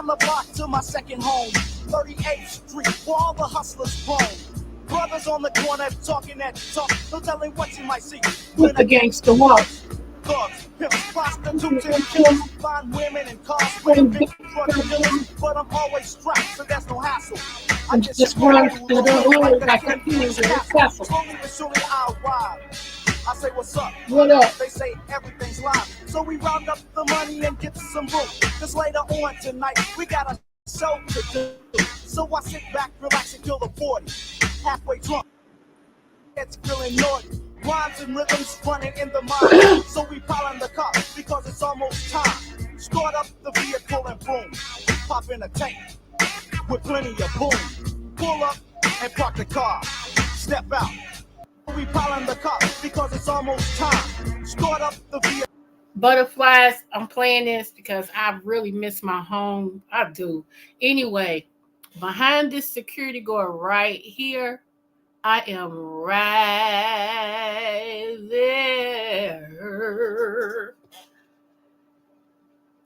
Down the block to my second home, 38th Street, where all the hustlers roam. Brothers on the corner talking that talk, no telling what you might see. With the gangster walk. Thugs, pimps, prostitutes, and killers, fine women and cars, with big drug dealers. But I'm always strapped, so there's no hassle. I just run through the hood like a king. Slowly but surely I'll ride. I say, what's up? What up? They say everything's live. So we round up the money and get some room. Cause later on tonight, we got a show to do. So I sit back, relax, and kill the 40. Halfway drunk, it's feeling naughty. Rhymes and rhythms running in the mind. So we pile in the car because it's almost time. Start up the vehicle and boom. Pop in a tank with plenty of boom. Pull up and park the car. Step out. We pile in the car because it's almost time. Start up the vehicle. Butterflies, I'm playing this because I really miss my home. I do. Anyway, behind this security guard right here, I am right there.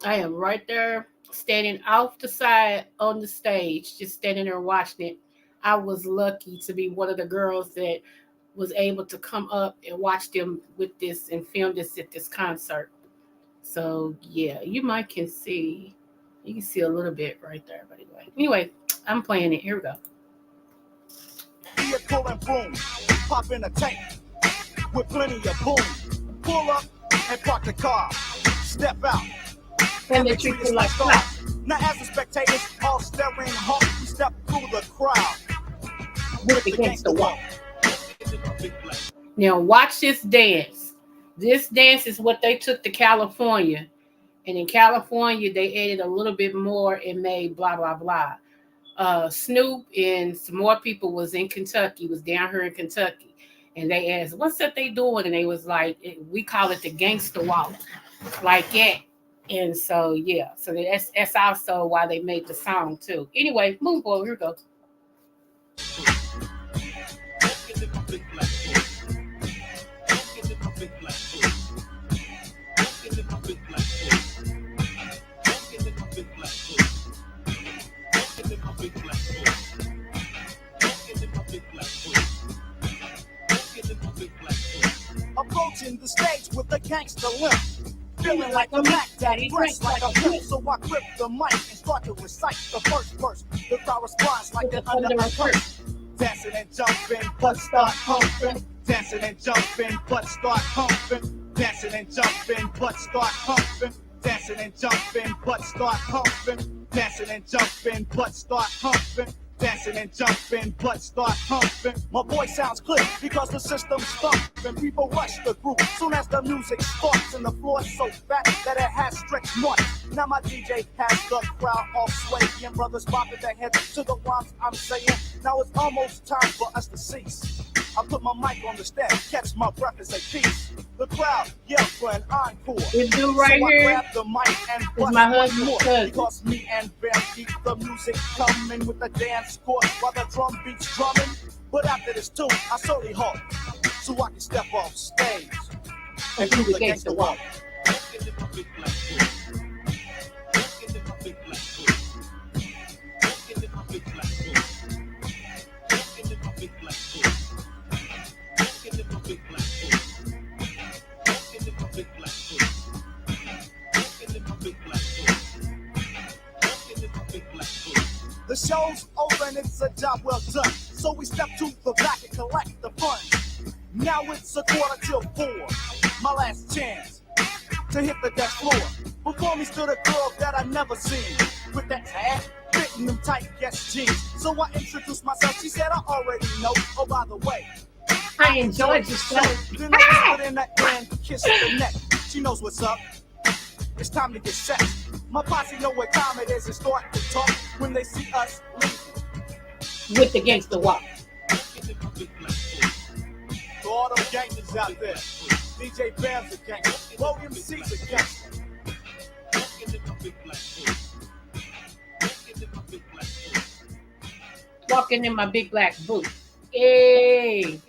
I am right there, standing off the side on the stage, just standing there watching it. I was lucky to be one of the girls that was able to come up and watch them with this and film this at this concert. So yeah, you can see a little bit right there. But anyway, I'm playing it. Here we go. Vehicle and boom, pop in a tank with plenty of boom. Pull up and park the car. Step out and they treat you like crap. Now as the spectators all staring hard, we step through the crowd with against the wall. Now watch this dance. This dance is what they took to California. And in California, they added a little bit more and made blah, blah, blah. Snoop and some more people was in Kentucky, was down here in Kentucky. And they asked, what's that they doing? And they was like, we call it the gangster walk. Like that. And so, yeah. So that's also why they made the song, too. Anyway, move forward. Here we go. Approaching the stage with a gangster limp, feeling like a Mac Daddy, dressed like a pimp. So I grip the mic and start to recite the first verse. The crowd responds like they're under a curse. Dancing and jumping, but start humping. Dancing and jumping, but start humping. Dancing and jumping, but start humping. Dancing and jumping, but start humping. Dancing and jumping, but start humping. Dancing and jumping, but start humping. My voice sounds clear because the system's thumping. People rush the group soon as the music starts. And the floor's so fat that it has stretch marks. Now my DJ has the crowd all swaying. Brothers bopping their heads to the rhymes I'm saying. Now it's almost time for us to cease. I put my mic on the stand, catch my breath and say peace. The crowd yell for an encore. This dude right so here I grab the mic and is my husband's more. cousin. Because me and Bam keep the music coming with the dance chord while the drum beats drumming. But after this too, I slowly halt so I can step off stage and do the gangster walk. The show's over and it's a job well done. So we step to the back and collect the funds. Now it's 4:45. My last chance to hit the dance floor. Before me stood a girl that I never seen. With that tag, fitting them tight yes jeans. So I introduced myself. She said I already know. Oh, by the way, I enjoyed the show. Then I put in that hand, kiss the neck. She knows what's up. It's time to get set. My posse know what time it is and start to talk when they see us leave. With the gangster walk. To all them gangsters out there, DJ Bam's a gangster, William C's a gangster. Walking in my big black boot. Hey.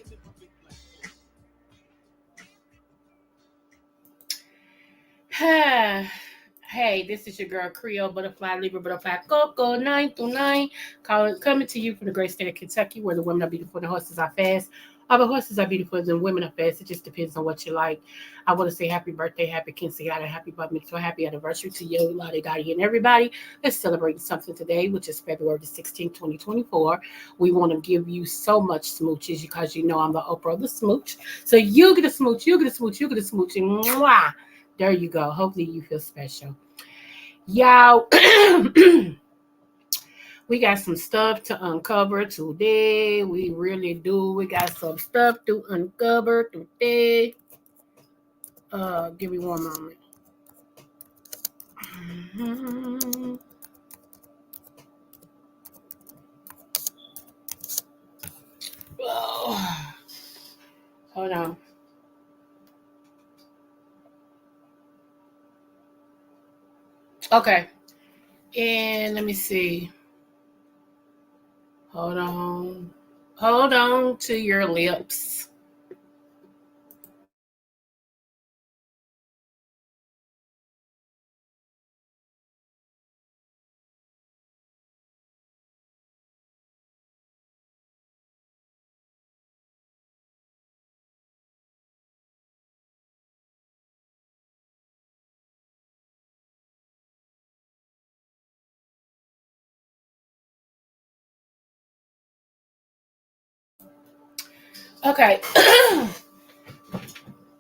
Hey, this is your girl Creole Butterfly, Libra Butterfly, Coco 929, coming to you from the great state of Kentucky, where the women are beautiful and the horses are fast. All the horses are beautiful and the women are fast. It just depends on what you like. I want to say happy birthday, happy quinceañera, happy bar mitzvah, happy anniversary to you, Lottie Dottie, and everybody that's celebrating something today, which is February the 16th, 2024. We want to give you so much smooches because you know I'm the Oprah of the smooch. So you get a smooch, you get a smooch, you get a smooch, and mwah, there you go. Hopefully you feel special. Y'all, we got some stuff to uncover today. We really do. We got some stuff to uncover today. Give me one moment. Oh, hold on. Okay. And let me see. Hold on. Hold on to your lips. Okay.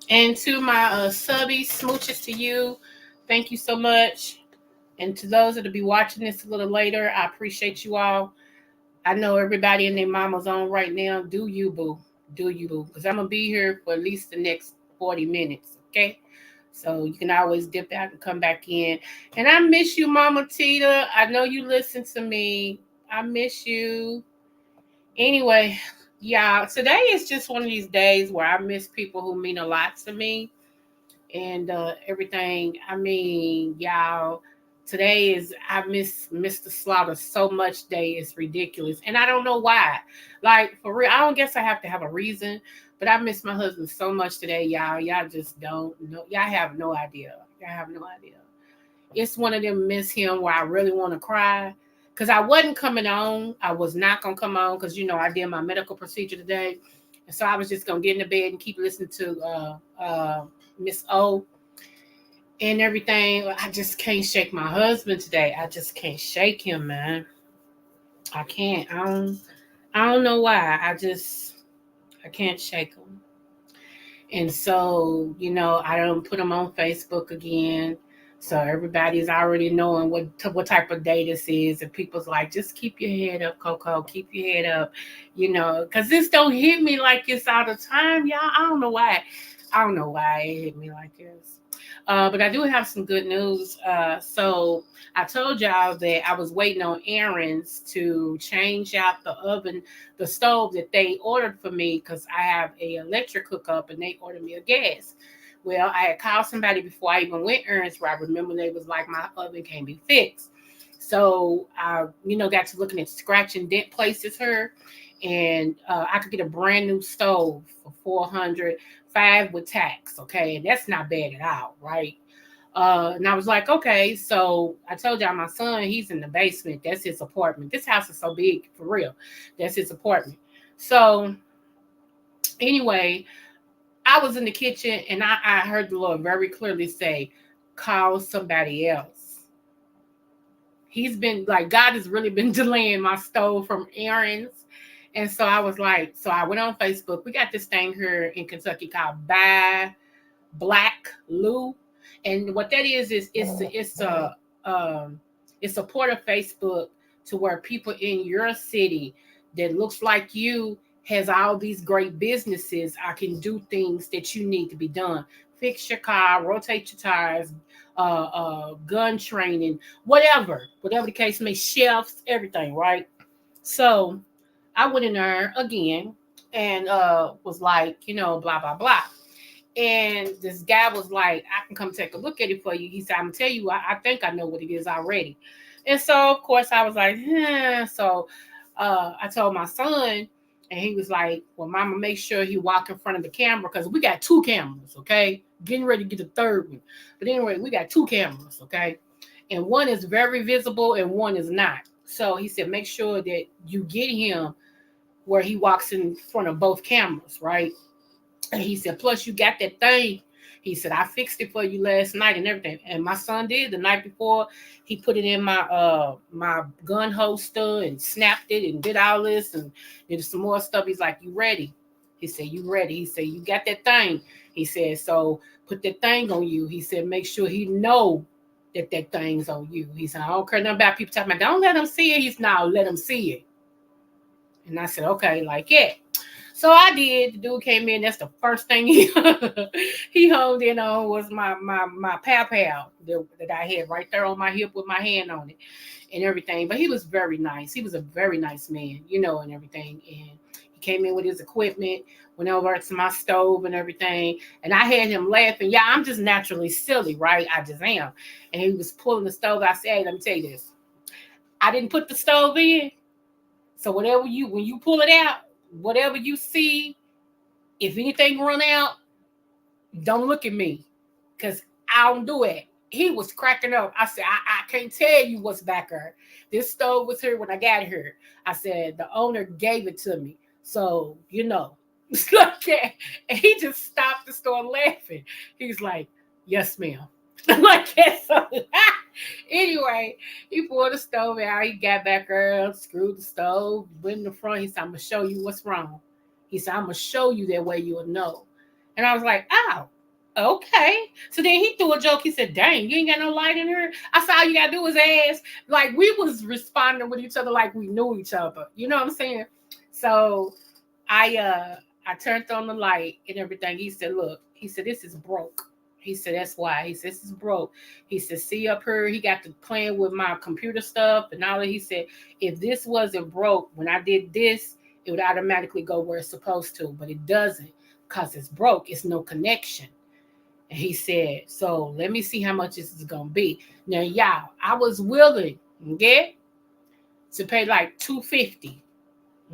And to my subby smooches to you, thank you so much. And to those that'll be watching this a little later, I appreciate you all. I know everybody and their mama's on right now. Do you, boo? Do you, boo? Because I'm going to be here for at least the next 40 minutes, okay? So you can always dip out and come back in. And I miss you, Mama Tita. I know you listen to me. I miss you. Anyway, yeah, today is just one of these days where I miss people who mean a lot to me and everything. I mean, y'all, today is I miss Mr. Slaughter so much. Day is ridiculous, and I don't know why. Like for real, I don't guess I have to have a reason, but I miss my husband so much today, y'all. Y'all just don't know. Y'all have no idea. Y'all have no idea. It's one of them miss him where I really want to cry. Cause I wasn't coming on. I was not gonna come on because I did my medical procedure today. And so I was just gonna get in the bed and keep listening to Miss O and everything. I just can't shake my husband today. I just can't shake him, man. I can't. I don't know why. I can't shake him. And so, I don't put him on Facebook again. So everybody's already knowing what type of day this is. And people's like, just keep your head up, Coco. Keep your head up, because this don't hit me like it's all the time, y'all. I don't know why. I don't know why it hit me like this. But I do have some good news. So I told y'all that I was waiting on errands to change out the oven, the stove that they ordered for me because I have a electric hookup and they ordered me a gas. Well, I had called somebody before I even went errands where I remember they was like, my oven can't be fixed. So I, got to looking at scratch and dent places here. And I could get a brand new stove for 405 with tax. Okay. And that's not bad at all. Right. And I was like, okay. So I told y'all my son, he's in the basement. That's his apartment. This house is so big for real. That's his apartment. So anyway, I was in the kitchen and I heard the Lord very clearly say, call somebody else. He's been like, God has really been delaying my stove from errands. And so I was like, so I went on Facebook. We got this thing here in Kentucky called Buy Black Lou. And what that is it's a port of Facebook to where people in your city that looks like you has all these great businesses. I can do things that you need to be done. Fix your car, rotate your tires, gun training, whatever the case may, chefs, everything, right? So I went in there again and was like, blah blah blah. And this guy was like, I can come take a look at it for you. He said, I'm gonna tell you, I think I know what it is already. And so of course I was like, So I told my son, and he was like, well, mama, make sure he walk in front of the camera because we got two cameras, okay? Getting ready to get a third one. But anyway, we got two cameras, okay? and one is very visible and one is not. So he said, make sure that you get him where he walks in front of both cameras, right? And he said, plus you got that thing. He said, I fixed it for you last night and everything. And my son did the night before. He put it in my gun holster and snapped it and did all this and did some more stuff. He's like, you ready? He said, you ready? He said, you got that thing. He said, so put that thing on you. He said, make sure he know that that thing's on you. He said, I don't care nothing about people talking about, don't let him see it. He's now let him see it. And I said, okay, like, yeah. So I did. The dude came in. That's the first thing he honed in on was my pow that I had right there on my hip with my hand on it and everything. But he was very nice. He was a very nice man, and everything. And he came in with his equipment, went over to my stove and everything. And I had him laughing. Yeah, I'm just naturally silly, right? I just am. And he was pulling the stove. I said, hey, let me tell you this. I didn't put the stove in. So when you pull it out, whatever you see, if anything run out, don't look at me, because I don't do it. He was cracking up. I said, I can't tell you what's back there. This stove was here when I got here. I said, the owner gave it to me. So, it's like that. And he just stopped and started laughing. He's like, yes, ma'am. Like that. So, anyway, he pulled the stove out. He got back there, screwed the stove, went in the front. He said, I'm going to show you what's wrong. He said, I'm going to show you that way you'll know. And I was like, oh, okay. So then he threw a joke. He said, dang, you ain't got no light in here? I said, all you got to do is ask. Like, we was responding with each other like we knew each other. You know what I'm saying? So I turned on the light and everything. He said, look, he said, this is broke. He said, that's why. He said, this is broke. He said, see up here, he got to playing with my computer stuff and all that. He said, if this wasn't broke, when I did this, it would automatically go where it's supposed to, but it doesn't because it's broke. It's no connection. And he said, so let me see how much this is going to be. Now, y'all, I was willing, okay, to pay like $250,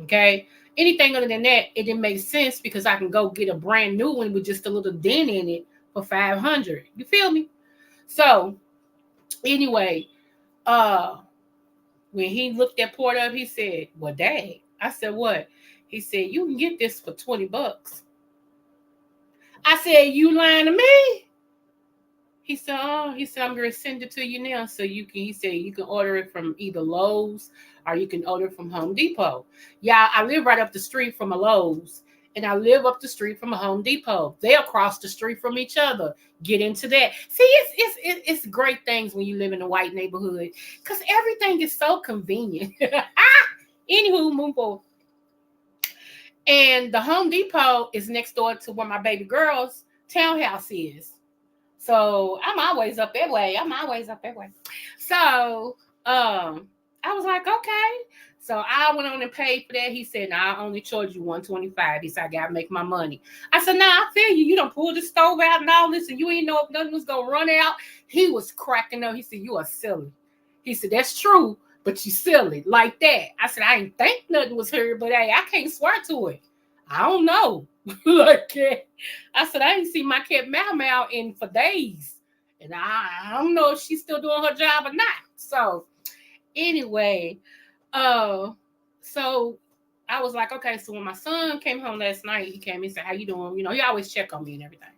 okay? Anything other than that, it didn't make sense because I can go get a brand new one with just a little dent in it for $500. You feel me? So anyway, when he looked that port up, he said, well, Dad. I said, what? He said, you can get this for $20. I said, you lying to me? He said, I'm going to send it to you now so he said, you can order it from either Lowe's or you can order it from Home Depot. Yeah, I live right up the street from a Lowe's and I live up the street from a Home Depot. They're across the street from each other. Get into that. See, it's great things when you live in a white neighborhood because everything is so convenient. Anywho, move forward. And the Home Depot is next door to where my baby girl's townhouse is. So I'm always up that way. So I was like, okay. So I went on and paid for that. He said, I only charge you $125. He said, I gotta make my money. I said, I feel you. You don't pull the stove out and all this, and you ain't know if nothing was gonna run out. He was cracking up. He said, you are silly. He said, that's true, but you silly like that. I said, I didn't think nothing was here, but hey, I can't swear to it. I don't know. Like I said, I didn't see my cat Mau in for days. And I don't know if she's still doing her job or not. So anyway, so I was like, okay, so when my son came home last night, he came and said, how you doing? He always check on me and everything.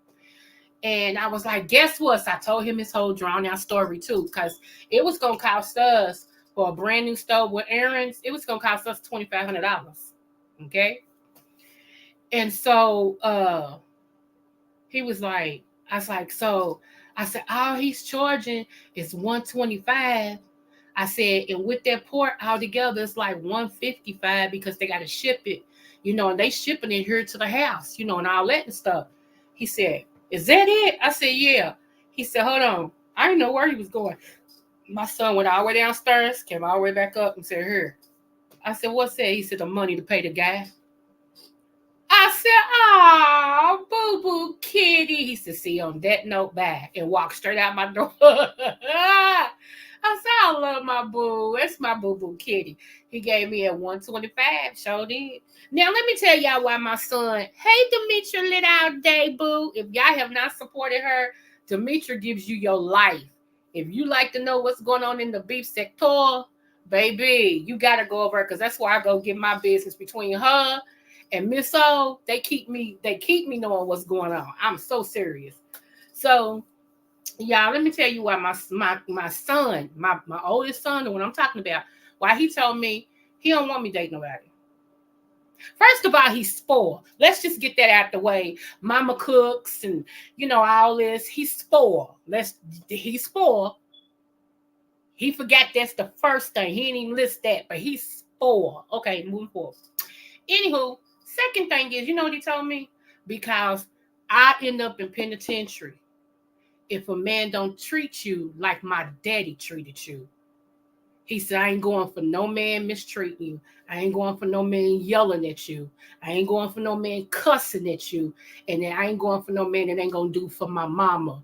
And I was like, guess what? So I told him his whole drawn out story too, because it was going to cost us for a brand new stove with errands, it was going to cost us $2,500. Okay. And so he was like, I said, all he's charging is $125. I said, and with that port altogether, it's like $155 because they got to ship it, and they shipping it here to the house, and all that and stuff. He said, is that it? I said, yeah. He said, hold on. I didn't know where he was going. My son went all the way downstairs, came all the way back up and said, here. I said, what's that? He said, the money to pay the guy. I said, oh, boo-boo kitty. He said, see, on that note, bye. And walked straight out my door. I said, I love my boo. That's my boo-boo kitty. He gave me a $125. Sure did. Now, let me tell y'all why my son, hey, Demetra lit out day, boo. If y'all have not supported her, Demetra gives you your life. If you like to know what's going on in the beef sector, baby, you gotta go over, because that's why I go get my business between her and Miss O. They keep me knowing what's going on. I'm so serious. So y'all, let me tell you why my son, my oldest son, the one I'm talking about, why he told me he don't want me to date nobody. First of all, he's spoiled. Let's just get that out the way. Mama cooks and all this. He's spoiled. He's spoiled. He forgot that's the first thing. He didn't even list that, but he's spoiled. Okay, moving forward. Anywho, second thing is, you know what he told me? Because I end up in penitentiary if a man don't treat you like my daddy treated you. He said, I ain't going for no man mistreating you. I ain't going for no man yelling at you. I ain't going for no man cussing at you. And then I ain't going for no man that ain't going to do for my mama.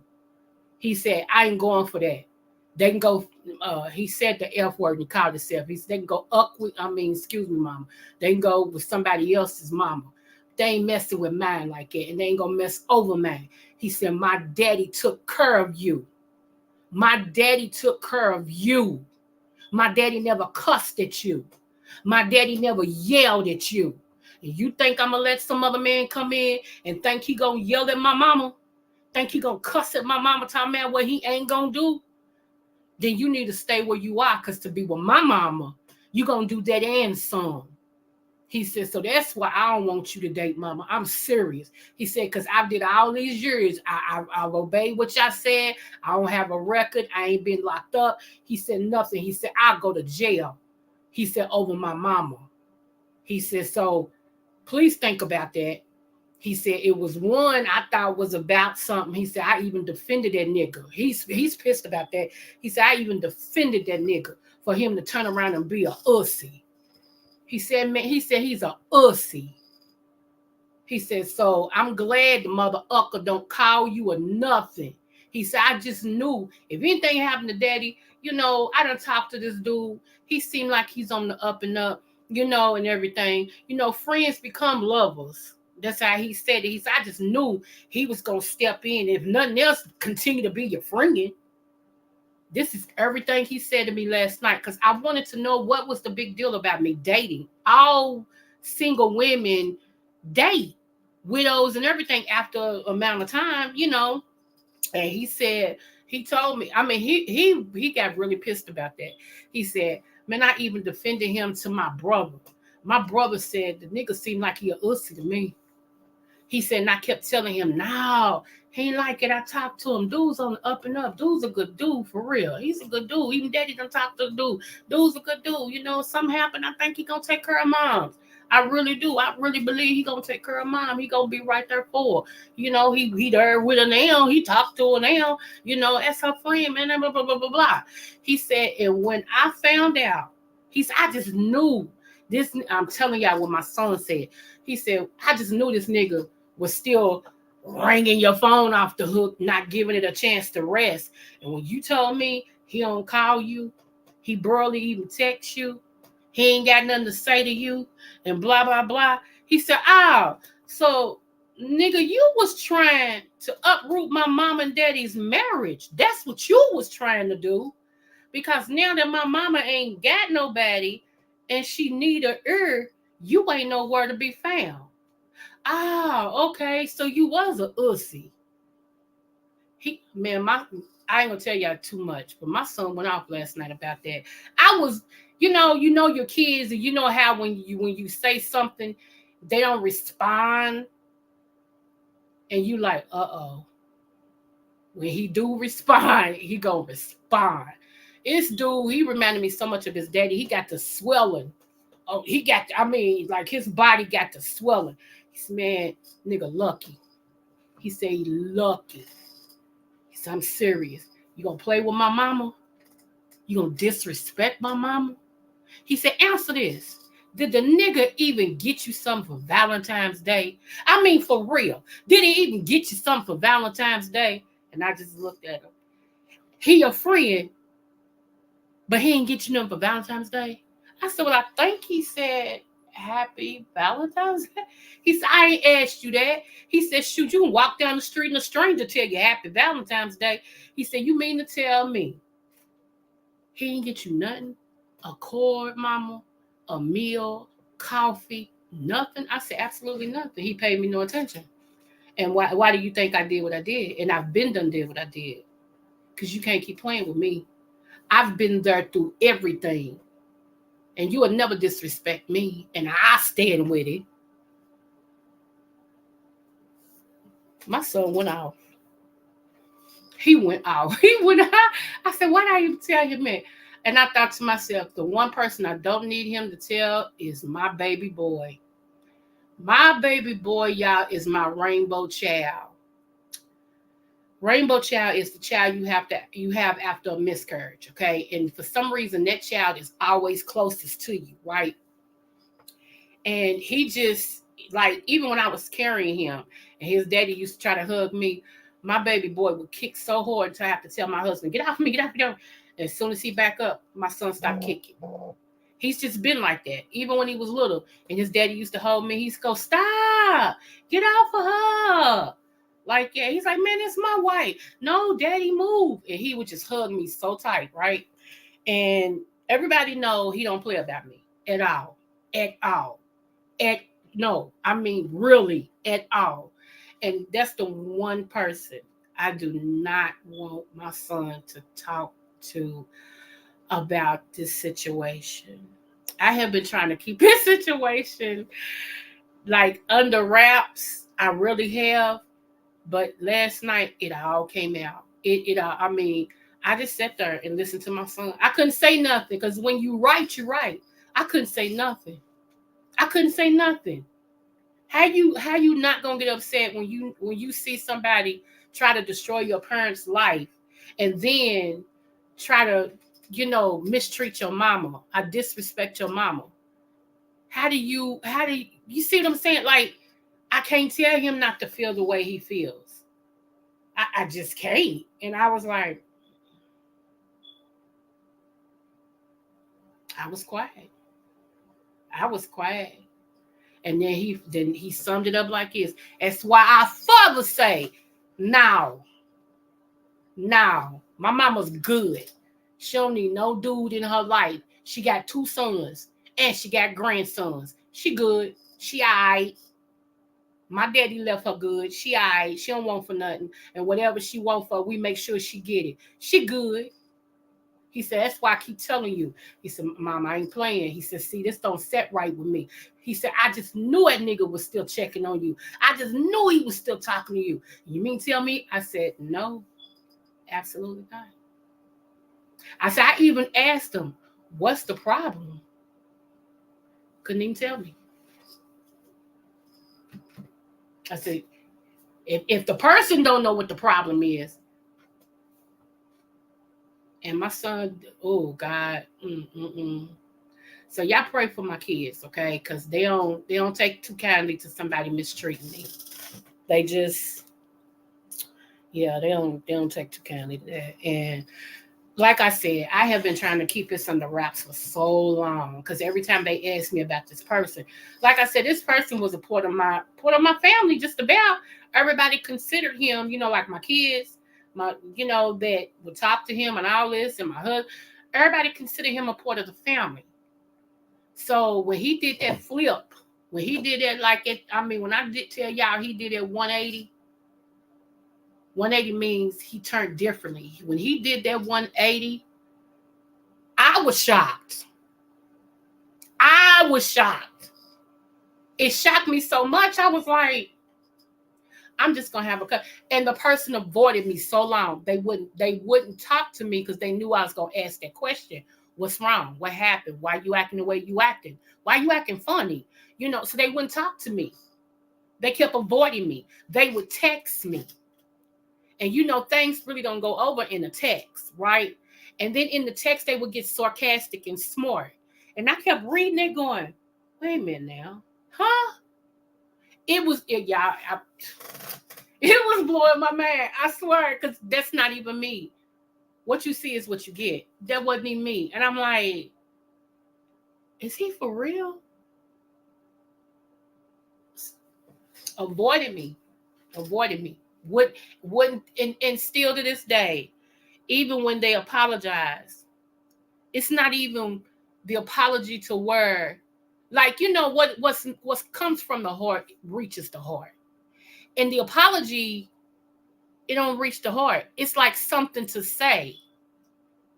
He said, I ain't going for that. They can go, he said the F word and called himself. He said, they can go excuse me, mama. They can go with somebody else's mama. They ain't messing with mine like that. And they ain't going to mess over mine. He said, my daddy took care of you. My daddy took care of you. My daddy never cussed at you. My daddy never yelled at you. And you think I'm going to let some other man come in and think he going to yell at my mama? Think he going to cuss at my mama, talking about what he ain't going to do? Then you need to stay where you are, because to be with my mama, you going to do that and some. He said, so that's why I don't want you to date mama. I'm serious. He said, because I did all these years. I've obeyed what y'all said. I don't have a record. I ain't been locked up. He said nothing. He said, I'll go to jail. He said, over my mama. He said, so please think about that. He said, it was one I thought was about something. He said, I even defended that nigga. He's pissed about that. He said, I even defended that nigga for him to turn around and be a ussy. He said, man, he's a ussy. He said, so I'm glad the mother ucker don't call you or nothing. He said, I just knew if anything happened to daddy, I done talked to this dude. He seemed like he's on the up and up, and everything. Friends become lovers. That's how he said it. He said, I just knew he was going to step in. If nothing else, continue to be your friend. This is everything he said to me last night, because I wanted to know what was the big deal about me dating. All single women date, widows and everything after an amount of time, And he said, he told me, I mean, he got really pissed about that. He said, man, I even defended him to my brother. My brother said, the nigga seemed like he a ussy to me. He said, and I kept telling him, no, he ain't like it. I talked to him. Dude's on the up and up. Dude's a good dude, for real. He's a good dude. Even daddy done talk to the dude. Dude's a good dude. Something happened. I think he gonna take care of mom. I really do. I really believe he gonna take care of mom. He gonna be right there for her. He there with her now. He talked to her now. That's her friend, man. Blah, blah, blah, blah, blah. He said, and when I found out, he said, I just knew this. I'm telling y'all what my son said. He said, I just knew this nigga was still ringing your phone off the hook, not giving it a chance to rest. And when you told me he don't call you, he barely even text you, he ain't got nothing to say to you, and blah, blah, blah. He said, so nigga, you was trying to uproot my mom and daddy's marriage. That's what you was trying to do. Because now that my mama ain't got nobody and she need a ear, you ain't nowhere to be found. Okay, so you was a ussy. I ain't gonna tell y'all too much, but my son went off last night about that. I was, your kids, and you know how when you say something, they don't respond, and you like, uh-oh. When he do respond, he gonna respond. This dude, he reminded me so much of his daddy. He got the swelling. Oh, like his body got the swelling. He said, man, nigga lucky. He said he lucky. He said, I'm serious. You gonna play with my mama? You gonna disrespect my mama? He said, answer this. Did the nigga even get you something for Valentine's Day? I mean, for real. Did he even get you something for Valentine's Day? And I just looked at him. He your friend, but he ain't get you nothing for Valentine's Day? I said, well, I think he said Happy Valentine's Day? He said, I ain't asked you that. He said, shoot, you can walk down the street and a stranger tell you Happy Valentine's Day. He said, you mean to tell me he didn't get you nothing? A cord, mama? A meal? Coffee? Nothing? I said, absolutely nothing. He paid me no attention. And why do you think I did what I did? And I've been done did what I did. Because you can't keep playing with me. I've been there through everything. And you will never disrespect me. And I stand with it. My son went off. He went out. He went out. I said, why did I even tell him that? And I thought to myself, the one person I don't need him to tell is my baby boy. My baby boy, y'all, is my rainbow child. Rainbow child is the child you have after a miscarriage, okay? And for some reason, that child is always closest to you, right? And he just, like, even when I was carrying him and his daddy used to try to hug me, my baby boy would kick so hard until I have to tell my husband, get off me, get off me. And as soon as he back up, my son stopped kicking. He's just been like that. Even when he was little and his daddy used to hold me, he'd go, stop, get off of her. Like, yeah, he's like, man, it's my wife. No, daddy, move. And he would just hug me so tight, right? And everybody know he don't play about me at all. At all. No, I mean really at all. And that's the one person I do not want my son to talk to about this situation. I have been trying to keep this situation like under wraps. I really have. But last night it all came out. I mean, I just sat there and listened to my son. I couldn't say nothing because when you write, you write. I couldn't say nothing. I couldn't say nothing. How you not gonna get upset when you see somebody try to destroy your parents' life and then try to, mistreat your mama or disrespect your mama? How do you see what I'm saying? Like, I can't tell him not to feel the way he feels. I just can't. And I was like, I was quiet. I was quiet. And then he summed it up like this. That's why our father say, now, my mama's good. She don't need no dude in her life. She got 2 sons and she got grandsons. She good. She all right. My daddy left her good. She all right. She don't want for nothing. And whatever she want for, we make sure she get it. She good. He said, that's why I keep telling you. He said, Mom, I ain't playing. He said, see, this don't set right with me. He said, I just knew that nigga was still checking on you. I just knew he was still talking to you. You mean tell me? I said, no, absolutely not. I said, I even asked him, what's the problem? Couldn't even tell me. I said, if the person don't know what the problem is, and my son, oh God, So y'all pray for my kids, okay? Because they don't take too kindly to somebody mistreating me. They just, yeah, they don't take too kindly to that. And like I said, I have been trying to keep this under wraps for so long because every time they ask me about this person, like I said, this person was a part of my family. Just about everybody considered him, like my kids, that would talk to him and all this, and my husband. Everybody considered him a part of the family. So when he did that flip, when he did that, when I did tell y'all he did it 180. 180 means he turned differently. When he did that 180, I was shocked. It shocked me so much. I was like, I'm just gonna have a cut. And the person avoided me so long. They wouldn't talk to me because they knew I was gonna ask that question. What's wrong? What happened? Why you acting the way you acting? Why you acting funny? So they wouldn't talk to me. They kept avoiding me. They would text me. And things really don't go over in a text, right? And then in the text, they would get sarcastic and smart. And I kept reading it going, wait a minute now. Huh? It was blowing my mind. I swear, because that's not even me. What you see is what you get. That wasn't even me. And I'm like, is he for real? avoided me, avoided me. Wouldn't and still to this day, even when they apologize, it's not even the apology to where, like, you know, what comes from the heart reaches the heart. And the apology, it don't reach the heart. It's like something to say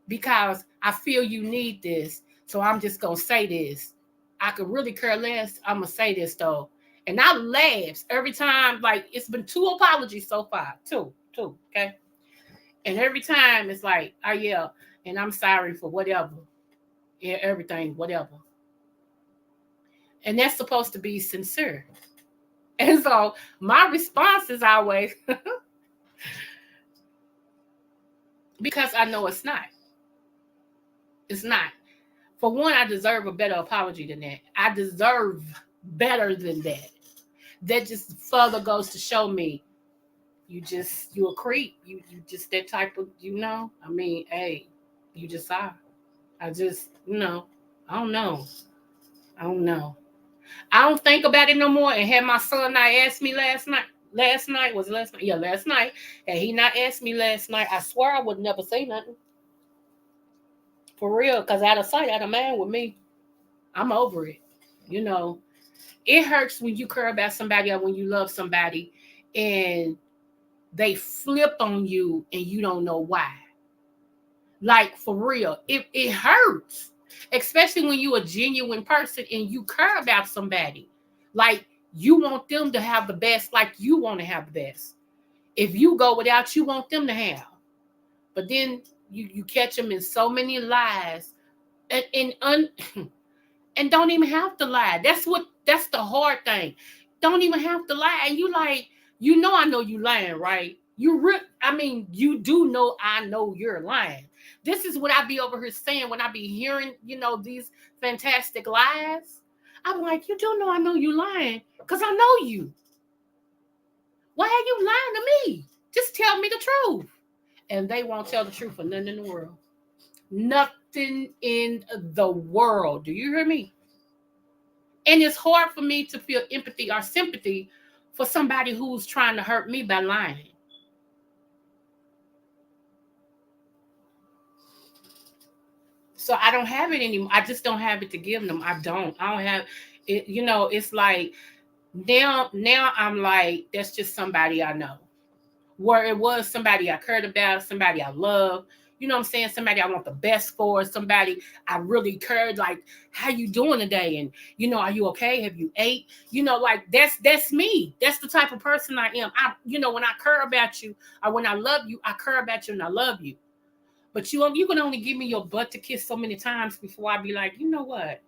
because I feel you need this. So I'm just gonna say this. I could really care less. I'm gonna say this though. And I laughs every time, like it's been 2 apologies so far. Two, okay? And every time it's like, oh yeah, and I'm sorry for whatever. Yeah, everything, whatever. And that's supposed to be sincere. And so my response is always because I know it's not. It's not. For one, I deserve a better apology than that. I deserve better than that. That just further goes to show me you a creep. You just that type of, you know. I mean, hey, you just are. I just, you know, I don't know. I don't know. I don't think about it no more. And had my son not asked me last night. Last night was last night. Yeah, last night. And he not asked me last night. I swear I would never say nothing. For real, because out of sight, out of mind with me. I'm over it. You know, it hurts when you care about somebody or when you love somebody and they flip on you and you don't know why. Like, for real, it hurts. Especially when you're a genuine person and you care about somebody. Like, you want them to have the best like you want to have the best. If you go without, you want them to have. But then you catch them in so many lies and don't even have to lie. That's the hard thing. Don't even have to lie. And you like, you know, I know you lying, right? I mean, you do know I know you're lying. This is what I be over here saying when I be hearing, you know, these fantastic lies. I'm like, you do know I know you lying because I know you. Why are you lying to me? Just tell me the truth. And they won't tell the truth for nothing in the world. Nothing in the world. Do you hear me? And it's hard for me to feel empathy or sympathy for somebody who's trying to hurt me by lying. So I don't have it anymore. I just don't have it to give them. I don't have it. You know, it's like now I'm like, that's just somebody I know. Where it was somebody I cared about, somebody I love, you know what I'm saying? Somebody I want the best for, somebody I really cared, like, how you doing today? And, you know, are you okay? Have you ate? You know, like, that's me. That's the type of person I am. You know, when I care about you or when I love you, I care about you and I love you. But you can only give me your butt to kiss so many times before I be like, you know what?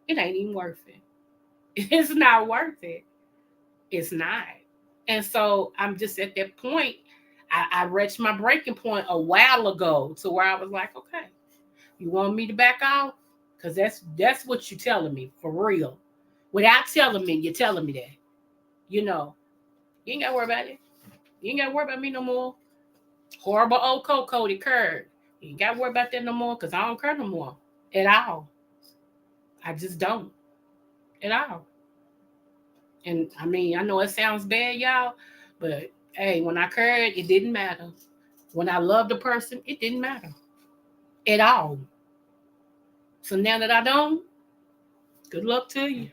It ain't even worth it. It's not worth it. It's not. And so I'm just at that point. I reached my breaking point a while ago to where I was like, okay, you want me to back off? Because that's what you're telling me, for real. Without telling me, you're telling me that. You know, you ain't got to worry about it. You ain't got to worry about me no more. Horrible old Coco that curved. You ain't got to worry about that no more because I don't care no more at all. I just don't at all. And I mean, I know it sounds bad, y'all, but hey, when I cared, it didn't matter. When I loved a person, it didn't matter at all. So now that I don't, good luck to you.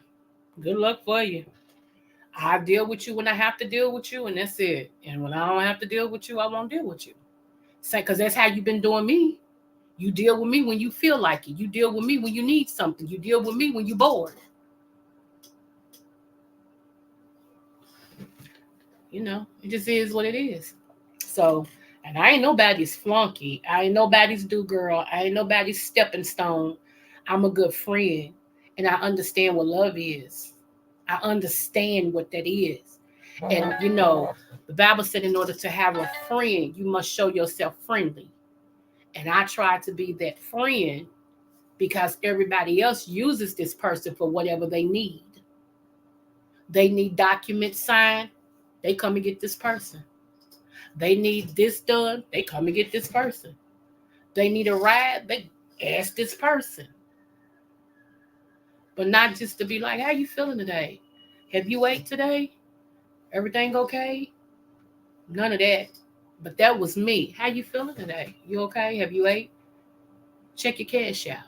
Good luck for you. I deal with you when I have to deal with you, and that's it. And when I don't have to deal with you, I won't deal with you. Say, because that's how you've been doing me. You deal with me when you feel like it. You deal with me when you need something. You deal with me when you're bored. You know, it just is what it is. So, and I ain't nobody's flunky. I ain't nobody's do girl. I ain't nobody's stepping stone. I'm a good friend, and I understand what love is. I understand what that is. And you know, the Bible said in order to have a friend, you must show yourself friendly. And I try to be that friend because everybody else uses this person for whatever they need. They need documents signed, they come and get this person. They need this done, they come and get this person. They need a ride, they ask this person. But not just to be like, how you feeling today? Have you ate today? Everything okay? None of that. But that was me. How you feeling today? You okay? Have you ate? Check your cash out.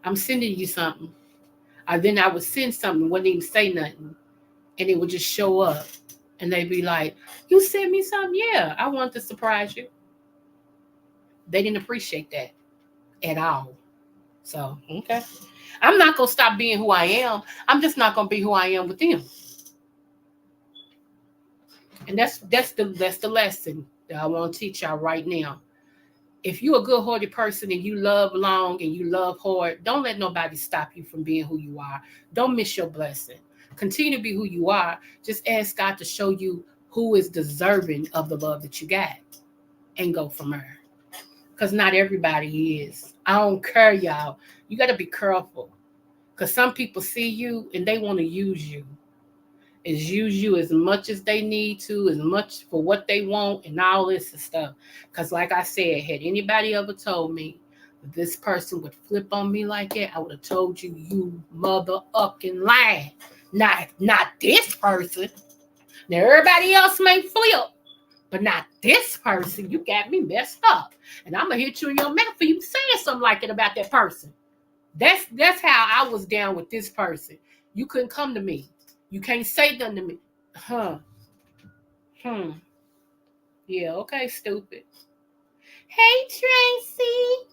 I'm sending you something. Then I would send something, wouldn't even say nothing. And it would just show up. And they'd be like, you sent me something? Yeah, I wanted to surprise you. They didn't appreciate that at all. So, okay. I'm not going to stop being who I am. I'm just not going to be who I am with them. And that's the lesson that I want to teach y'all right now. If you're a good-hearted person and you love long and you love hard, don't let nobody stop you from being who you are. Don't miss your blessing. Continue to be who you are. Just ask God to show you who is deserving of the love that you got and go from there. Because not everybody is. I don't care, y'all. You got to be careful. Because some people see you and they want to use you. Use you as much as they need to, as much for what they want and all this stuff. Because like I said, had anybody ever told me that this person would flip on me like that, I would have told you, you mother-ucking lie. Not this person. Now everybody else may flip, but not this person. You got me messed up. And I'm going to hit you in your mouth for you saying something like it about that person. That's how I was down with this person. You couldn't come to me. You can't say nothing to me. Huh. Yeah, okay, stupid. Hey, Tracy.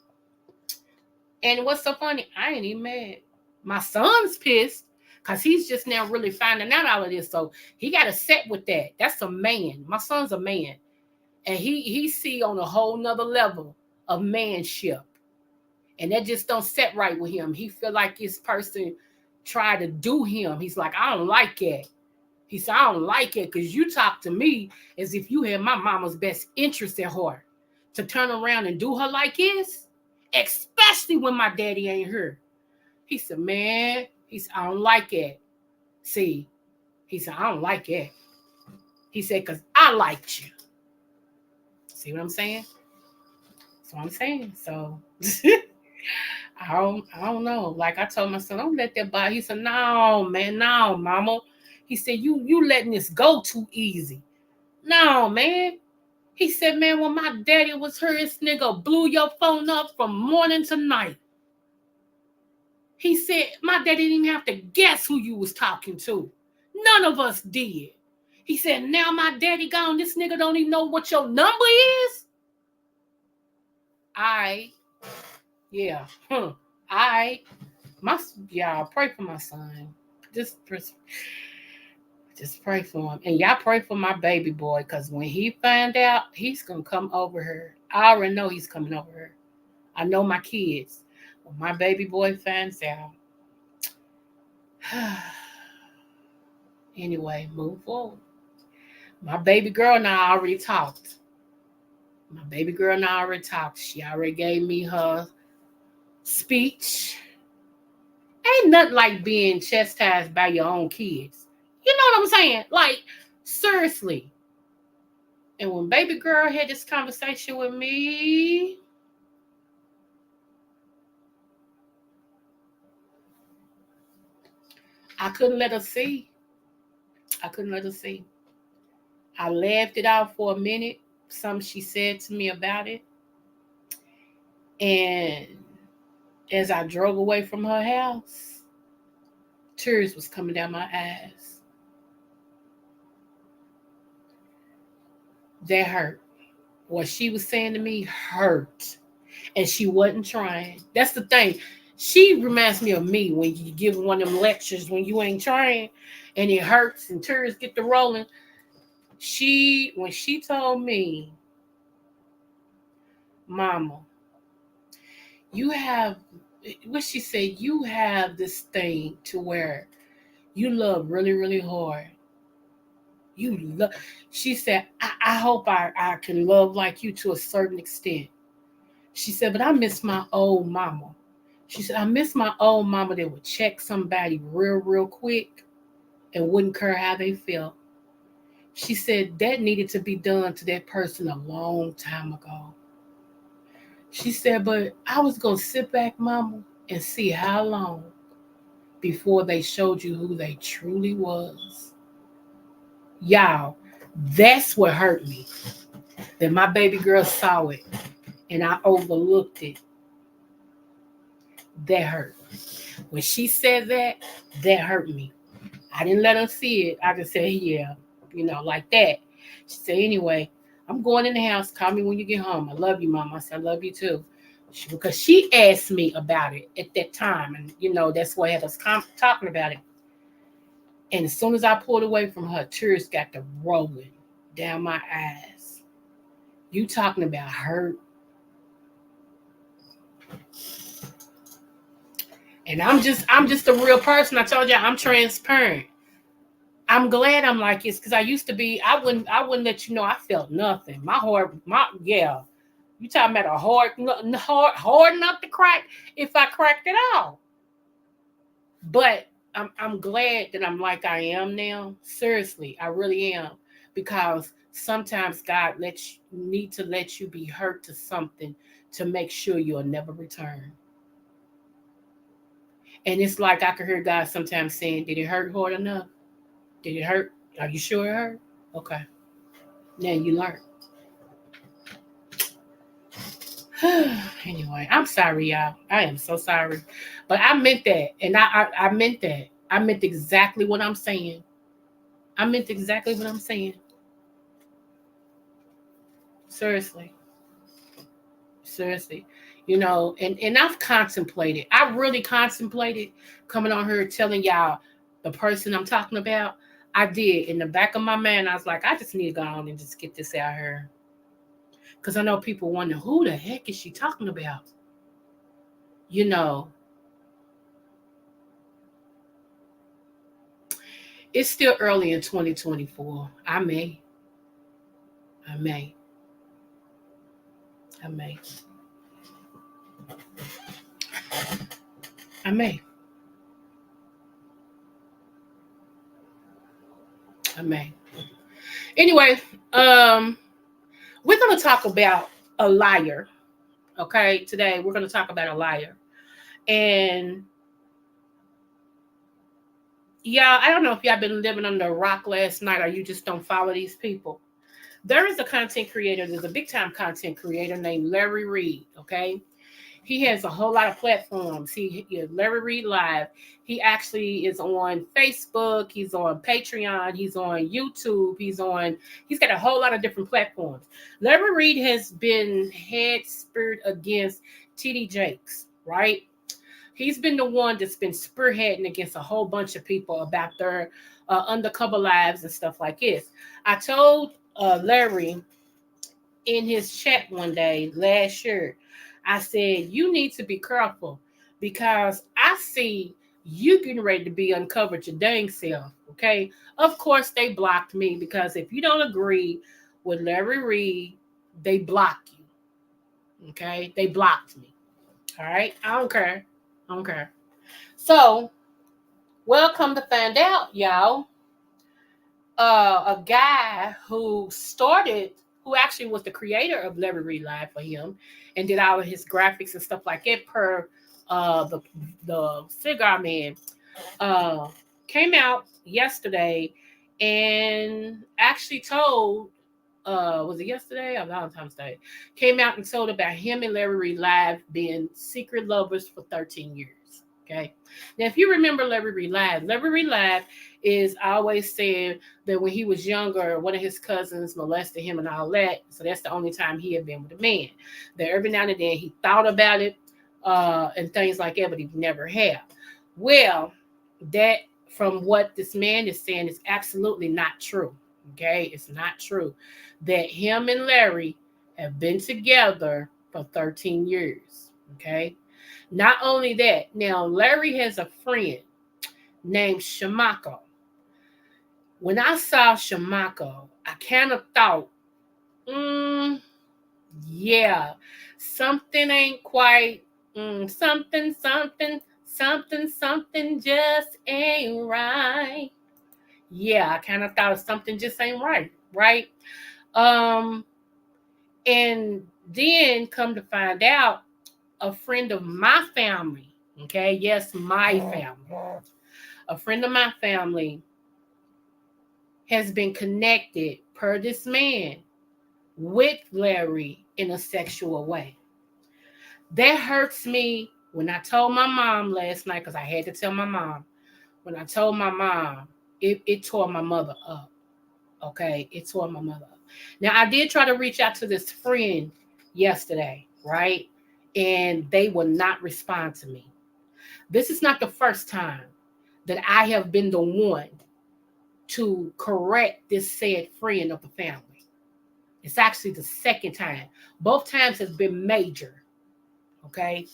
And what's so funny? I ain't even mad. My son's pissed because he's just now really finding out all of this. So he got to set with that. That's a man. My son's a man. And he see on a whole nother level of manship. And that just don't set right with him. He feel like this person tried to do him. He's like, I don't like it. He said, I don't like it because you talk to me as if you had my mama's best interest at heart. To turn around and do her like this, especially when my daddy ain't here. He said, man, I don't like it. See, he said, I don't like it. He said, because I liked you. See what I'm saying? That's what I'm saying. So I don't know. Like I told my son, don't let that bother. He said, no, man, no, mama. He said, you letting this go too easy. No, man. He said, man, when my daddy was here, this nigga blew your phone up from morning to night. He said, my daddy didn't even have to guess who you was talking to. None of us did. He said, now my daddy gone, this nigga don't even know what your number is? Yeah. Y'all pray for my son. Just pray for him. And y'all pray for my baby boy, because when he find out, he's going to come over here. I already know he's coming over here. I know my kids. When my baby boy finds out. Anyway, move forward. My baby girl and I already talked. She already gave me her speech. Ain't nothing like being chastised by your own kids. You know what I'm saying? Like, seriously. And when baby girl had this conversation with me, I couldn't let her see. I laughed it out for a minute, something she said to me about it. And as I drove away from her house, tears was coming down my eyes. That hurt. What she was saying to me hurt. And she wasn't trying. That's the thing. She reminds me of me when you give one of them lectures when you ain't trying and it hurts and tears get to rolling. When she told me, Mama, you have, what she said, you have this thing to where you love really, really hard. She said, I hope I can love like you to a certain extent. She said, but I miss my old mama. She said, I miss my old mama that would check somebody real, real quick and wouldn't care how they felt. She said that needed to be done to that person a long time ago. She said, but I was going to sit back, Mama, and see how long before they showed you who they truly was. Y'all, that's what hurt me. That my baby girl saw it and I overlooked it. That hurt. When she said that, that hurt me. I didn't let her see it. I just said, yeah, like that. She said, anyway, I'm going in the house. Call me when you get home. I love you, Mom. I said, I love you too. Because she asked me about it at that time. And, that's what had us talking about it. And as soon as I pulled away from her, tears got to rolling down my eyes. You talking about hurt. And I'm just a real person. I told you I'm transparent. I'm glad I'm like this because I used to be. I wouldn't let you know I felt nothing. My heart, yeah. You talking about a hard enough to crack if I cracked it out. But I'm glad that I'm like I am now. Seriously, I really am, because sometimes God need to let you be hurt to something to make sure you'll never return. And it's like I could hear God sometimes saying, "Did it hurt hard enough? Did it hurt? Are you sure it hurt? Okay, now you learn." Anyway, I'm sorry, y'all. I am so sorry. But I meant that. And I meant that. I meant exactly what I'm saying. I meant exactly what I'm saying. Seriously. Seriously. And I've contemplated. I really contemplated coming on here telling y'all the person I'm talking about. I did. In the back of my mind, I was like, I just need to go on and just get this out here. Because I know people wonder, who the heck is she talking about? It's still early in 2024. I may. I may. I may. I may. I may. Anyway, we're going to talk about a liar. Okay, today we're going to talk about a liar. And yeah, I don't know if y'all been living under a rock last night or you just don't follow these people. There is a content creator, there's a big time content creator named Larry Reed, okay? He has a whole lot of platforms. Larry Reed Live. He actually is on Facebook. He's on Patreon. He's on YouTube. He's got a whole lot of different platforms. Larry Reed has been head speared against TD Jakes, right? He's been the one that's been spearheading against a whole bunch of people about their undercover lives and stuff like this. I told Larry in his chat one day last year, I said, you need to be careful because I see you getting ready to be uncovered your dang self. Okay. Of course, they blocked me because if you don't agree with Larry Reed, they block you. Okay. They blocked me. All right. I don't care. So, welcome to find out, y'all. A guy who actually was the creator of Larry Reed Live for him and did all of his graphics and stuff like that per the cigar man, came out yesterday and actually told, was it yesterday or Valentine's Day? Came out and told about him and Larry Reed Live being secret lovers for 13 years. Okay. Now, if you remember Larry Reed Live is always saying that when he was younger, one of his cousins molested him and all that. So that's the only time he had been with a man. That every now and then he thought about it and things like that, but he never had. Well, that from what this man is saying is absolutely not true. Okay, it's not true that him and Larry have been together for 13 years. Okay. Not only that, now Larry has a friend named Shamako. When I saw Shamako, I kind of thought, yeah, something ain't quite, something just ain't right. Yeah, I kind of thought something just ain't right, right? And then come to find out, a friend of my family, Okay, yes, my family. A friend of my family has been connected per this man with Larry in a sexual way. That hurts me. When I told my mom last night, because I had to tell my mom, when I told my mom, it tore my mother up. Okay, it tore my mother up. Now, I did try to reach out to this friend yesterday, right? And they will not respond to me. This is not the first time that I have been the one to correct this said friend of the family. It's actually the second time. Both times has been major. Okay.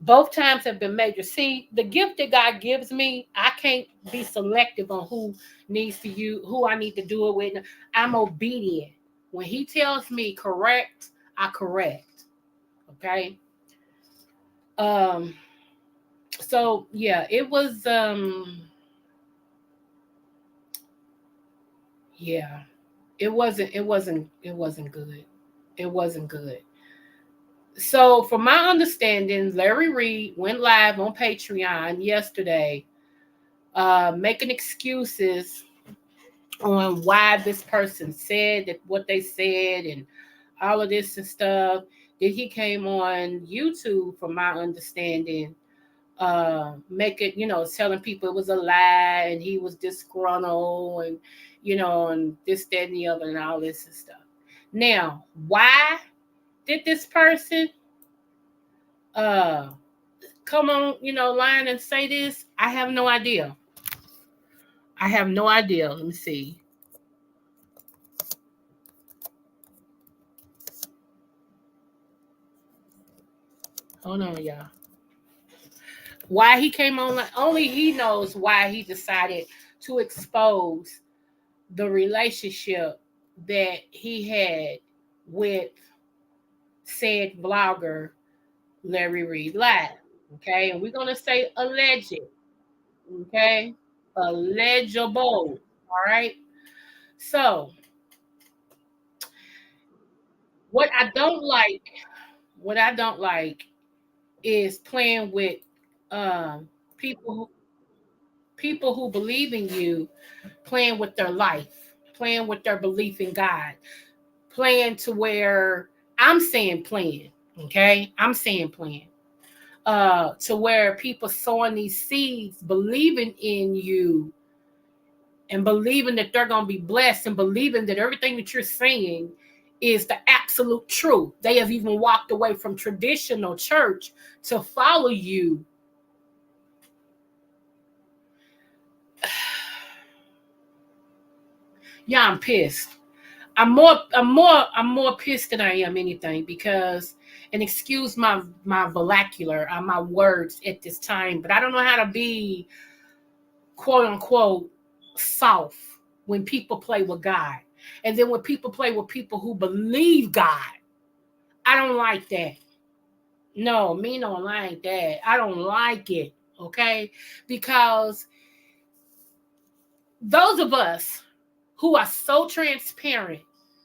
Both times have been major. See, the gift that God gives me, I can't be selective on who needs to use, who I need to do it with. I'm obedient. When He tells me correct, I correct. Okay. Um. So yeah, it was. Yeah, it wasn't. It wasn't. It wasn't good. It wasn't good. So, from my understanding, Larry Reed went live on Patreon yesterday, making excuses on why this person said that what they said and all of this and stuff. Then he came on YouTube, from my understanding, making, telling people it was a lie and he was disgruntled and, and this, that, and the other and all this and stuff. Now, why did this person uh come on, line and say this? I have no idea. I have no idea. Let me see. Hold on, y'all. Why he came on, only he knows why he decided to expose the relationship that he had with said vlogger Larry Reed Live. Okay, and we're gonna say alleged. Okay, illegible. All right. So what I don't like, what I don't like is playing with um, people who believe in you, playing with their life, playing with their belief in God, playing to where I'm saying playing. Okay, I'm saying playing. To where people sowing these seeds, believing in you and believing that they're going to be blessed and believing that everything that you're saying is the absolute truth. They have even walked away from traditional church to follow you. Yeah, I'm pissed. I'm more pissed than I am anything, because, and excuse my vernacular, my words at this time, but I don't know how to be quote unquote soft when people play with God. And then when people play with people who believe God, I don't like that. No, me don't like that. I don't like it. Okay? Because those of us who are so transparent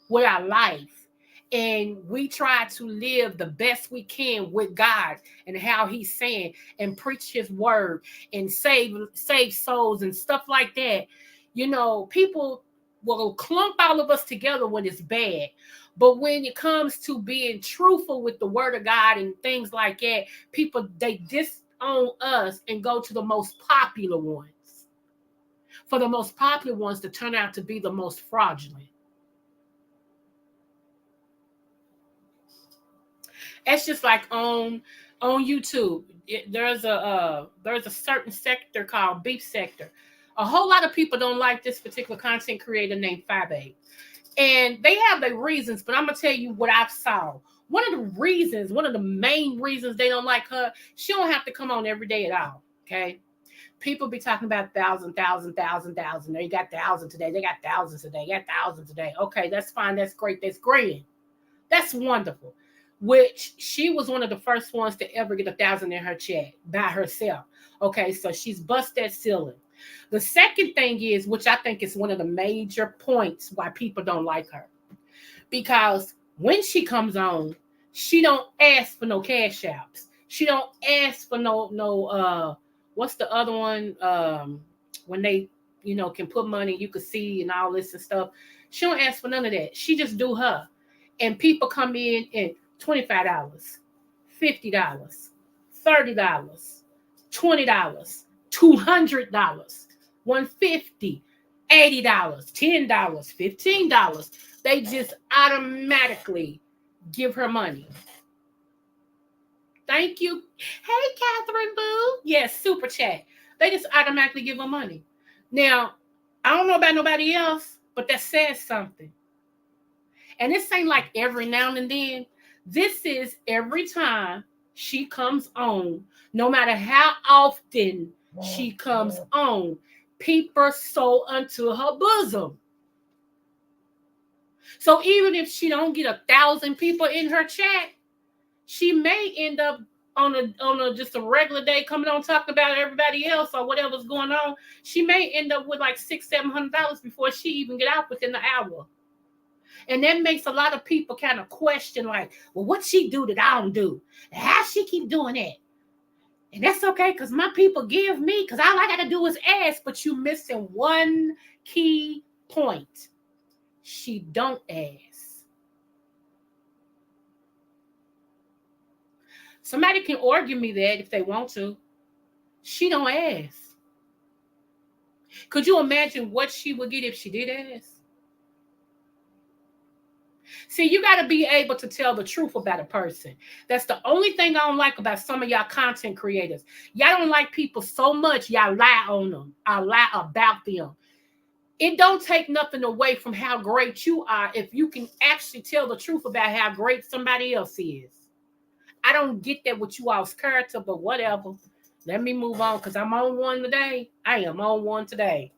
with our life, and we try to live the best we can with God and how He's saying, and preach His word and save souls and stuff like that. People will clump all of us together when it's bad. But when it comes to being truthful with the word of God and things like that, people, they disown us and go to the most popular ones, for the most popular ones to turn out to be the most fraudulent. It's just like on YouTube. There's a certain sector called beef sector. A whole lot of people don't like this particular content creator named 5A. And they have their reasons, but I'm gonna tell you what I've saw. One of the main reasons they don't like her, she don't have to come on every day at all. Okay. People be talking about thousand. They got thousand today. They got thousands today. They got thousands today. Okay, that's fine. That's great. That's grand. That's wonderful. Which she was one of the first ones to ever get 1,000 in her check by herself. Okay, so she's bust that ceiling. The second thing is, which I think is one of the major points why people don't like her, because when she comes on, she don't ask for no cash apps. She don't ask for no what's the other one? When they, can put money, you could see and all this and stuff. She don't ask for none of that. She just do her. And people come in and $25, $50, $30, $20, $200, $150, $80, $10, $15. They just automatically give her money. Thank you. Hey, Catherine Boo. Yes, super chat. They just automatically give her money. Now, I don't know about nobody else, but that says something. And this ain't like every now and then. This is every time she comes on, no matter how often she comes on, people sow unto her bosom. So even if she don't get 1,000 people in her chat, she may end up on a just a regular day coming on talking about everybody else or whatever's going on. She may end up with like $600-700 before she even get out within the hour. And that makes a lot of people kind of question, like, well, what she do that I don't do? How she keep doing that? And that's okay, because my people give me, because all I got to do is ask, but you missing one key point. She don't ask. Somebody can argue me that if they want to. She don't ask. Could you imagine what she would get if she did ask? See, you got to be able to tell the truth about a person. That's the only thing I don't like about some of y'all content creators. Y'all don't like people so much, y'all lie on them. I lie about them. It don't take nothing away from how great you are if you can actually tell the truth about how great somebody else is. I don't get that with you all's character, but whatever. Let me move on, because I'm on one today. I am on one today.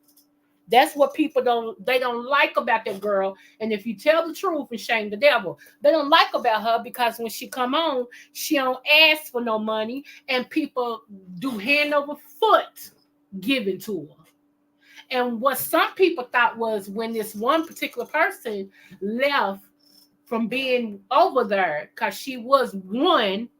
That's what people don't like about that girl. And if you tell the truth and shame the devil, they don't like about her because when she come on, she don't ask for no money, and people do hand over foot giving to her. And what some people thought was, when this one particular person left from being over there, because she was one,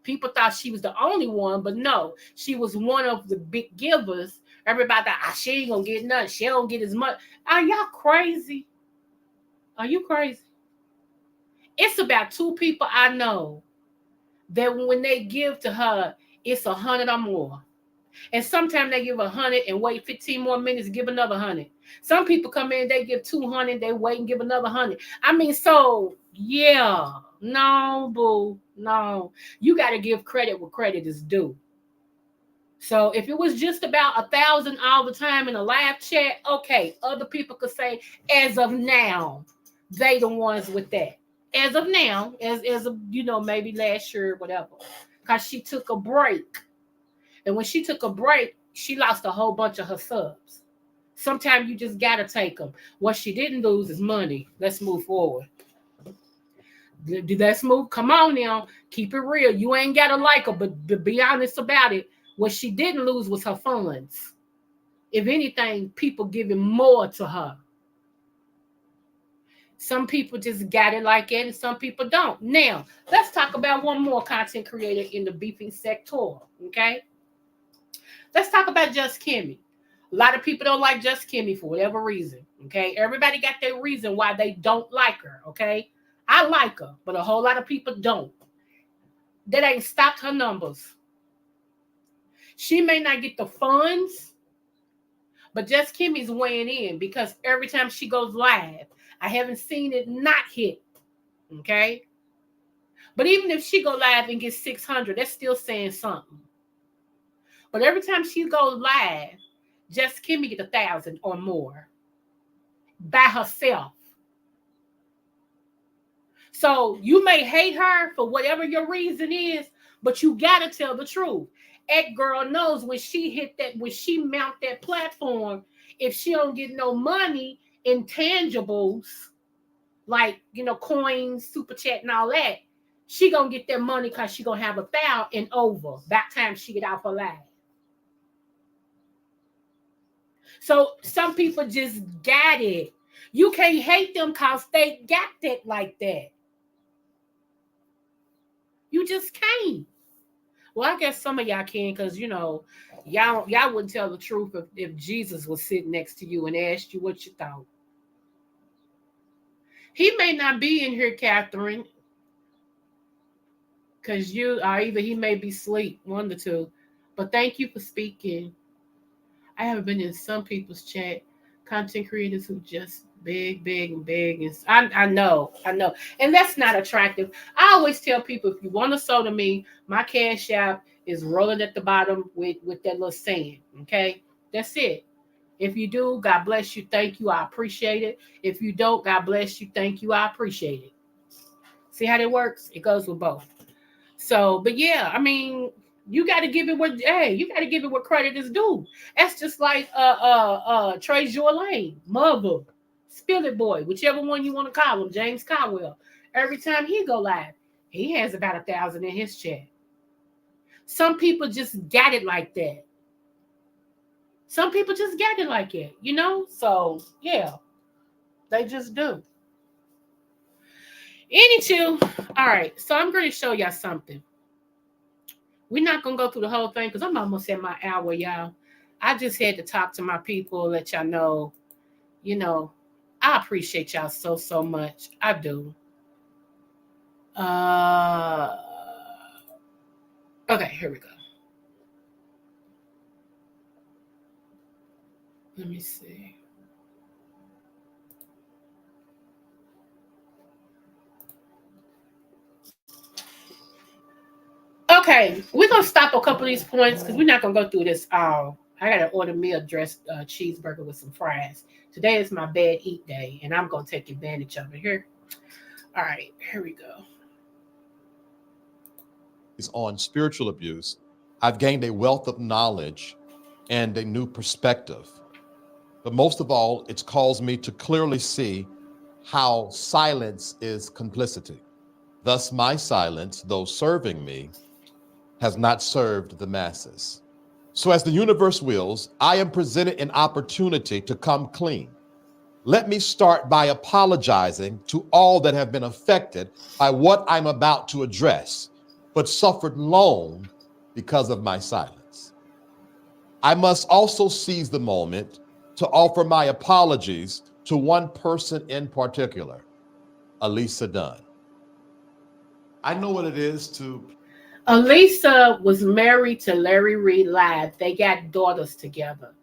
people thought she was the only one, but no, she was one of the big givers. Everybody thought, she ain't gonna get nothing. She don't get as much. Are y'all crazy? Are you crazy? It's about 2 people I know that when they give to her, it's 100 or more. And sometimes they give 100 and wait 15 more minutes, give another 100. Some people come in, they give 200, they wait and give another 100. I mean, so yeah, no, boo, no. You got to give credit where credit is due. So if it was just about 1,000 all the time in a live chat, okay, other people could say, as of now, they the ones with that. As of now, as of, maybe last year or whatever, because she took a break. And when she took a break, she lost a whole bunch of her subs. Sometimes you just got to take them. What she didn't lose is money. Let's move forward. Let's move. Come on now. Keep it real. You ain't got to like her, but be honest about it. What she didn't lose was her funds. If anything, people giving more to her. Some people just got it like that, and some people don't. Now, let's talk about one more content creator in the beefing sector, okay? Let's talk about Just Kimmy. A lot of people don't like Just Kimmy for whatever reason, okay? Everybody got their reason why they don't like her, okay? I like her, but a whole lot of people don't. That ain't stopped her numbers. She may not get the funds, but Just Kimmy's weighing in, because every time she goes live, I haven't seen it not hit, okay? But even if she go live and get 600, that's still saying something. But every time she goes live, Just Kimmy get 1,000 or more by herself. So you may hate her for whatever your reason is, but you gotta tell the truth. That girl knows when she mount that platform, if she don't get no money, intangibles, like, coins, super chat and all that, she gonna get that money because she gonna have 1,000 and over by the time she get out her live. So some people just got it. You can't hate them because they got it like that. You just can't. Well, I guess some of y'all can, because y'all wouldn't tell the truth if Jesus was sitting next to you and asked you what you thought. He may not be in here, Catherine, because you are either he may be asleep, one or two. But thank you for speaking. I haven't been in some people's chat. Content creators who just big, big, and big. And I know. And that's not attractive. I always tell people, if you want to sew to me, my cash app is rolling at the bottom with that little saying. Okay? That's it. If you do, God bless you. Thank you. I appreciate it. If you don't, God bless you. Thank you. I appreciate it. See how that works? It goes with both. So, but yeah, I mean, you got to give it what credit is due. That's just like Trey Jorlane, Mother, Spill It Boy, whichever one you want to call him, James Caldwell. Every time he go live, he has about 1,000 in his chat. Some people just got it like that. Some people just got it like it, So yeah, they just do. Anywho, all right. So I'm going to show y'all something. We're not gonna go through the whole thing because I'm almost at my hour, y'all. I just had to talk to my people, let y'all know, you know, I appreciate y'all so much. I do. Uh okay, here we go. Let me see. Okay, we're gonna stop a couple of these points because we're not gonna go through this all. I gotta order me a dressed cheeseburger with some fries. Today is my bad eat day, and I'm gonna take advantage of it. Here, all right, here we go. On spiritual abuse, I've gained a wealth of knowledge and a new perspective. But most of all, it's caused me to clearly see how silence is complicity. Thus, my silence, though serving me, has not served the masses. So, as the universe wills, I am presented an opportunity to come clean. Let me start by apologizing to all that have been affected by what I'm about to address, but suffered long because of my silence. I must also seize the moment to offer my apologies to one person in particular, Elisa Dunn. I know what it is to. Elisa was married to Larry Reed Live. They got daughters together.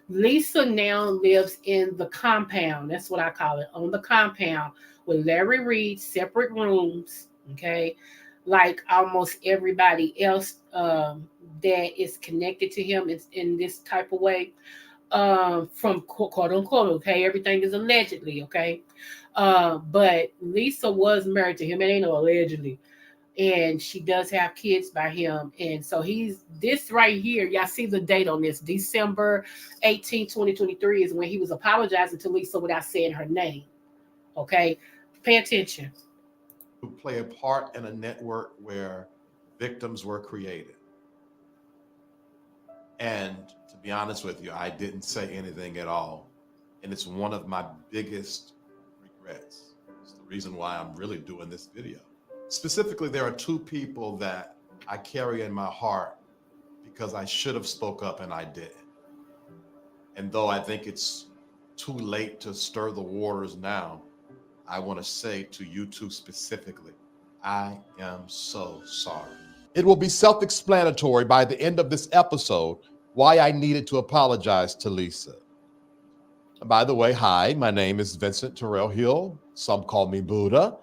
Lisa now lives in the compound. That's what I call it, on the compound with Larry Reed, separate rooms. Okay, like almost everybody else that is connected to him in this type of way. From quote unquote. Okay, everything is allegedly. Okay, but Lisa was married to him. It ain't no allegedly, and she does have kids by him. And so he's this right here. Y'all see the date on this. December 18, 2023 is when he was apologizing to Lisa without saying her name. Okay. Pay attention. To play a part in a network where victims were created. And to be honest with you, I didn't say anything at all. And it's one of my biggest regrets. It's the reason why I'm really doing this video. Specifically, there are two people that I carry in my heart because I should have spoke up and I didn't. And though I think it's too late to stir the waters now, I want to say to you two specifically, I am so sorry. It will be self-explanatory by the end of this episode why I needed to apologize to Lisa. By the way, hi, my name is Vincent Terrell Hill. Some call me Buddha.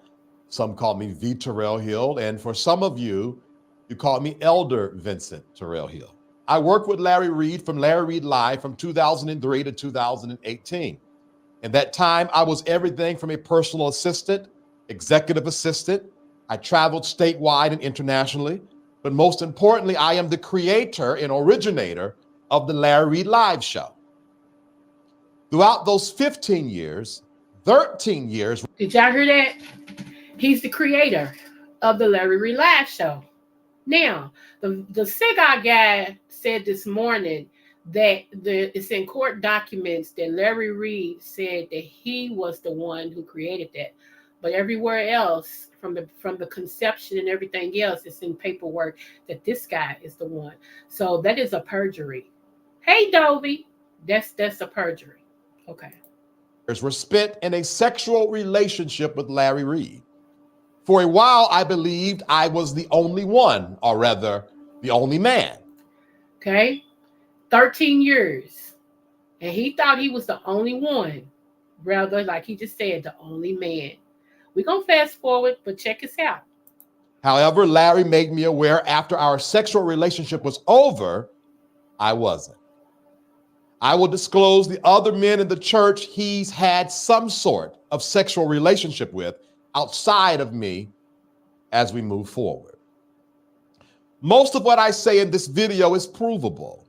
Some call me V. Terrell Hill. And for some of you, you call me Elder Vincent Terrell Hill. I worked with Larry Reed from Larry Reed Live from 2003 to 2018. In that time, I was everything from a personal assistant, executive assistant. I traveled statewide and internationally. But most importantly, I am the creator and originator of the Larry Reed Live show. Throughout those 15 years, 13 years. Did y'all hear that? He's the creator of the Larry Reed Live show. Now, the cigar guy said this morning that it's in court documents that Larry Reed said that he was the one who created that. But everywhere else, from the conception and everything else. It's in paperwork that this guy is the one. So that is a perjury. Hey, Dovey, that's a perjury. Okay. Were spent in a sexual relationship with Larry Reed. For a while, I believed I was the only one, or rather, the only man. Okay. 13 years. And he thought he was the only one. Rather, like he just said, the only man. We're going to fast forward, but check this out. However, Larry made me aware after our sexual relationship was over, I wasn't. I will disclose the other men in the church he's had some sort of sexual relationship with outside of me as we move forward. Most of what I say in this video is provable.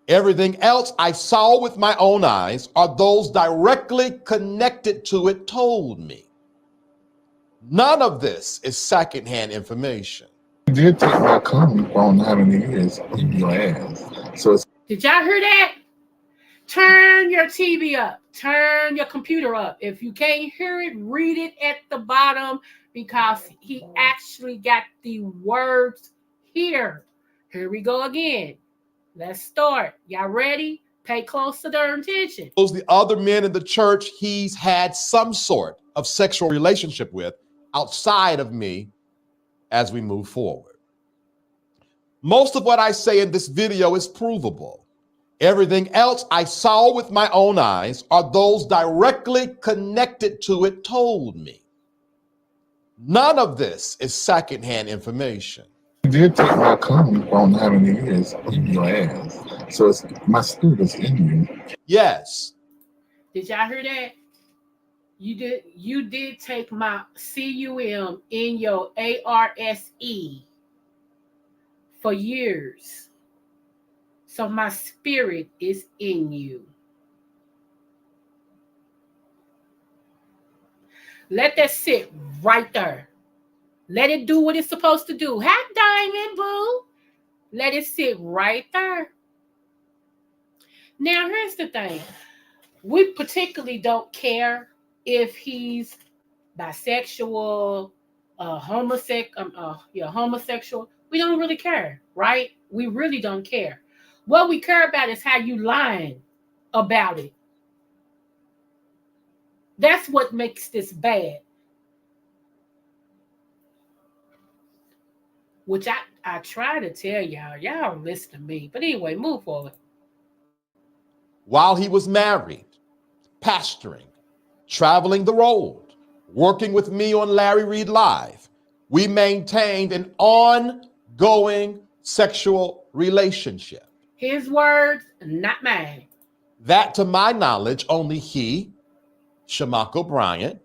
Everything else I saw with my own eyes or those directly connected to it told me. None of this is secondhand information. You did take my comment on how many years in your ass. So it's Did y'all hear that? Turn your TV up. Turn your computer up. If you can't hear it, read it at the bottom because he actually got the words here. Here we go again. Let's start. Y'all ready? Pay close to their attention. Those the other men in the church he's had some sort of sexual relationship with outside of me as we move forward. Most of what I say in this video is provable. Everything else I saw with my own eyes or those directly connected to it told me. None of this is secondhand information. you did take my comment on how many years in your ass. So it's my spirit is in you. Yes, Did y'all hear that? You did take my CUM in your ARSE for years. So my spirit is in you. Let that sit right there. Let it do what it's supposed to do. Hot diamond, boo. Let it sit right there. Now, here's the thing. We particularly don't care if he's bisexual, homosexual. We don't really care, right? We really don't care. What we care about is how you lying about it. That's what makes this bad. Which I try to tell y'all. Y'all don't listen to me. But anyway, move forward. while he was married, pastoring, traveling the road, working with me on Larry Reed Live, we maintained an ongoing sexual relationship. His words, not mine. That, to my knowledge, only he, Shamako Bryant,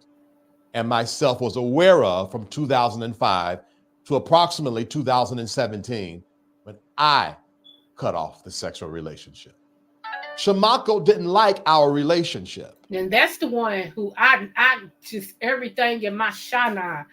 and myself was aware of from 2005 to approximately 2017 when I cut off the sexual relationship. Shamako didn't like our relationship. And that's the one who I just, everything in my shana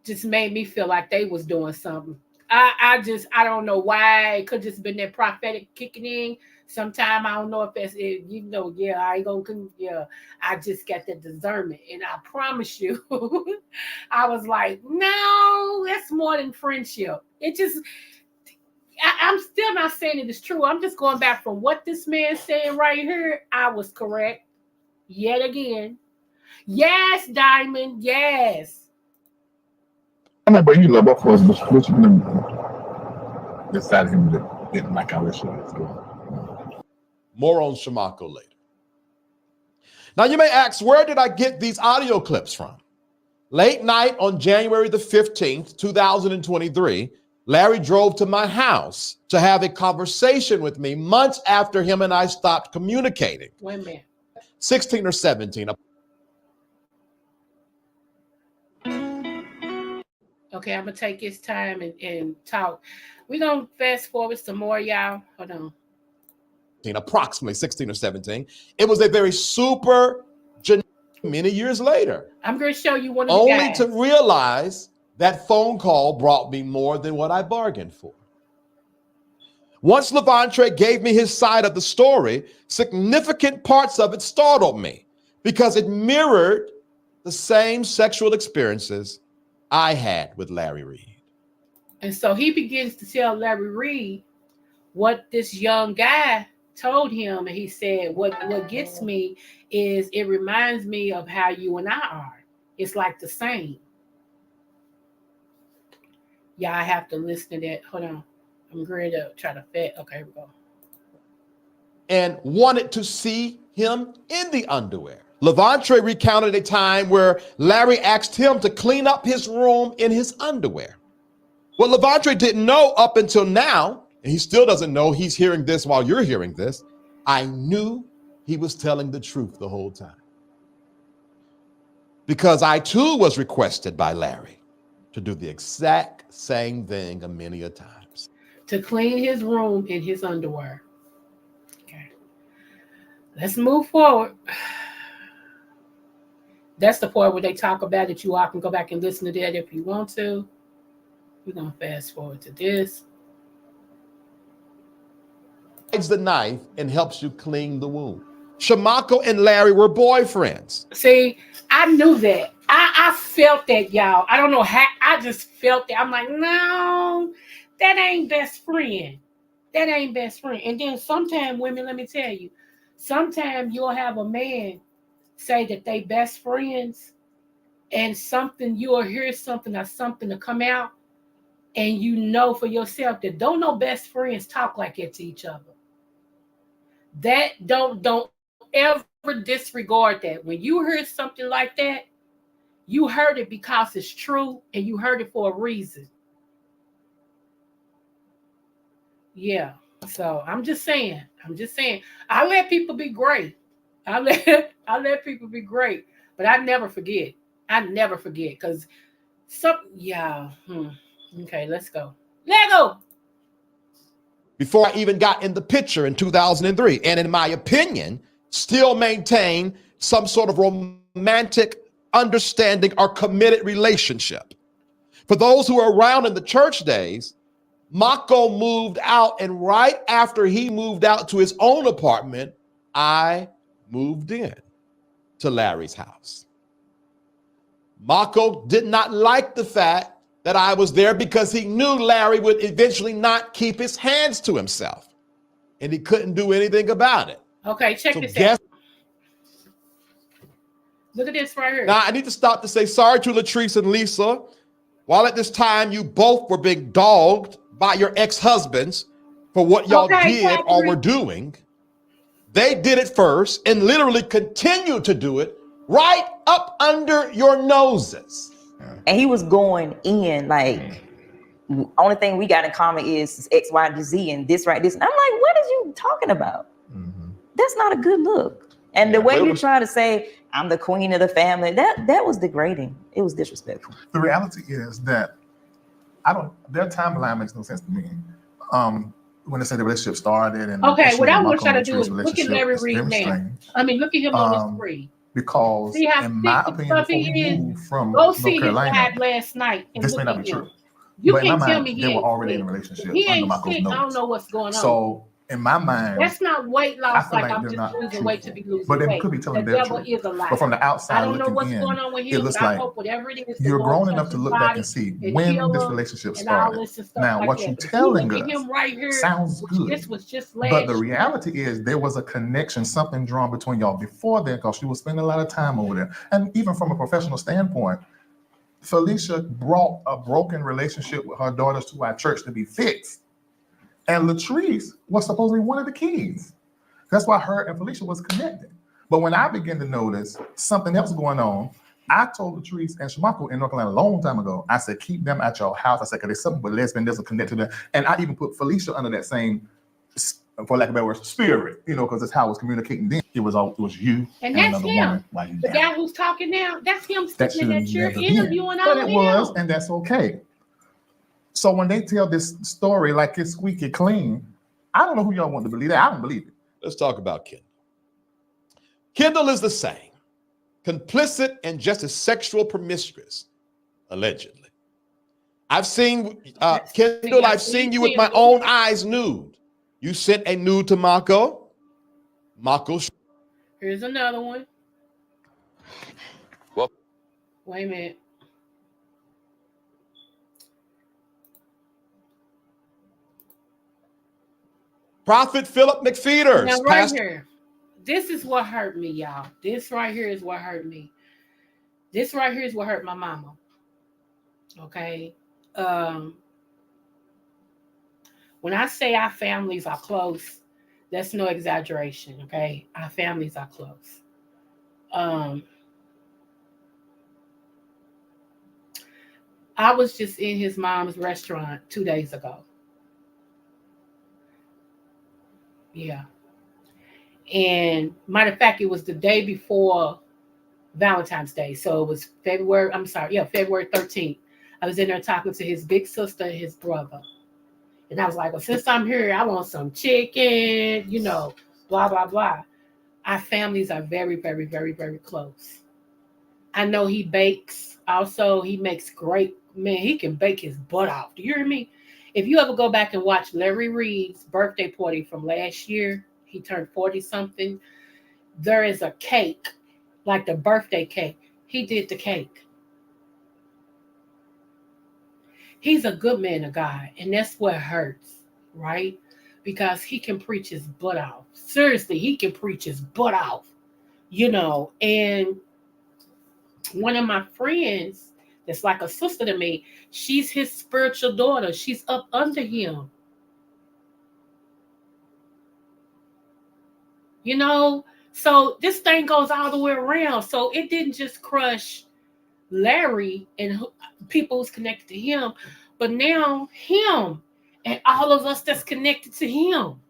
just made me feel like they was doing something. I don't know why. It could just been that prophetic kicking in. Sometime I don't know if that's it, I ain't gonna, I just got that discernment. And I promise you, I was like, no, that's more than friendship. It just, I'm still not saying it is true. I'm just going back from what this man's saying right here. I was correct yet again. Yes, Diamond, yes. I know, but you love both of us, but which one decided him that didn't like our relationship? More on Shamako later. Now you may ask, where did I get these audio clips from? Late night on January the 15th, 2023, Larry drove to my house to have a conversation with me months after him and I stopped communicating. Wait a minute. 16 or 17. Okay, I'm going to take his time and talk. We're going to fast forward some more, y'all. Hold on. Approximately 16 or 17. It was a very super many years later. I'm going to show you one of the Only guys. to realize that phone call brought me more than what I bargained for. Once Levante gave me his side of the story, significant parts of it startled me because it mirrored the same sexual experiences I had with Larry Reed. And so he begins to tell Larry Reed what this young guy told him. And he said, what gets me is it reminds me of how you and I are. It's like the same. Yeah, I have to listen to that. Hold on. I'm ready to try to fit. Okay, here we go. And wanted to see him in the underwear. Levante recounted a time where Larry asked him to clean up his room in his underwear. What Levante didn't know up until now, and he still doesn't know, he's hearing this while you're hearing this, I knew he was telling the truth the whole time. Because I too was requested by Larry to do the exact same thing a many a times. To clean his room in his underwear. Okay. Let's move forward. That's the part where they talk about it. You all can go back and listen to that if you want to. We're going to fast forward to this. Hides the knife and helps you clean the wound. Shamako and Larry were boyfriends. See, I knew that. I felt that, y'all. I don't know how. I just felt that. I'm like, no, that ain't best friend. That ain't best friend. And then sometimes, women, let me tell you, sometimes you'll have a man say that they best friends, and something, you'll hear something or something to come out, and you know for yourself that don't no best friends talk like that to each other. That don't ever disregard that. When you hear something like that, you heard it because it's true, and you heard it for a reason. Yeah. So I'm just saying. I let people be great. I let people be great, but I never forget. Because Okay, let's go. Let go. Before I even got in the picture in 2003, and in my opinion, still maintain some sort of romantic understanding or committed relationship. For those who are around in the church days, Mako moved out, and right after he moved out to his own apartment, I moved in to Larry's house. Mako did not like the fact that I was there because he knew Larry would eventually not keep his hands to himself, and he couldn't do anything about it. Okay, check this out. Look at this right here. Now, I need to stop to say sorry to Latrice and Lisa. While at this time you both were being dogged by your ex-husbands for what y'all did or were doing, they did it first and literally continued to do it right up under your noses. And he was going in like, only thing we got in common is X, Y, Z, and this, right, this. And I'm like, what is you talking about? Mm-hmm. That's not a good look. And the way you try to say, I'm the queen of the family, that was degrading. It was disrespectful. The reality is that their timeline makes no sense to me. When they say the relationship started and what I want y'all to do is look at Larry Reed now. I mean, look at him on the screen. Because in my opinion, before we moved from North Carolina, last night and this look may not at be him. true. You but can't in my tell mind, me they were already in a relationship under Michael's notes. I don't know what's going on. So in my mind, that's not weight loss. Like I'm just losing weight to be losing weight. But they could be telling the devil is a lie. But from the outside I don't know what's in, going on with him. it looks like whatever it is, you're grown enough to look back and see when this relationship started. Now, what you're telling us right here, sounds good. This was just last but the reality is there was a connection, something drawn between y'all before that, because she was spending a lot of time over there. And even from a professional standpoint, Felicia brought a broken relationship with her daughters to our church to be fixed. And Latrice was supposedly one of the keys. That's why her and Felicia was connected. But when I began to notice something else going on, I told Latrice and Shamako in North Carolina a long time ago, I said, keep them at your house. I said, because there's something with lesbian, there's a connection to them. And I even put Felicia under that same, for lack of a better word, spirit, because that's how I was communicating then. It was you and that's another him. Woman. The guy who's talking now, that's him sitting in that chair interviewing all of them. But it was, and that's okay. So when they tell this story like it's squeaky clean, I don't know who y'all want to believe that. I don't believe it. Let's talk about Kendall. Kendall is the same, complicit and just as sexual promiscuous, allegedly. I've seen, Kendall, I've seen you with my own eyes nude. You sent a nude to Mako. Mako. Here's another one. Well, wait a minute. Prophet Philip McFeeters. Now, right here, this is what hurt me, y'all. This right here is what hurt me. This right here is what hurt my mama. Okay. When I say our families are close, that's no exaggeration. Okay. Our families are close. I was just in his mom's restaurant 2 days ago. Yeah. And matter of fact, it was the day before Valentine's Day. So it was February 13th. I was in there talking to his big sister and his brother. And I was like, well, since I'm here, I want some chicken, blah, blah, blah. Our families are very, very, very, very close. I know he bakes. Also, he makes great, man, he can bake his butt off. Do you hear me? If you ever go back and watch Larry Reed's birthday party from last year, he turned 40 something. There is a cake, like the birthday cake. He did the cake. He's a good man of God, and that's what hurts, right? Because he can preach his butt off. Seriously, he can preach his butt off, And one of my friends that's like a sister to me, she's his spiritual daughter. She's up under him. So this thing goes all the way around. So it didn't just crush Larry and people who's connected to him, but now him and all of us that's connected to him.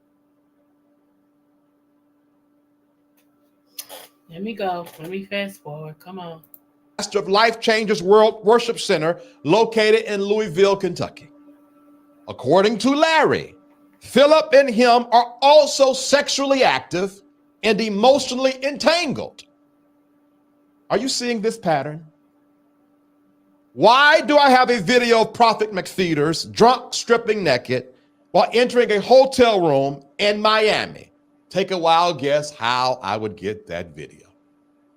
Let me go. Let me fast forward. Come on. Of Life Changers World Worship Center located in Louisville, Kentucky. According to Larry, Philip and him are also sexually active and emotionally entangled. Are you seeing this pattern? Why do I have a video of Prophet McFeeters drunk, stripping naked while entering a hotel room in Miami? Take a wild guess how I would get that video.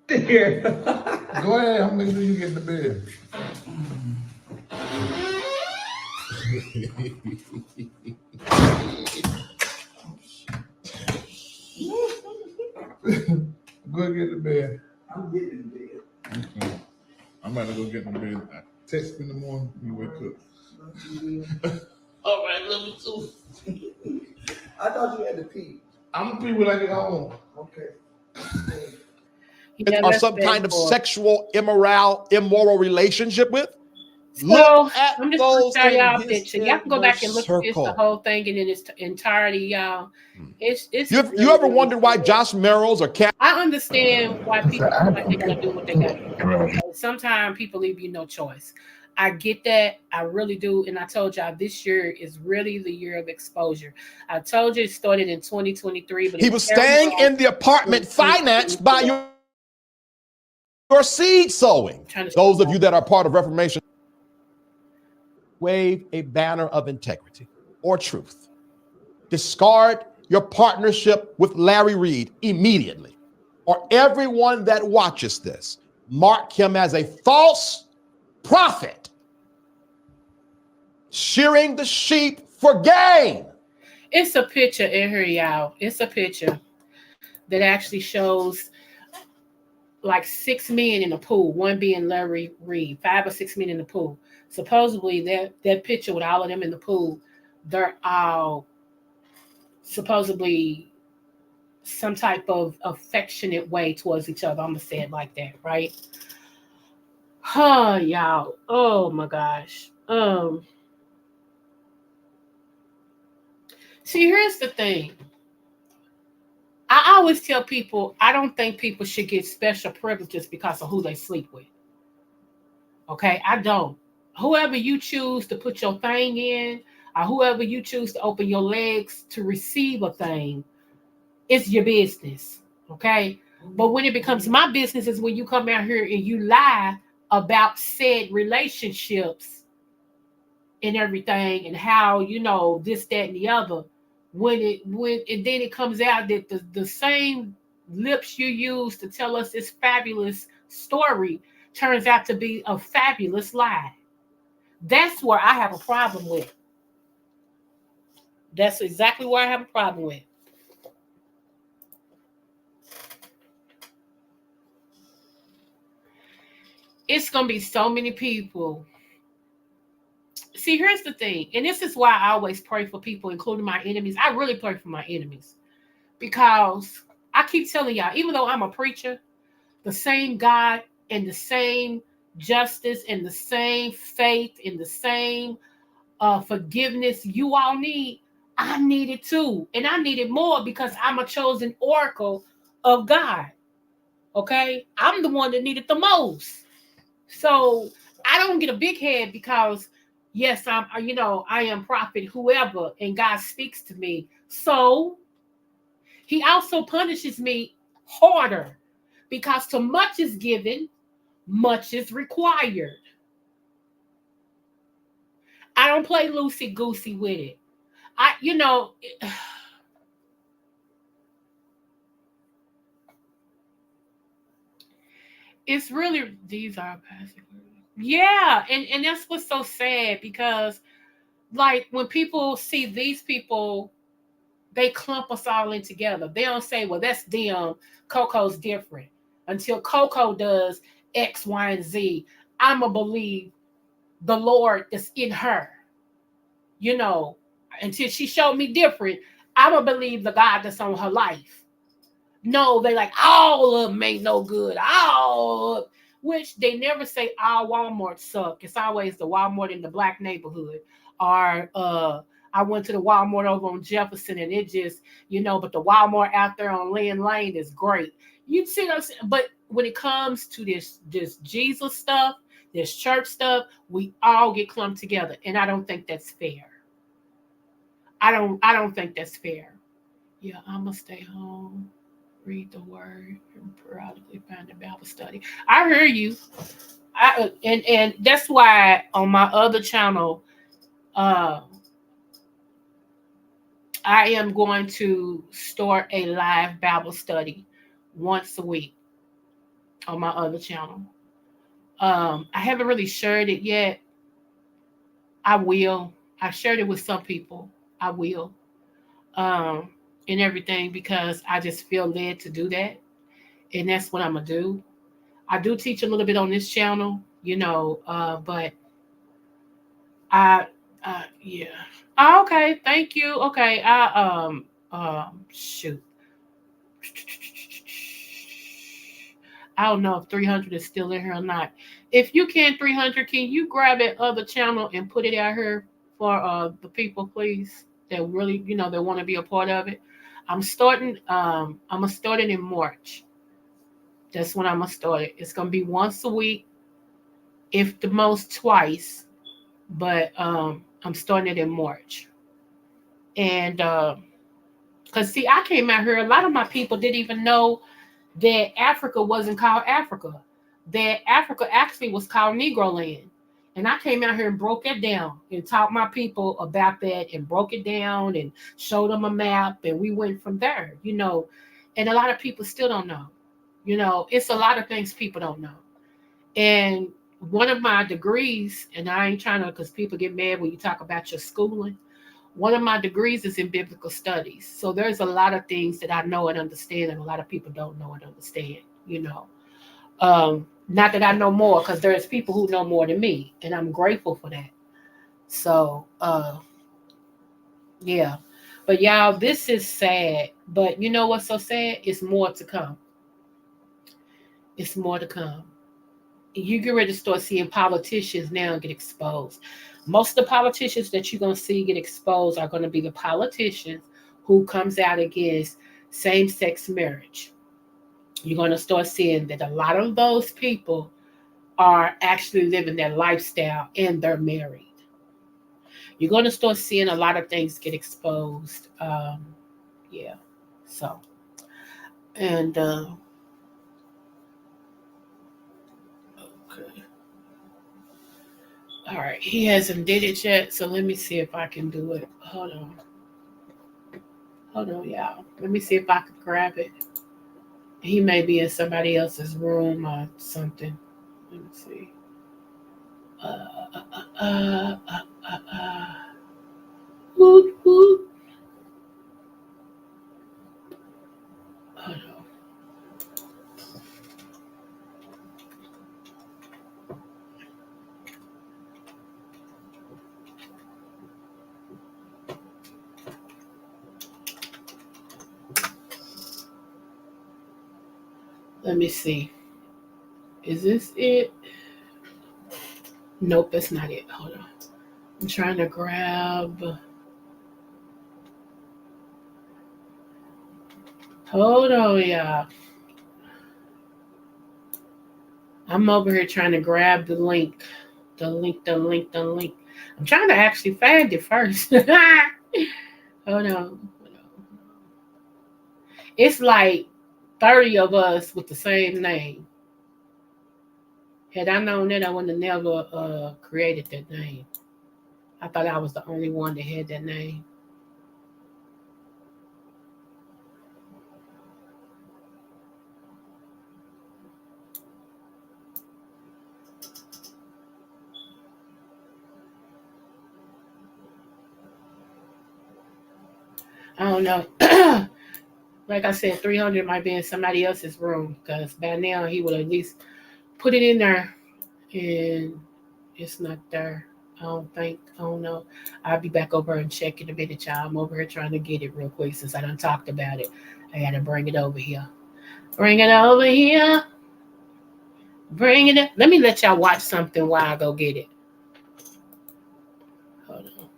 Here. Go ahead. How many do you get in the bed? Go ahead, get in the bed. I'm getting in the bed. Okay. I'm about to go get in the bed. Text me in the morning when you wake up. All right, love you too. I thought you had to pee. I'm gonna pee when I get home. Okay. Or some kind of sexual immoral relationship with? So Look at I'm just those gonna show y'all a in picture. his Y'all can go back and inner look at this, the circle. whole thing in its entirety, y'all. It's You ever wondered why Josh Merrills or Cat? I understand why people feel like they gotta do what they gotta do. Sometimes people leave you no choice. I get that. I really do. And I told y'all this year is really the year of exposure. I told you it started in 2023, but He was staying in the apartment financed by your seed sowing. Those of you that are part of Reformation, wave a banner of integrity or truth. Discard your partnership with Larry Reed immediately, or everyone that watches this, mark him as a false prophet, shearing the sheep for gain. It's a picture in here, y'all. It's a picture that actually shows like 6 men in the pool, one being Larry Reed, 5 or 6 men in the pool. Supposedly that picture with all of them in the pool, they're all supposedly some type of affectionate way towards each other. I'm gonna say it like that, right? Huh, y'all. Oh my gosh. See, here's the thing. I always tell people I don't think people should get special privileges because of who they sleep with. Okay, I don't. Whoever you choose to put your thing in, or whoever you choose to open your legs to receive a thing, it's your business. Okay, but when it becomes my business is when you come out here and you lie about said relationships and everything and how this, that, and the other. When then it comes out that the same lips you use to tell us this fabulous story turns out to be a fabulous lie. That's where I have a problem with. That's exactly what I have a problem with. It's gonna be so many people. See, here's the thing, and this is why I always pray for people, including my enemies. I really pray for my enemies because I keep telling y'all, even though I'm a preacher, the same God and the same justice and the same faith and the same forgiveness you all need, I need it too. And I need it more because I'm a chosen oracle of God. Okay? I'm the one that need it the most. So I don't get a big head because, yes, I am prophet, whoever, and God speaks to me. So he also punishes me harder because to much is given, much is required. I don't play loosey goosey with it. It's really, these are passive. Yeah, and that's what's so sad because like when people see these people, they clump us all in together. They don't say, well, that's them. Coco's different. Until Coco does X, Y, and Z, I'ma believe the Lord that's in her. Until she showed me different, I'ma believe the God that's on her life. No, they like all of them ain't no good. Which they never say all Walmarts suck. It's always the Walmart in the black neighborhood. Or I went to the Walmart over on Jefferson and it just, but the Walmart out there on Lynn Lane is great. You see what I'm saying? But when it comes to this Jesus stuff, this church stuff, we all get clumped together. And I don't think that's fair. I don't think that's fair. Yeah, I'm gonna stay home, read the word, and periodically find a Bible study. I hear you. And that's why on my other channel, I am going to start a live Bible study once a week on my other channel. I haven't really shared it yet. I will. I shared it with some people. I will. And everything because I just feel led to do that. And that's what I'm going to do. I do teach a little bit on this channel, but yeah. Oh, okay, thank you. Okay, shoot. I don't know if 300 is still in here or not. If you can, 300, can you grab that other channel and put it out here for the people, please, that really, that want to be a part of it? I'm gonna start it in March. That's when I'm gonna start it. It's gonna be once a week, if the most twice. But I'm starting it in March. And because see, I came out here, a lot of my people didn't even know that Africa wasn't called Africa. That Africa actually was called Negro land. And I came out here and broke it down and taught my people about that and broke it down and showed them a map. And we went from there, And a lot of people still don't know. It's a lot of things people don't know. And one of my degrees, and I ain't trying to, because people get mad when you talk about your schooling. One of my degrees is in biblical studies. So there's a lot of things that I know and understand, and a lot of people don't know and understand, Not that I know more, because there's people who know more than me, and I'm grateful for that. So, yeah. But y'all, this is sad. But you know what's so sad? It's more to come. It's more to come. You get ready to start seeing politicians now get exposed. Most of the politicians that you're going to see get exposed are going to be the politicians who comes out against same-sex marriage. You're going to start seeing that a lot of those people are actually living their lifestyle and they're married. You're going to start seeing a lot of things get exposed. Yeah. So, and okay. All right, he hasn't did it yet, so let me see if I can do it. Hold on, y'all. Let me see if I can grab it. He may be in somebody else's room or something. Let me see. Woot, woot. Let me see. Is this it? Nope, that's not it. Hold on. I'm trying to grab. Hold on, y'all. I'm over here trying to grab the link. The link. I'm trying to actually find it first. Hold on. It's like 30 of us with the same name. Had I known that, I would have never created that name. I thought I was the only one that had that name. I don't know. Like I said, 300 might be in somebody else's room because by now he would at least put it in there, and it's not there. I don't know. I'll be back over and check in a minute, y'all. I'm over here trying to get it real quick since I done talked about it. I gotta bring it over here. Bring it over here. Bring it up. Let me let y'all watch something while I go get it. Hold on.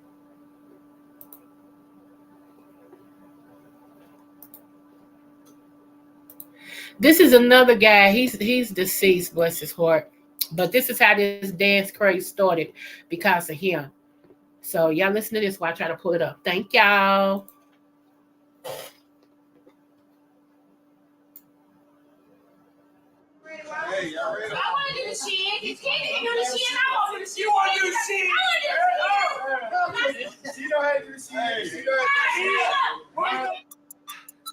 This is another guy. He's deceased, bless his heart. But this is how this dance craze started because of him. So y'all listen to this while I try to pull it up. Thank y'all. Hey, y'all ready? I want to do the shit. It's Kenny to do the shit. I want to do the shit. You want to do the shit? I want to do the shit. She know how to do the shit. She know how to do the shit.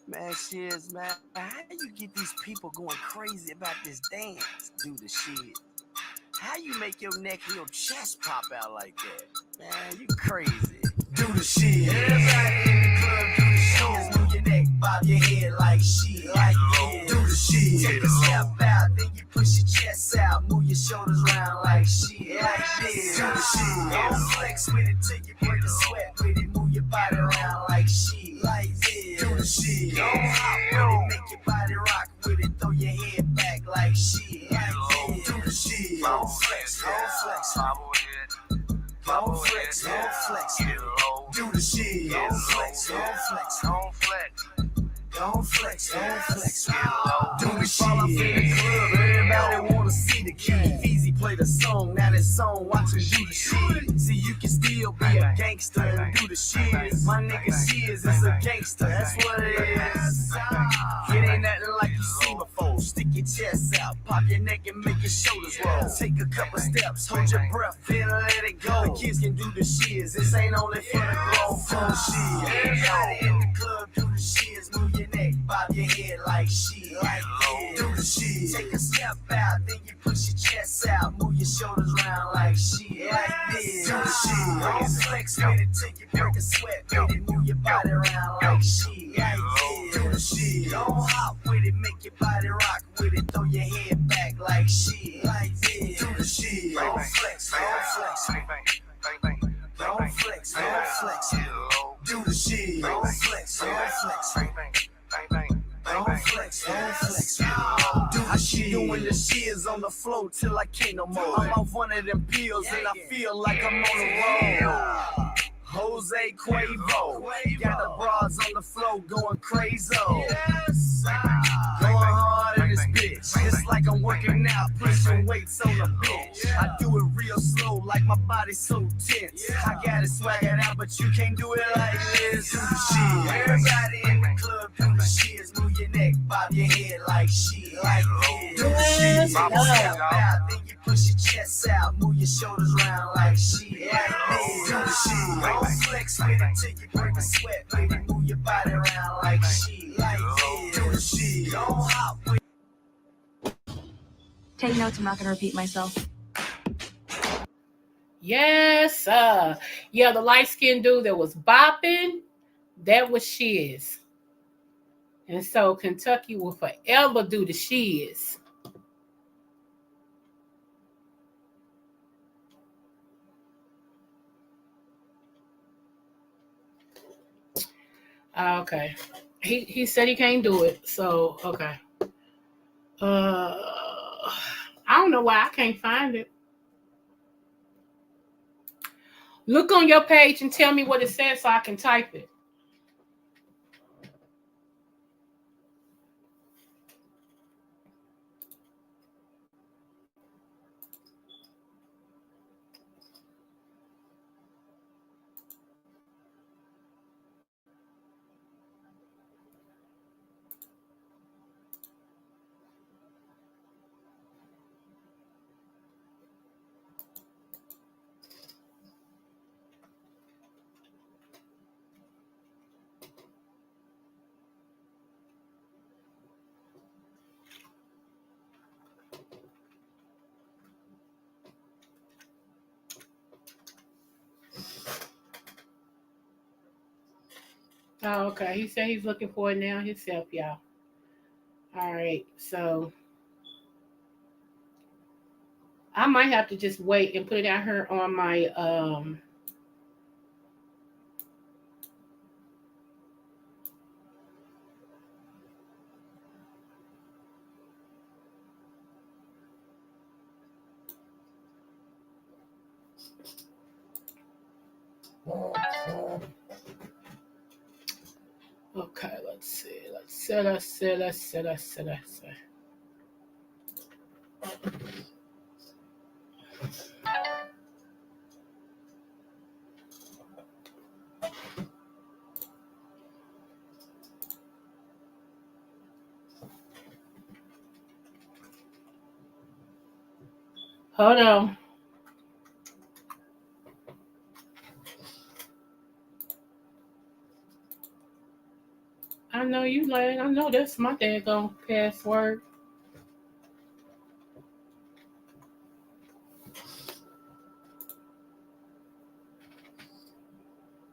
Man, shiz, man. How you get these people going crazy about this dance? Do the shit. How you make your neck and your chest pop out like that? Man, you crazy. Do the shit. Everybody in the club do the shit. Move your neck, bob your head like shit. Like this. Do the shit. Take a step out, then you push your chest out. Move your shoulders around like shit. Like this. Do the shit. Don't flex with it till you break a sweat with it. Move your body around like shit. Like this. Do the shit. Don't hop with it, make your body rock with it. Throw your head back like shit. Like this. Do the shit. Don't flex, don't flex. Don't flex, don't flex. Do the shit. Don't flex, don't flex. Don't flex. Don't flex, don't flex. Do the shit. Fall up in the club, everybody wanna see the kid. Easy play the song, now that song, watch him do the shit. See, you can still be a gangster and do the shit. My nigga Shiz is a gangster, that's what it is. It ain't nothing like you seen before. Stick your chest out, pop your neck and make your shoulders roll. Take a couple steps, hold your breath, then let it go. The kids can do the shiz, this ain't only for the grown folks. Shit. Everybody in the club do the shiz, move your neck, bob your head like shit. Like this. Do the shit. Take a step out, then you push your chest out, move your shoulders around like shit. Like this. Do the shit. Don't flex with it till you break a sweat with it, move your body around like shit. Like this. Do the shit. Don't hop with it, make your body rock with it, throw your head back like shit. Like this. Do the shit. Don't flex, don't flex. Don't flex, don't flex. Do the shit. Don't flex, don't flex. Don't flex, don't flex. I shit doing the shiz on the floor till I can't no more. I'm off one of them pills and I feel like I'm on the road. Jose Quavo, got the bras on the floor going crazy. Yes, going hard in this bitch. It's like I'm working out, pushing weights on the bench. I do it real slow, like my body's so tense. I got it swaggered out, but you can't do it like this. Do the shit. Everybody in the club do the shit. Move your neck, bob your head like shit. Like this. Do the shit. Step out, then you push your chest out, move your shoulders around like shit. Like this. Do the shit. Don't flex with it till you break a sweat with it, move your body around like shit. Like this. Do the shit. Don't hop with it. Take notes, I'm not going to repeat myself. Yes, sir. Yeah, the light-skinned dude that was bopping, that was Shiz. And so Kentucky will forever do the Shiz. Okay. He said he can't do it. So, okay. I don't know why I can't find it. Look on your page and tell me what it says so I can type it. Oh, okay. He said he's looking for it now himself, y'all. All right. So I might have to just wait and put it out here on my okay, let's see. Let's see. Hold on. I know you lying. I know that's my daggone password.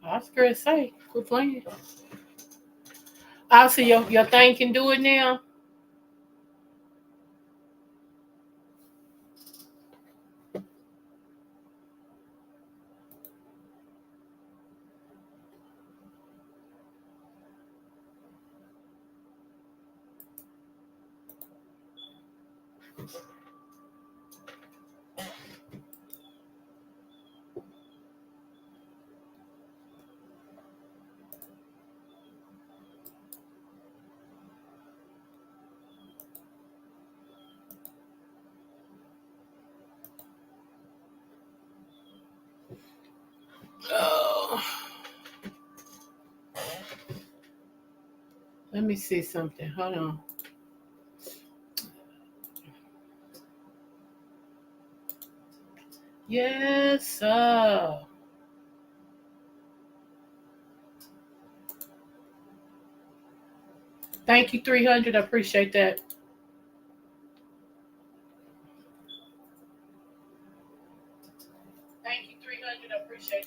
I was scared to say, quit playing. Also, your thing can do it now. Oh. Let me see something. Hold on. Yes, sir. Thank you, 300. I appreciate that. Thank you, 300. I appreciate it.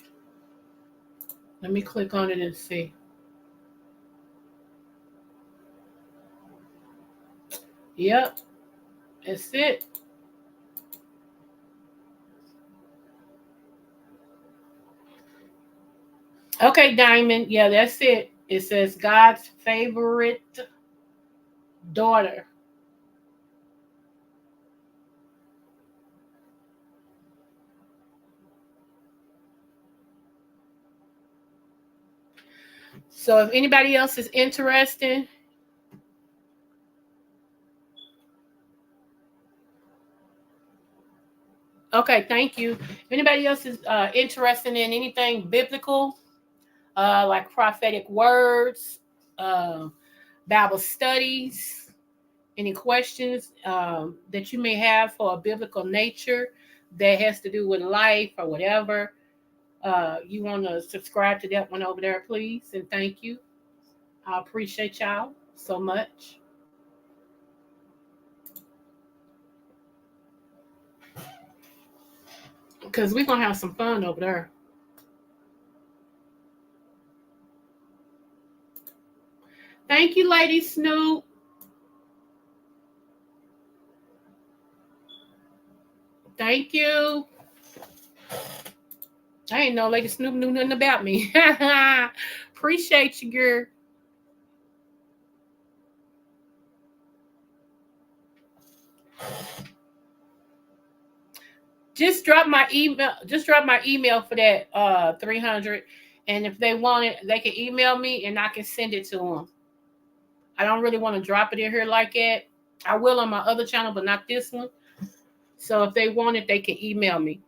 Let me click on it and see. Yep, that's it. Okay, Diamond. Yeah, that's it. It says God's favorite daughter. So if anybody else is interested, okay, thank you. If anybody else is interested in anything biblical, like prophetic words, Bible studies, any questions that you may have for a biblical nature that has to do with life or whatever, you want to subscribe to that one over there, please. And thank you. I appreciate y'all so much. Because we're going to have some fun over there. Thank you, Lady Snoop. Thank you. I ain't know Lady Snoop knew nothing about me. Appreciate you, girl. Just drop my email. Just drop my email for that 300. And if they want it, they can email me and I can send it to them. I don't really want to drop it in here like that. I will on my other channel, but not this one. So if they want it, they can email me.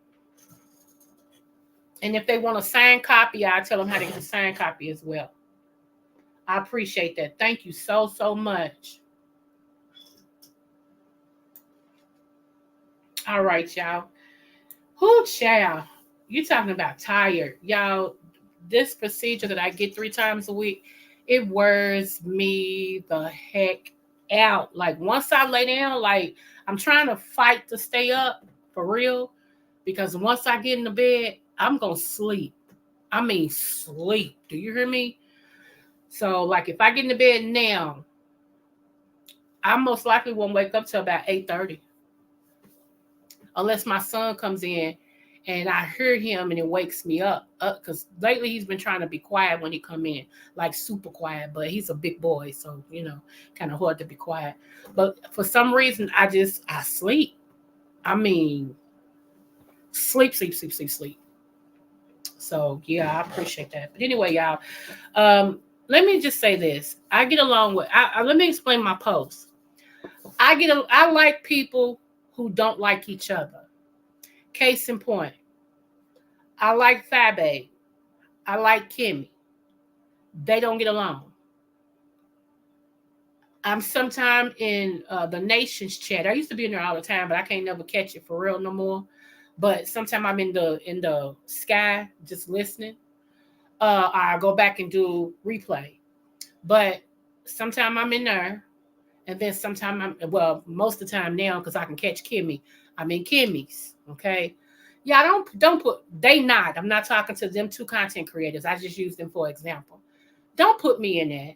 And if they want a signed copy, I'll tell them how to get a signed copy as well. I appreciate that. Thank you so, so much. All right, y'all. Whoo, child. You talking about tired. Y'all, this procedure that I get 3 times a week, it wears me the heck out. Like, once I lay down, like, I'm trying to fight to stay up for real. Because once I get in the bed, I'm going to sleep. I mean, sleep. Do you hear me? So, like, if I get in the bed now, I most likely won't wake up till about 8:30. Unless my son comes in and I hear him and it wakes me up. Because lately he's been trying to be quiet when he come in. Like, super quiet. But he's a big boy. So, you know, kind of hard to be quiet. But for some reason, I sleep. I mean, sleep. So, yeah, I appreciate that. But anyway, y'all, let me just say this. I get along with, let me explain my post. I like people who don't like each other. Case in point, I like Fabe. I like Kimmy. They don't get along. I'm sometime in the Nations chat. I used to be in there all the time, but I can't never catch it for real no more. But sometime I'm in the sky just listening. I go back and do replay. But sometime I'm in there, and then sometime most of the time now, because I can catch Kimmy, I'm in Kimmy's. Okay. Yeah, don't put I'm not talking to them 2 content creators. I just use them for example. Don't put me in that.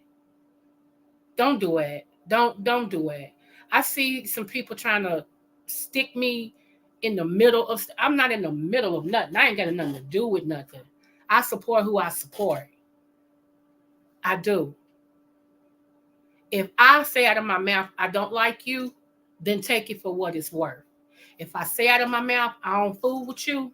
Don't do it. Don't do it. I see some people trying to stick me in the middle of. I'm not in the middle of nothing. I ain't got nothing to do with nothing. I support who I support. I do. If I say out of my mouth, I don't like you, then take it for what it's worth. If I say out of my mouth, I don't fool with you,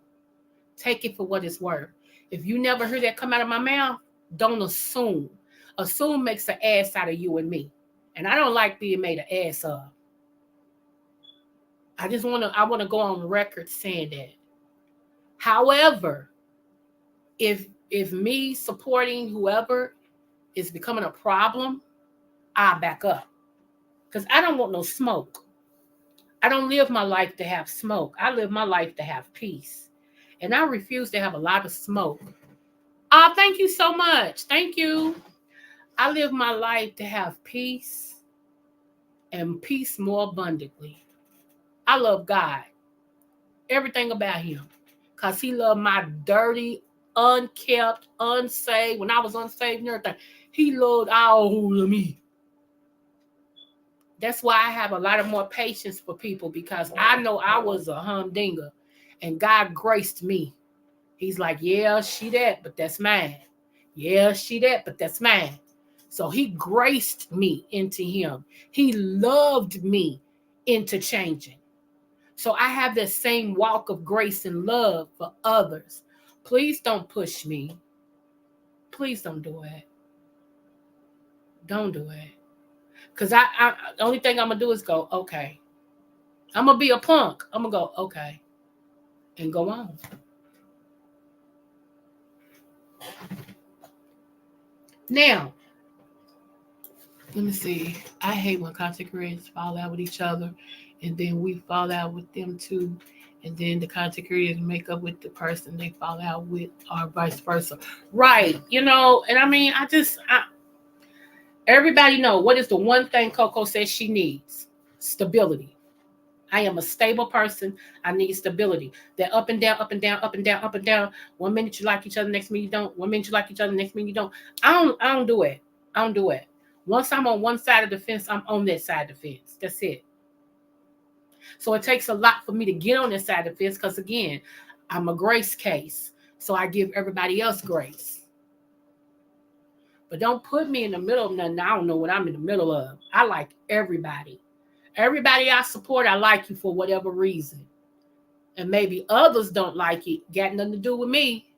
take it for what it's worth. If you never heard that come out of my mouth, don't assume. Assume makes an ass out of you and me. And I don't like being made an ass of. I want to go on record saying that. However, if me supporting whoever is becoming a problem, I'll back up. Because I don't want no smoke. I don't live my life to have smoke. I live my life to have peace. And I refuse to have a lot of smoke. Thank you so much. Thank you. I live my life to have peace and peace more abundantly. I love God. Everything about him. Because he loved my dirty, unkept, unsaved. When I was unsaved and everything, he loved all of me. That's why I have a lot of more patience for people, because I know I was a humdinger and God graced me. He's like, yeah, she that, but that's mine. Yeah, she that, but that's mine. So he graced me into him. He loved me into changing. So I have that same walk of grace and love for others. Please don't push me. Please don't do it. Don't do it. Because the only thing I'm going to do is go, okay. I'm going to be a punk. I'm going to go, okay. And go on. Now, let me see. I hate when content creators fall out with each other, and then we fall out with them too. And then the content creators make up with the person they fall out with, or vice versa. Right. You know, and I mean, everybody know what is the one thing Coco says she needs? Stability. I am a stable person. I need stability. They're up and down, up and down, up and down, up and down. 1 minute you like each other, next minute you don't. 1 minute you like each other, next minute you don't. I don't do it. I don't do it. Once I'm on one side of the fence, I'm on that side of the fence. That's it. So it takes a lot for me to get on this side of the fence, because again, I'm a grace case. So I give everybody else grace. But don't put me in the middle of nothing. I don't know what I'm in the middle of. I like everybody. Everybody I support, I like you for whatever reason. and maybe others don't like it. Got nothing to do with me.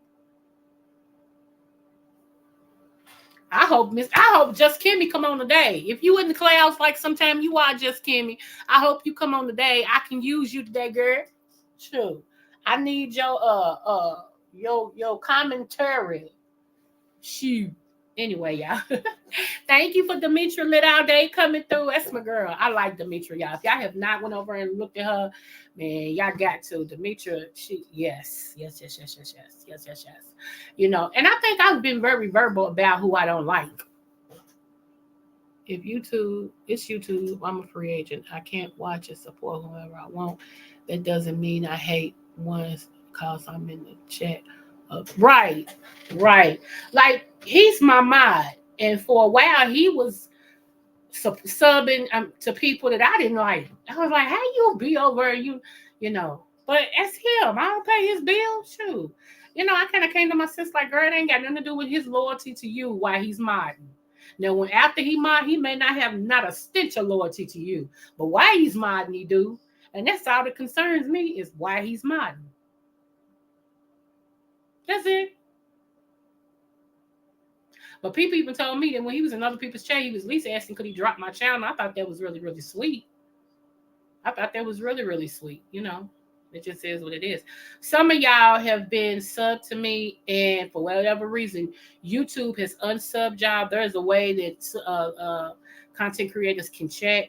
I hope Just Kimmy come on today. If you in the clouds like sometime you are Just Kimmy, I hope you come on today. I can use you today, girl. Sure. I need your commentary. Shoot. Anyway, y'all. Thank you for Demetria Lit All Day coming through. That's my girl. I like Demetria, y'all. If y'all have not went over and looked at her, man, y'all got to. Demetria, yes. You know, and I think I've been very verbal about who I don't like. If it's YouTube, I'm a free agent. I can't watch and support whoever I want. That doesn't mean I hate ones because I'm in the chat. Right. Like, he's my mod. And for a while, he was subbing to people that I didn't like. I was like, how you be over you know? But it's him. I don't pay his bills. Shoot. You know, I kind of came to my sense like, girl, it ain't got nothing to do with his loyalty to you while he's modding. Now, when after he mod, he may not have not a stench of loyalty to you. But why he's modding, he do. And that's all that concerns me is why he's modding. That's it. But people even told me that when he was in other people's chat, he was at least asking, could he drop my channel? I thought that was really, really sweet. I thought that was really, really sweet. You know, it just is what it is. Some of y'all have been subbed to me, and for whatever reason, YouTube has unsubbed y'all. There's a way that content creators can chat,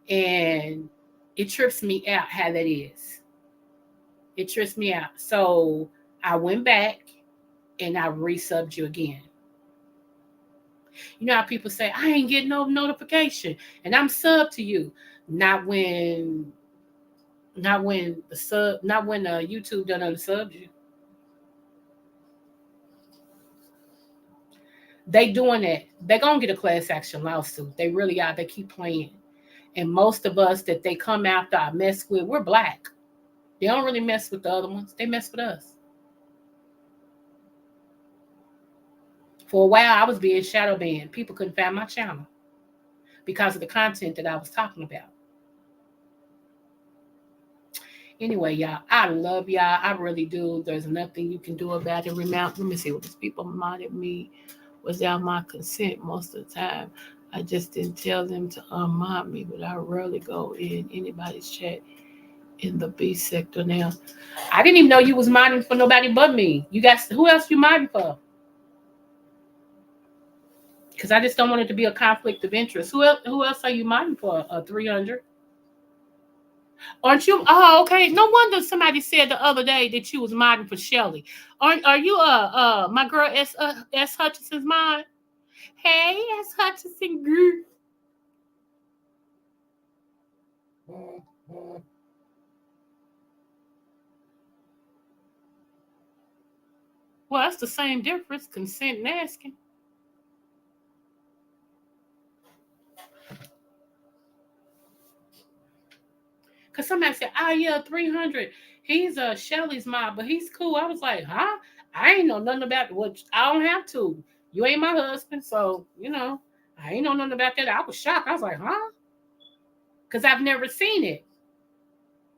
and it trips me out how that is. It trips me out. So I went back and I resubbed you again. You know how people say, I ain't getting no notification and I'm subbed to you. Not when YouTube done unsub you. They doing that. They gonna get a class action lawsuit. They really are. They keep playing. And most of us that they come after, I mess with, we're black. They don't really mess with the other ones. They mess with us. For a while, I was being shadow banned. People couldn't find my channel because of the content that I was talking about. Anyway, y'all, I love y'all. I really do. There's nothing you can do about it. Let me see what these people modded me without my consent most of the time. I just didn't tell them to unmod me, but I rarely go in anybody's chat in the B sector now. I didn't even know you was modding for nobody but me. You guys, who else you modding for? Because I just don't want it to be a conflict of interest. Who else are you modding for? 300? Aren't you? Oh, okay. No wonder somebody said the other day that you was modding for Shelly. Are you my girl S Hutchinson's mod? Hey, S Hutchinson group. Well, that's the same difference. Consent and asking. Because somebody said, oh, yeah, 300. He's Shelly's mod, but he's cool. I was like, huh? I ain't know nothing about what. I don't have to. You ain't my husband, so, you know, I ain't know nothing about that. I was shocked. I was like, huh? Because I've never seen it.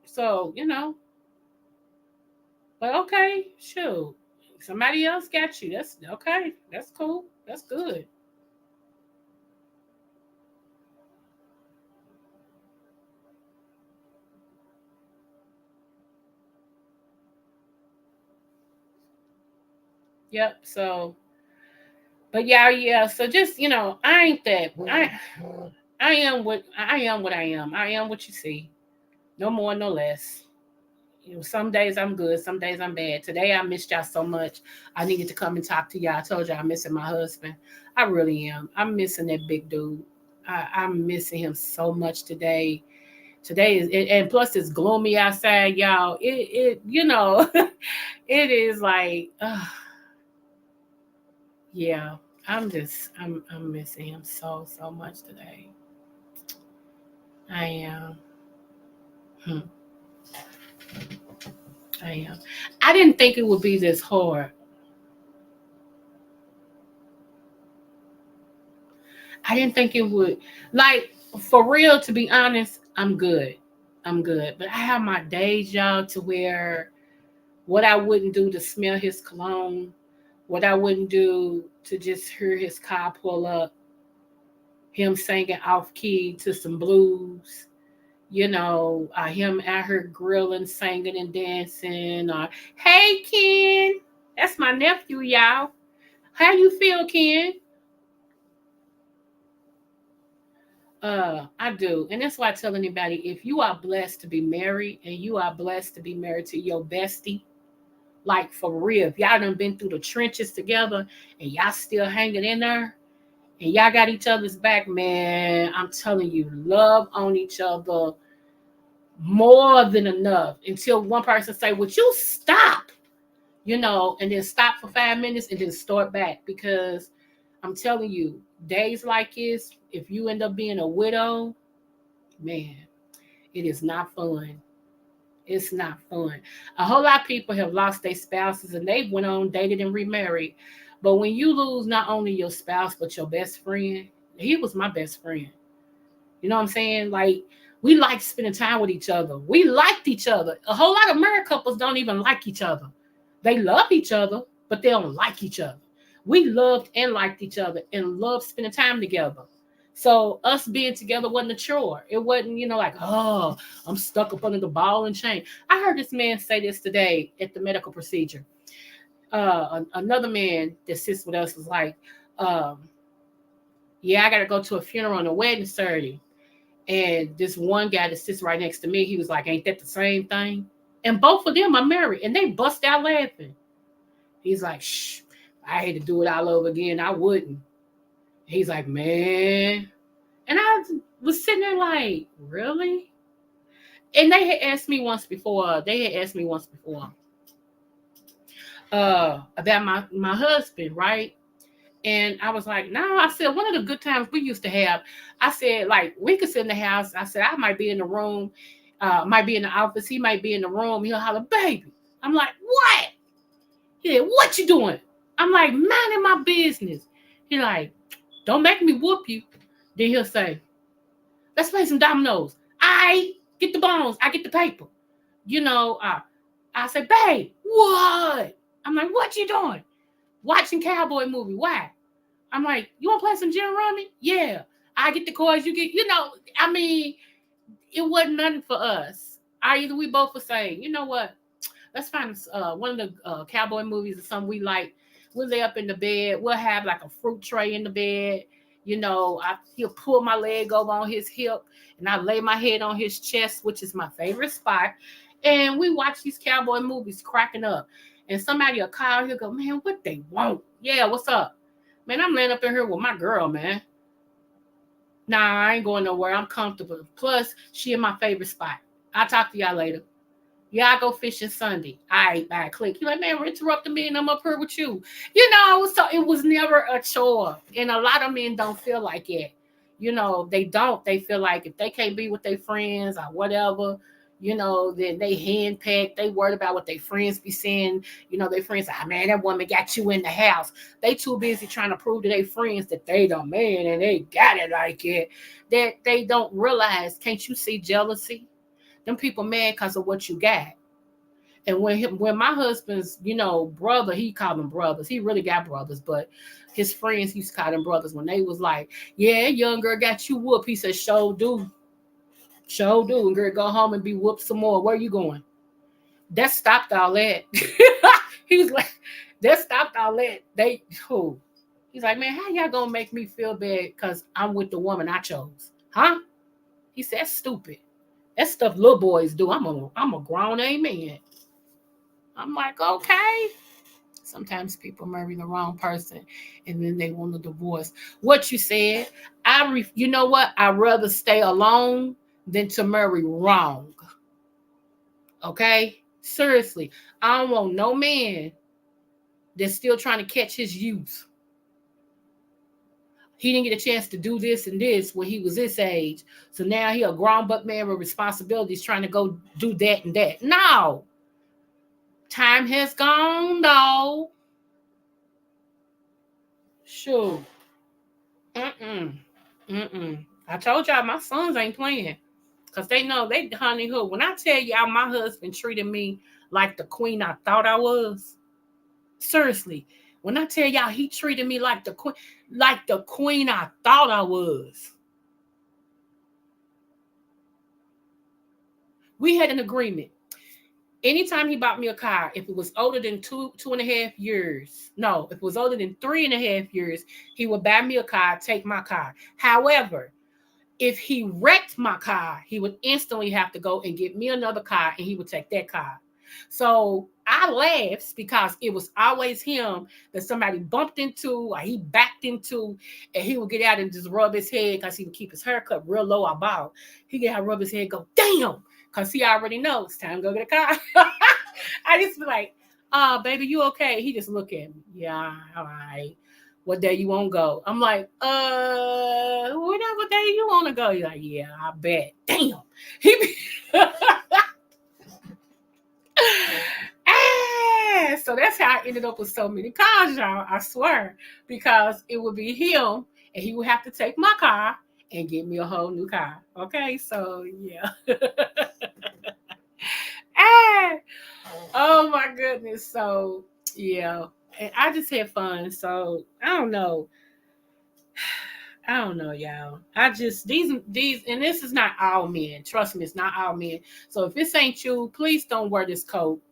So, you know. But okay, shoot. Somebody else got you. That's okay. That's cool. That's good. Yep. So, but yeah. So just, you know, I ain't that. I am what I am. What I am. I am what you see. No more, no less. You know, some days I'm good, some days I'm bad. Today I missed y'all so much. I needed to come and talk to y'all. I told y'all I'm missing my husband. I really am. I'm missing that big dude. I'm missing him so much today. Today is, and plus it's gloomy outside, y'all. It you know, it is like, yeah. I'm missing him so much today. I am. I am. I didn't think it would be this hard. I didn't think it would. Like, for real, to be honest, I'm good. I'm good. But I have my days, y'all, to where what I wouldn't do to smell his cologne, what I wouldn't do to just hear his car pull up, him singing off key to some blues, him out here grilling, singing, and dancing. Or, hey, Ken, that's my nephew, y'all. How you feel, Ken? I do. And that's why I tell anybody, if you are blessed to be married and you are blessed to be married to your bestie, like for real, if y'all done been through the trenches together and y'all still hanging in there and y'all got each other's back, man, I'm telling you, love on each other more than enough until one person say, would you stop? And then stop for 5 minutes and then start back. Because I'm telling you, days like this, if you end up being a widow, man, it is not fun. It's not fun. A whole lot of people have lost their spouses and they went on, dated, and remarried. But when you lose not only your spouse, but your best friend, he was my best friend. You know what I'm saying? Like, we liked spending time with each other. We liked each other. A whole lot of married couples don't even like each other. They love each other, but they don't like each other. We loved and liked each other and loved spending time together. So us being together wasn't a chore. It wasn't, like, oh, I'm stuck up under the ball and chain. I heard this man say this today at the medical procedure. Another man that sits with us was like, yeah, I got to go to a funeral and a wedding Saturday. And this one guy that sits right next to me, he was like, ain't that the same thing? And both of them are married, and they bust out laughing. He's like, shh, I hate to do it all over again. I wouldn't. He's like, man. And I was sitting there like, really? And they had asked me once before, about my husband, right? And I was like, no, I said, one of the good times we used to have, I said, like, we could sit in the house. I said, I might be in the room, might be in the office. He might be in the room. He'll holler, baby. I'm like, what? He said, what you doing? I'm like, minding my business. He like, don't make me whoop you. Then he'll say, let's play some dominoes. I get the bones. I get the paper. I say, babe, what? I'm like, what you doing? Watching cowboy movie. Why? I'm like, you want to play some gin rummy? Yeah. I get the coins. You get, it wasn't nothing for us. Either we both would say, you know what? Let's find one of the cowboy movies or something we like. We'll lay up in the bed. We'll have like a fruit tray in the bed. He'll pull my leg over on his hip and I lay my head on his chest, which is my favorite spot. And we watch these cowboy movies cracking up. And somebody will call, he'll go, man, what they want? Yeah, what's up? Man, I'm laying up in here with my girl, man. Nah, I ain't going nowhere. I'm comfortable. Plus, she in my favorite spot. I'll talk to y'all later. Yeah, I go fishing Sunday. All right, bye. Click. You're like, man, we're interrupting me and I'm up here with you. So it was never a chore. And a lot of men don't feel like it. They don't. They feel like if they can't be with their friends or whatever, then they handpacked. They worried about what their friends be saying. Their friends say, man, that woman got you in the house. They too busy trying to prove to their friends that they the man and they got it like it. That they don't realize, can't you see jealousy? Them people mad because of what you got. And when my husband's, brother, he called them brothers. He really got brothers, but his friends used to call them brothers. When they was like, yeah, young girl got you whooped. He said, show do. And girl, go home and be whooped some more. Where you going? That stopped all that. He was like, that stopped all that. He's like, man, how y'all gonna make me feel bad because I'm with the woman I chose? Huh? He said, that's stupid. That's stuff little boys do. I'm a grown man. I'm like, okay. Sometimes people marry the wrong person and then they want a divorce. What you said, you know what? I'd rather stay alone than to marry wrong. Okay? Seriously. I don't want no man that's still trying to catch his youth. He didn't get a chance to do this and this when he was this age. So now he a grown buck man with responsibilities trying to go do that and that. No. Time has gone, though. Sure. I told y'all my sons ain't playing. Because they know they honey hook. When I tell y'all my husband treated me like the queen I thought I was, seriously, when I tell y'all he treated me like the queen I thought I was. We had an agreement. Anytime he bought me a car, if it was older than 2.5 years, no, if it was older than 3.5 years, he would buy me a car, take my car. However, if he wrecked my car, he would instantly have to go and get me another car, and he would take that car. So I laughed because it was always him that somebody bumped into or he backed into, and he would get out and just rub his head because he would keep his haircut real low about. He get out, rub his head, and go, damn, because he already knows it's time to go get a car. I just be like, baby, you okay? He just look at me. Yeah, all right. What day you want to go? I'm like, whatever day you want to go. He's like, yeah, I bet. Damn. He be so that's how I ended up with so many cars, y'all. I swear. Because it would be him, and he would have to take my car and get me a whole new car. Okay, so yeah. Oh my goodness. So yeah. And I just had fun. So I don't know. Y'all. I just these and this is not all men. Trust me, it's not all men. So if this ain't you, please don't wear this coat.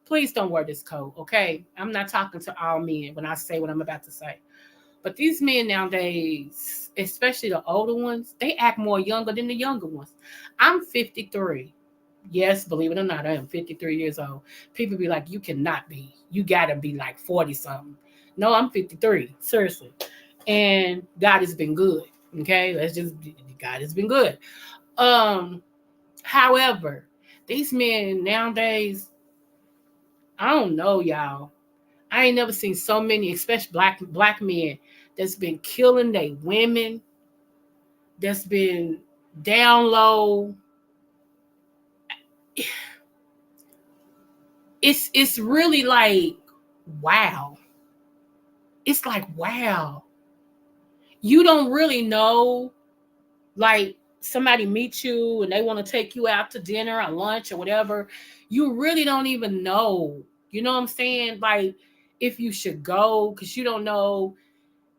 Please don't wear this coat, okay? I'm not talking to all men when I say what I'm about to say. But these men nowadays, especially the older ones, they act more younger than the younger ones. I'm 53. Yes, believe it or not, I am 53 years old. People be like, you cannot be. You got to be like 40 something. No, I'm 53. Seriously. And God has been good. Okay? God has been good. However, these men nowadays, I don't know, y'all. I ain't never seen so many, especially black men, that's been killing their women, that's been down low. It's really like, wow. It's like, wow. You don't really know, like somebody meets you and they want to take you out to dinner or lunch or whatever. You really don't even know. You know what I'm saying? Like if you should go, because you don't know,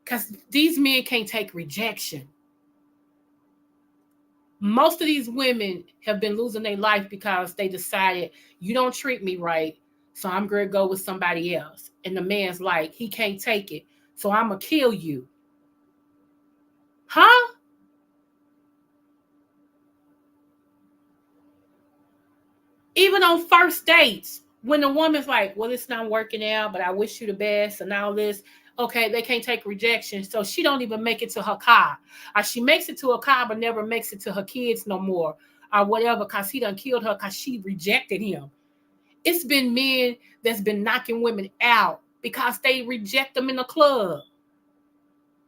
because these men can't take rejection. Most of these women have been losing their life because they decided, you don't treat me right, so I'm going to go with somebody else. And the man's like, he can't take it, so I'm going to kill you. Huh? Even on first dates, when the woman's like, well, it's not working out, but I wish you the best and all this. Okay, they can't take rejection. So she don't even make it to her car. Or she makes it to her car, but never makes it to her kids no more. Or whatever, because he done killed her because she rejected him. It's been men that's been knocking women out because they reject them in the club.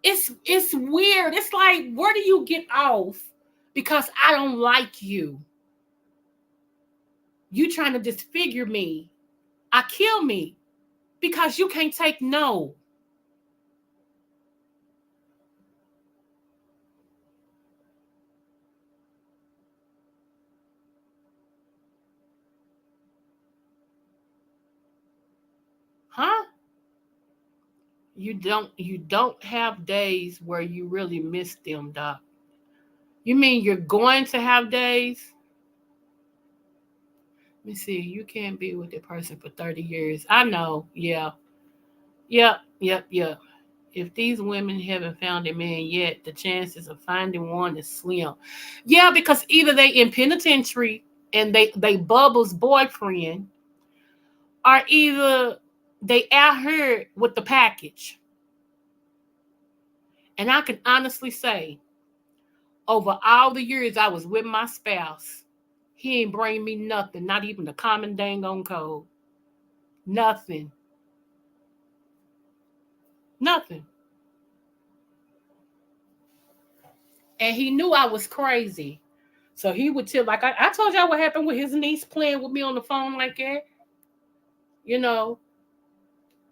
It's weird. It's like, where do you get off because I don't like you? You trying to disfigure me. I kill me because you can't take no. Huh? You don't have days where you really miss them, Doc. You mean you're going to have days? Let me see. You can't be with the person for 30 years. I know. Yeah. Yep. If these women haven't found a man yet, the chances of finding one is slim. Yeah, because either they in penitentiary and they Bubba's boyfriend, or either they out here with the package. And I can honestly say, over all the years I was with my spouse, he ain't bring me nothing, not even the common dang on code. Nothing. Nothing. And he knew I was crazy. So he would tell, like I told y'all what happened with his niece playing with me on the phone like that. You know.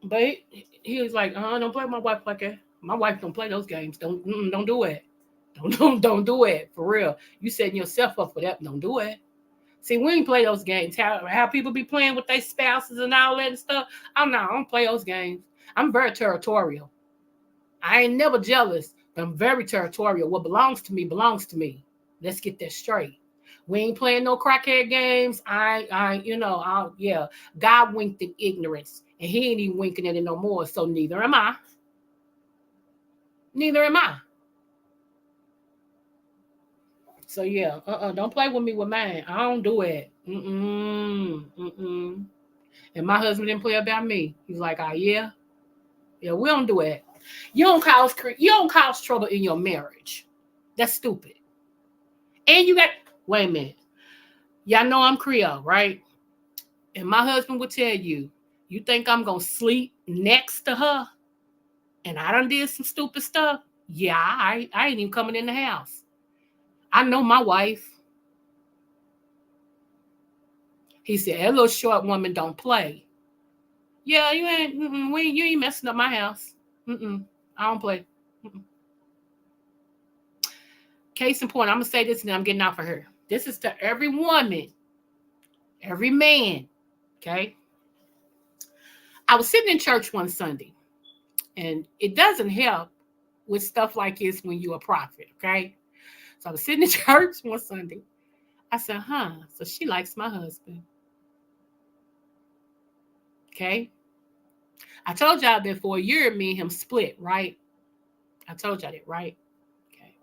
But he was like, don't play with my wife like that. My wife don't play those games. Don't do it. Don't do it, for real. You setting yourself up for that. Don't do it. See, we ain't play those games. How people be playing with their spouses and all that and stuff. I don't play those games. I'm very territorial. I ain't never jealous, but I'm very territorial. What belongs to me belongs to me. Let's get that straight. We ain't playing no crackhead games. Yeah. God winked in ignorance, and he ain't even winking at it no more. So neither am I. Neither am I. So yeah, don't play with me with mine. I don't do it. And my husband didn't play about me. He's like, yeah, we don't do it. You don't cause trouble in your marriage. That's stupid. And wait a minute. Y'all know I'm Creole, right? And my husband would tell you, you think I'm gonna sleep next to her? And I done did some stupid stuff. Yeah, I ain't even coming in the house. I know my wife. He said, that little short woman don't play. Yeah, you ain't messing up my house. I don't play. Case in point, I'm gonna say this and I'm getting out for her. This is to every woman, every man. Okay. I was sitting in church one Sunday, and it doesn't help with stuff like this when you're a prophet. Okay. So I was sitting in church one Sunday. I said, so she likes my husband. Okay. I told y'all that for a year, me and him split, right? I told y'all that, right? Okay.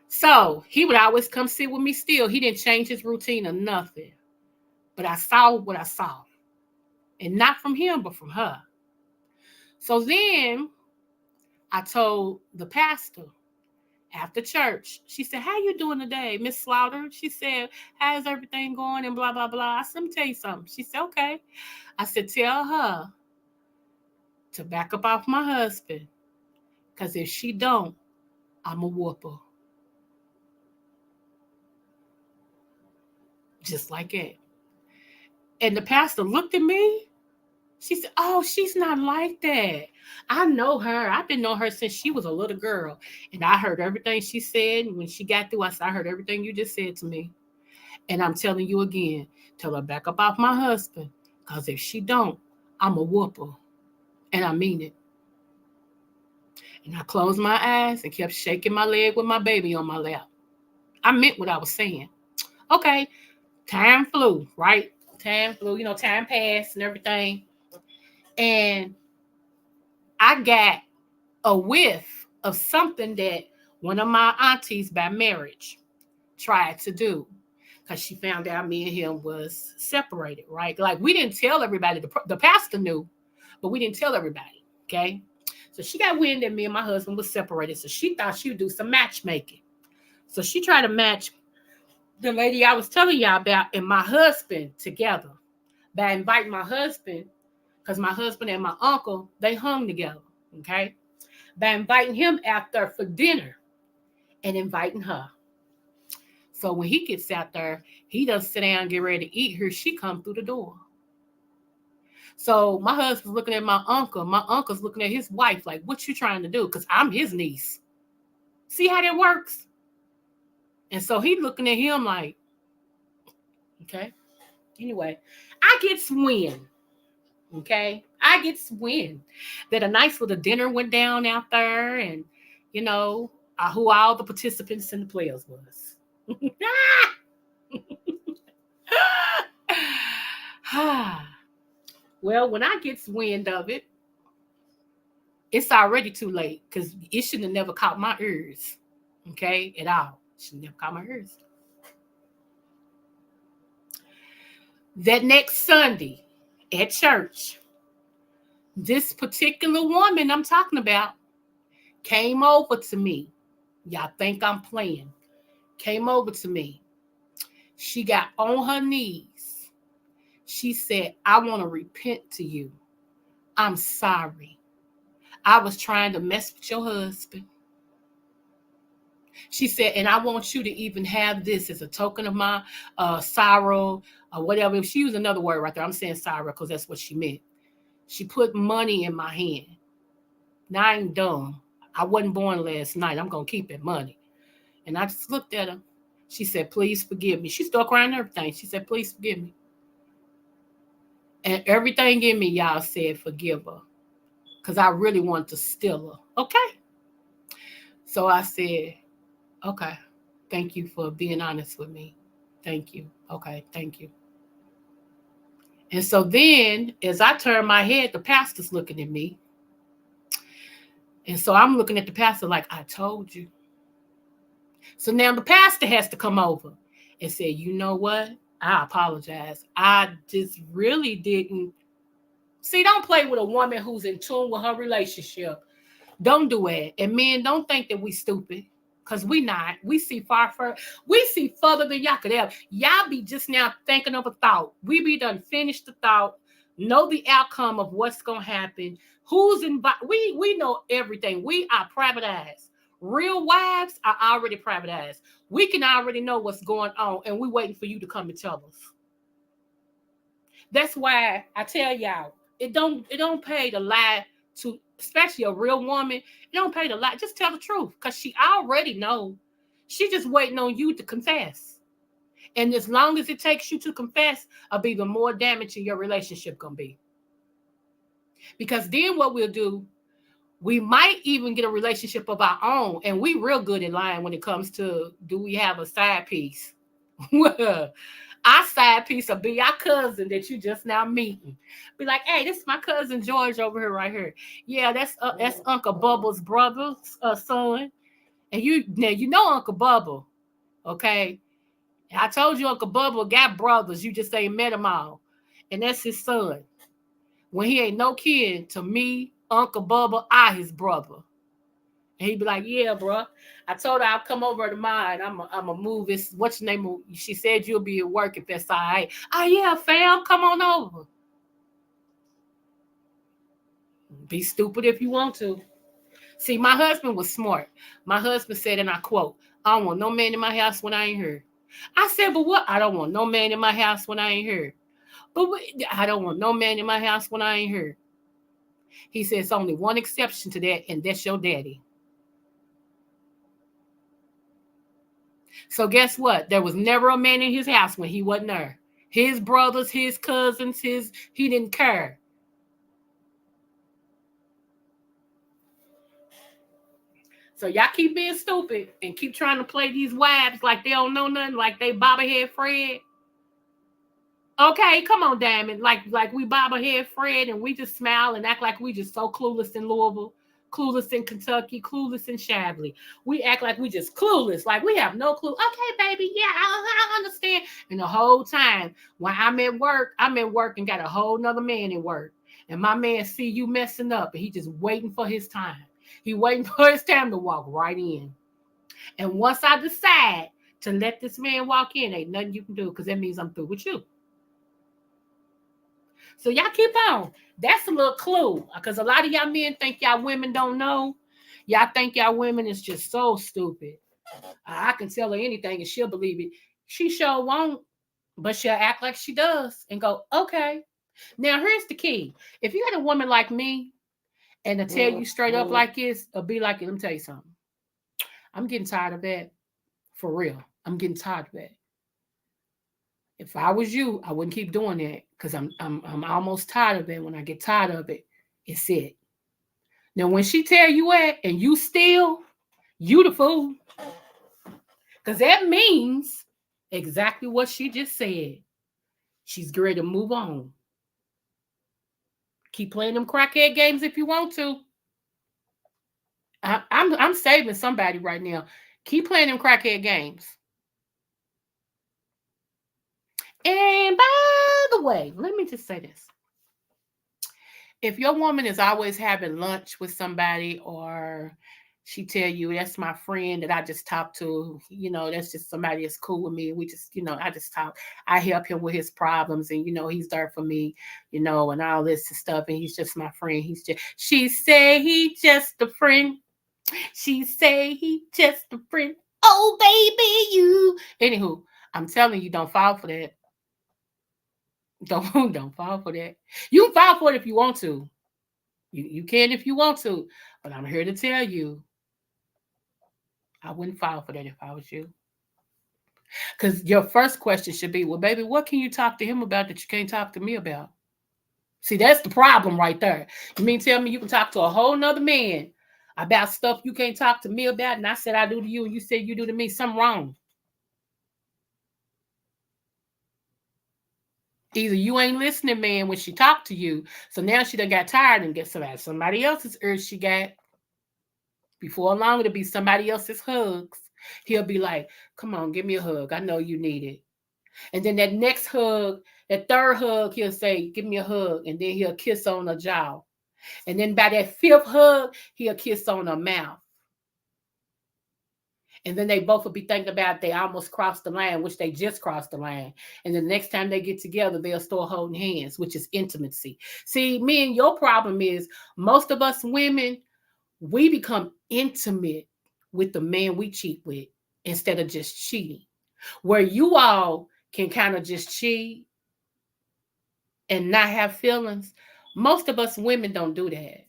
So he would always come sit with me still. He didn't change his routine or nothing. But I saw what I saw. And not from him, but from her. So then I told the pastor after church, she said, how you doing today, Miss Slaughter? She said, how's everything going and blah, blah, blah. I said, let me tell you something. She said, okay. I said, tell her to back up off my husband. Because if she don't, I'm a whooper. Just like that. And the pastor looked at me. She said, oh, she's not like that. I know her. I've been knowing her since she was a little girl. And I heard everything she said. And when she got through, I said, I heard everything you just said to me. And I'm telling you again, tell her back up off my husband. Because if she don't, I'm a whooper. And I mean it. And I closed my eyes and kept shaking my leg with my baby on my lap. I meant what I was saying. Okay, time flew, right? Time flew, time passed and everything. And I got a whiff of something that one of my aunties by marriage tried to do, because she found out me and him was separated, right? Like, we didn't tell everybody. The pastor knew, but we didn't tell everybody, okay? So she got wind that me and my husband was separated, so she thought she would do some matchmaking. So she tried to match the lady I was telling y'all about and my husband together by inviting my husband, because my husband and my uncle, they hung together, okay? By inviting him out there for dinner and inviting her. So when he gets out there, he doesn't sit down and get ready to eat her. She come through the door. So my husband's looking at my uncle. My uncle's looking at his wife like, what you trying to do? Because I'm his niece. See how that works? And so he's looking at him like, okay. Anyway, I get wind. Okay. I get wind that a nice little dinner went down out there, and, who all the participants and the players was. Well, when I get wind of it, it's already too late, because it shouldn't have never caught my ears. Okay, at all. It shouldn't have caught my ears. That next Sunday at church, this particular woman I'm talking about came over to me. Y'all think I'm playing. Came over to me. She got on her knees. She said, I want to repent to you. I'm sorry. I was trying to mess with your husband. She said, and I want you to even have this as a token of my sorrow or whatever. If she used another word right there, I'm saying sorrow because that's what she meant. She put money in my hand. Now I ain't dumb. I wasn't born last night. I'm going to keep that money. And I just looked at her. She said, please forgive me. She started crying and everything. She said, please forgive me. And everything in me, y'all, said, forgive her. Because I really wanted to steal her. Okay? So I said, okay. Thank you for being honest with me. Thank you. Okay, thank you. And so then, as I turned my head, the pastor's looking at me. And so I'm looking at the pastor like, I told you. So now the pastor has to come over and say, you know what? I apologize. I just really didn't. See, don't play with a woman who's in tune with her relationship. Don't do it. And men, don't think that we stupid. Because we not. We see we see further than y'all could ever. Y'all be just now thinking of a thought. We be done finished the thought, know the outcome of what's going to happen, who's invited. We know everything. We are private eyes. Real wives are already private eyes. We can already know what's going on, and we waiting for you to come and tell us. That's why I tell y'all, it don't pay to lie to, especially a real woman. It don't pay to lie. Just tell the truth, because she already know. She just waiting on you to confess. And as long as it takes you to confess, it'll be the more damaging your relationship gonna be. Because then what we'll do, we might even get a relationship of our own, and we real good at lying when it comes to, do we have a side piece? Our side piece will be our cousin that you just now meeting. Be like, hey, this is my cousin George over here, right here. Yeah, that's Uncle Bubba's brother's son. And you know Uncle Bubba, okay? I told you Uncle Bubba got brothers. You just ain't met them all. And that's his son. When he ain't no kid to me, Uncle Bubba, I his brother. And he'd be like, yeah, bro. I told her I'll come over to mine. I'm a move this. What's your name? She said you'll be at work if that's all right. Oh, yeah, fam. Come on over. Be stupid if you want to. See, my husband was smart. My husband said, and I quote, I don't want no man in my house when I ain't here. I said, but what? I don't want no man in my house when I ain't here. But I don't want no man in my house when I ain't here. He said, it's only one exception to that, and that's your daddy. So guess what? There was never a man in his house when he wasn't there. His brothers, his cousins, he didn't care. So y'all keep being stupid and keep trying to play these wives like they don't know nothing, like they bobblehead Fred. Okay, come on, Diamond. Like we bobblehead Fred, and we just smile and act like we just so clueless in Louisville, clueless in Kentucky, clueless in Shapley. We act like we just clueless, like we have no clue. Okay, baby, yeah, I understand. And the whole time when I'm at work and got a whole nother man at work. And my man see you messing up, and he just waiting for his time. He waiting for his time to walk right in. And once I decide to let this man walk in, ain't nothing you can do, because that means I'm through with you. So y'all keep on. That's a little clue, because a lot of y'all men think y'all women don't know. Y'all think y'all women is just so stupid. I can tell her anything and she'll believe it. She sure won't, but she'll act like she does and go, okay. Now here's the key. If you had a woman like me and to tell you straight up like this, or be like, let me tell you something. I'm getting tired of that. For real. I'm getting tired of that. If I was you, I wouldn't keep doing that, because I'm almost tired of it. When I get tired of it, it's it. Now, when she tell you that and you still, you the fool. Because that means exactly what she just said. She's ready to move on. Keep playing them crackhead games if you want to. I'm saving somebody right now. Keep playing them crackhead games. And by the way, let me just say this. If your woman is always having lunch with somebody, or she tell you, that's my friend that I just talked to, that's just somebody that's cool with me. We just, I just talk. I help him with his problems, and, he's there for me, and all this stuff. And he's just my friend. She say he just a friend. She say he just a friend. Oh, baby, you. Anywho, I'm telling you, don't fall for that. Don't fall for that. You can fall for it if you want to. You can if you want to. But I'm here to tell you, I wouldn't fall for that if I was you. Because your first question should be, well, baby, what can you talk to him about that you can't talk to me about? See, that's the problem right there. You mean tell me you can talk to a whole nother man about stuff you can't talk to me about, and I said I do to you, and you said you do to me? Something wrong. Either you ain't listening, man, when she talked to you, so now she done got tired and get somebody else's urge she got. Before long, it'll be somebody else's hugs. He'll be like, come on, give me a hug. I know you need it. And then that next hug, that third hug, he'll say, give me a hug. And then he'll kiss on her jaw. And then by that fifth hug, he'll kiss on her mouth. And then they both will be thinking about they almost crossed the line, which they just crossed the line. And then the next time they get together, they'll start holding hands, which is intimacy. See, me and your problem is most of us women, we become intimate with the man we cheat with instead of just cheating. Where you all can kind of just cheat and not have feelings, most of us women don't do that.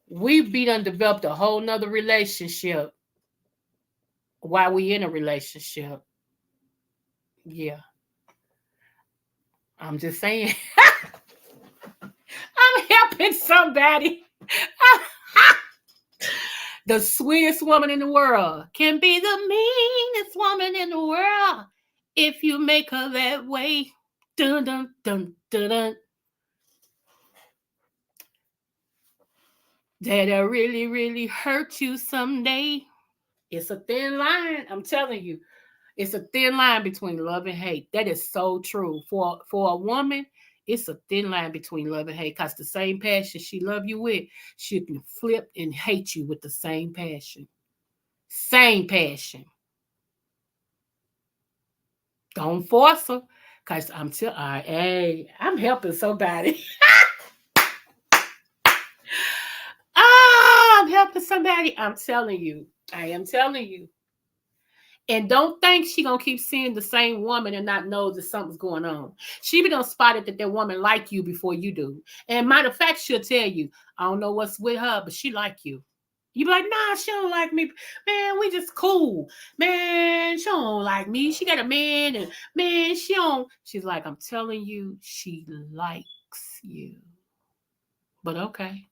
We done developed a whole nother relationship while we in a relationship. Yeah. I'm just saying. I'm helping somebody. The sweetest woman in the world can be the meanest woman in the world if you make her that way. Dun, dun, dun, dun, dun. That'll really, really hurt you someday. It's a thin line. I'm telling you. It's a thin line between love and hate. That is so true. For a woman, it's a thin line between love and hate, because the same passion she love you with, she can flip and hate you with the same passion. Same passion. Don't force her, because I'm helping somebody. I'm helping somebody. I'm telling you. I am telling you. And don't think she gonna keep seeing the same woman and not know that something's going on. She be done spotted that woman like you before you do. And matter of fact, she'll tell you, I don't know what's with her, but she like you. You be like, nah, she don't like me. Man, we just cool. Man, she don't like me. She got a man, and man, she don't. She's like, I'm telling you, she likes you. But okay.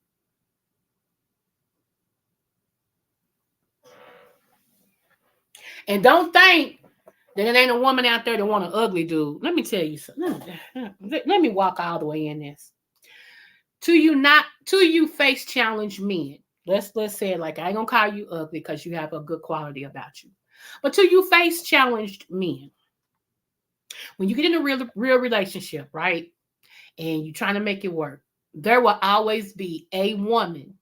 And don't think that it ain't a woman out there that want an ugly dude. Let me tell you something. Let me walk all the way in this. To you face challenge men. Let's say it like I ain't gonna call you ugly because you have a good quality about you. But to you face challenged men, when you get in a real relationship, right? And you're trying to make it work, there will always be a woman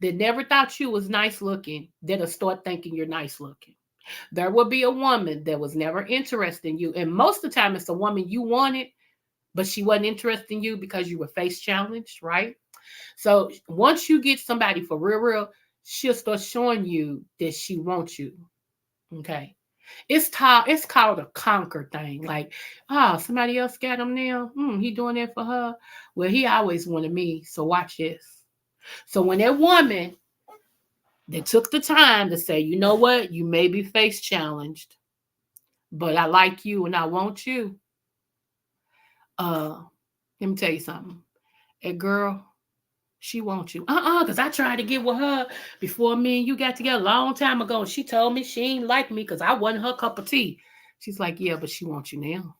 that never thought you was nice looking that'll start thinking you're nice looking. There will be a woman that was never interested in you. And most of the time, it's a woman you wanted, but she wasn't interested in you because you were face challenged, right? So once you get somebody for real, she'll start showing you that she wants you. Okay. It's called a conquer thing. Like, somebody else got him now. He doing that for her. Well, he always wanted me. So watch this. So when that woman they took the time to say, you know what? You may be face challenged, but I like you and I want you. Let me tell you something. A girl, she wants you. Because I tried to get with her before me and you got together a long time ago. She told me she ain't like me because I wasn't her cup of tea. She's like, yeah, but she wants you now.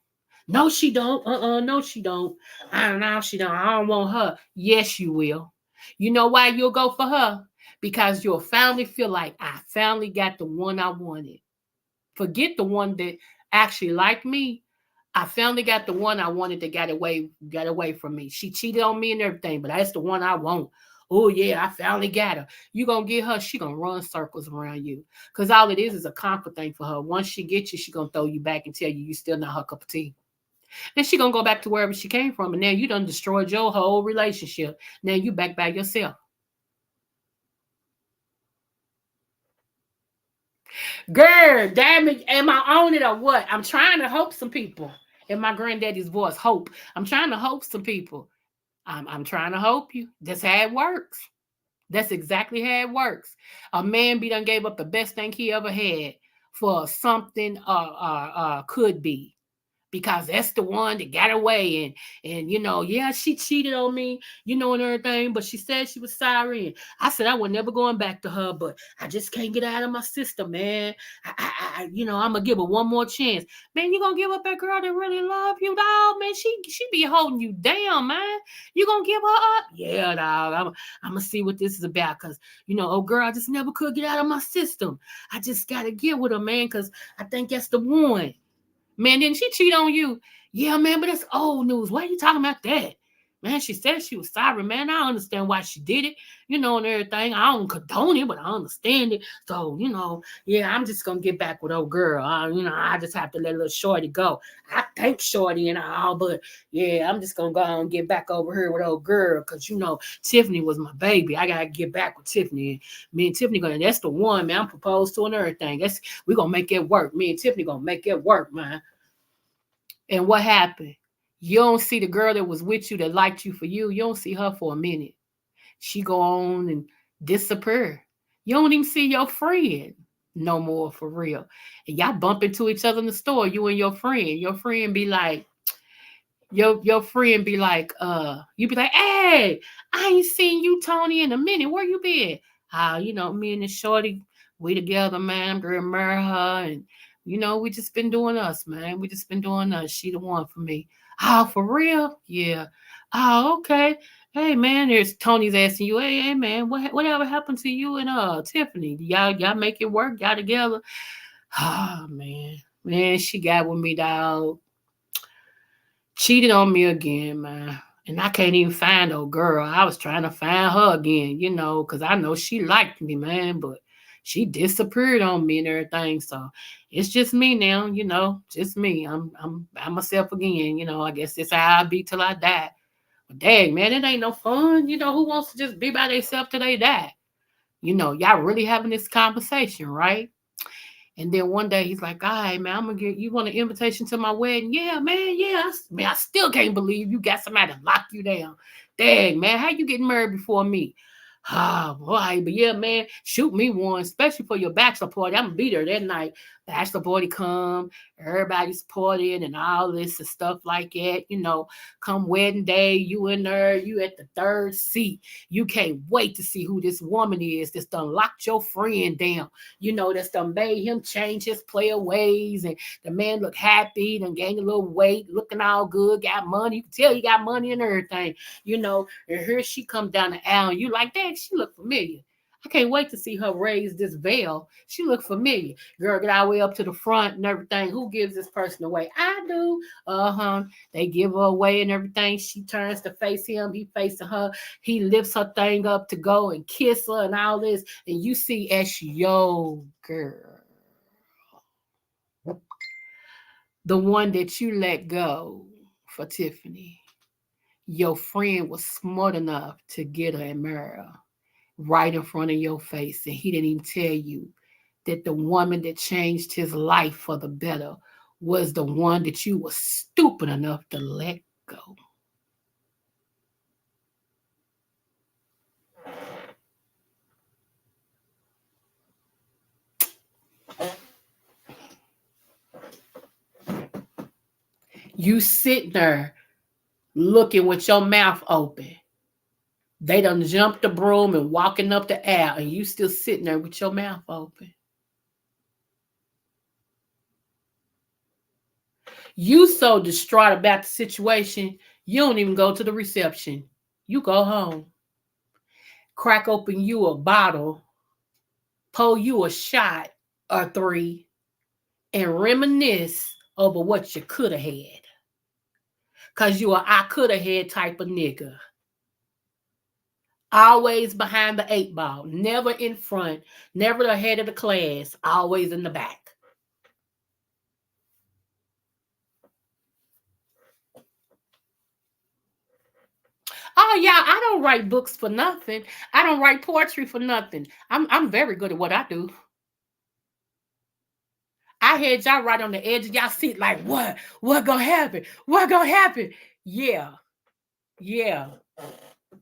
No, she don't. No, she don't. I don't know. She don't. I don't want her. Yes, you will. You know why you'll go for her? Because you'll finally feel like I finally got the one I wanted. Forget the one that actually liked me. I finally got the one I wanted that got away from me. She cheated on me and everything, but that's the one I want. Oh yeah, I finally got her. You gonna get her, she gonna run circles around you. Because all it is a comfort thing for her. Once she gets you, she gonna throw you back and tell you still not her cup of tea. And she gonna go back to wherever she came from. And now you done destroyed your whole relationship. Now you back by yourself. Girl, damn it. Am I on it or what? I'm trying to help some people. In my granddaddy's voice, hope. I'm trying to help some people. I'm trying to help you. That's how it works. That's exactly how it works. A man be done gave up the best thing he ever had for something could be, because that's the one that got away, and yeah, she cheated on me, and everything, but she said she was sorry, and I said I was never going back to her, but I just can't get out of my system, man. I'm gonna give her one more chance. Man, you gonna give up that girl that really love you, dog? Man, she be holding you down, man. You gonna give her up? Yeah, dog. I'm gonna see what this is about, because oh girl, I just never could get out of my system. I just gotta get with her, man, because I think that's the one. Man, didn't she cheat on you? Yeah, man, but that's old news. Why are you talking about that? Man, she said she was sorry, man. I understand why she did it, and everything. I don't condone it, but I understand it. So, yeah, I'm just going to get back with old girl. I just have to let little Shorty go. I thank Shorty and all, but yeah, I'm just going to go and get back over here with old girl, because, Tiffany was my baby. I got to get back with Tiffany. Me and Tiffany, that's the one, man. I'm proposed to and everything. We're going to make it work. Me and Tiffany going to make it work, man. And what happened? You don't see the girl that was with you that liked you for you. You don't see her for a minute. She go on and disappear. You don't even see your friend no more, for real. And y'all bump into each other in the store, you and your friend. Your friend be like, your friend be like, you be like, hey, I ain't seen you, Tony, in a minute. Where you been? Me and the shorty, we together, man. I'm gonna marry her, and we just been doing us, man. We just been doing us. She the one for me. Oh, for real? Yeah. Oh, okay. Hey, man, there's Tony's asking you, hey, man, whatever happened to you and Tiffany? Y'all make it work? Y'all together? Oh, man. Man, she got with me, dog. Cheated on me again, man. And I can't even find old girl. I was trying to find her again, because I know she liked me, man, but she disappeared on me and everything. So it's just me now, just me. I'm myself again, I guess that's how I'll be till I die. But dang, man, it ain't no fun. Who wants to just be by themselves till they die? Y'all really having this conversation, right? And then one day he's like, all right, man, I'm going to get, you want an invitation to my wedding? Yeah, man, yeah. Man, I still can't believe you got somebody to lock you down. Dang, man, how you getting married before me? Oh, boy, but yeah, man, shoot me one, especially for your bachelor party. I'm going to be there that night. Bachelor party come, everybody's partying and all this and stuff like that. Come wedding day, you in there, you at the third seat. You can't wait to see who this woman is that's done locked your friend down. That's done made him change his player ways, and the man look happy, done gained a little weight, looking all good, got money. You can tell he got money and everything, and here she come down the aisle, and you like, dang, she look familiar. I can't wait to see her raise this veil. She look familiar. Girl, get all the way up to the front and everything. Who gives this person away? I do. They give her away and everything. She turns to face him. He facing her. He lifts her thing up to go and kiss her and all this. And you see as yo girl, the one that you let go for Tiffany, your friend was smart enough to get her and marry her right in front of your face. And he didn't even tell you that the woman that changed his life for the better was the one that you were stupid enough to let go. You sit there looking with your mouth open. They done jumped the broom and walking up the aisle, and you still sitting there with your mouth open. You so distraught about the situation, you don't even go to the reception. You go home, crack open you a bottle, pour you a shot or three, and reminisce over what you could have had. Because you are I could have had type of nigga. Always behind the 8 ball, never in front, never the head of the class, always in the back. Oh yeah, I don't write books for nothing. I don't write poetry for nothing. I'm very good at what I do. I had y'all right on the edge of y'all seat, like, what? What gonna happen? What gonna happen? Yeah.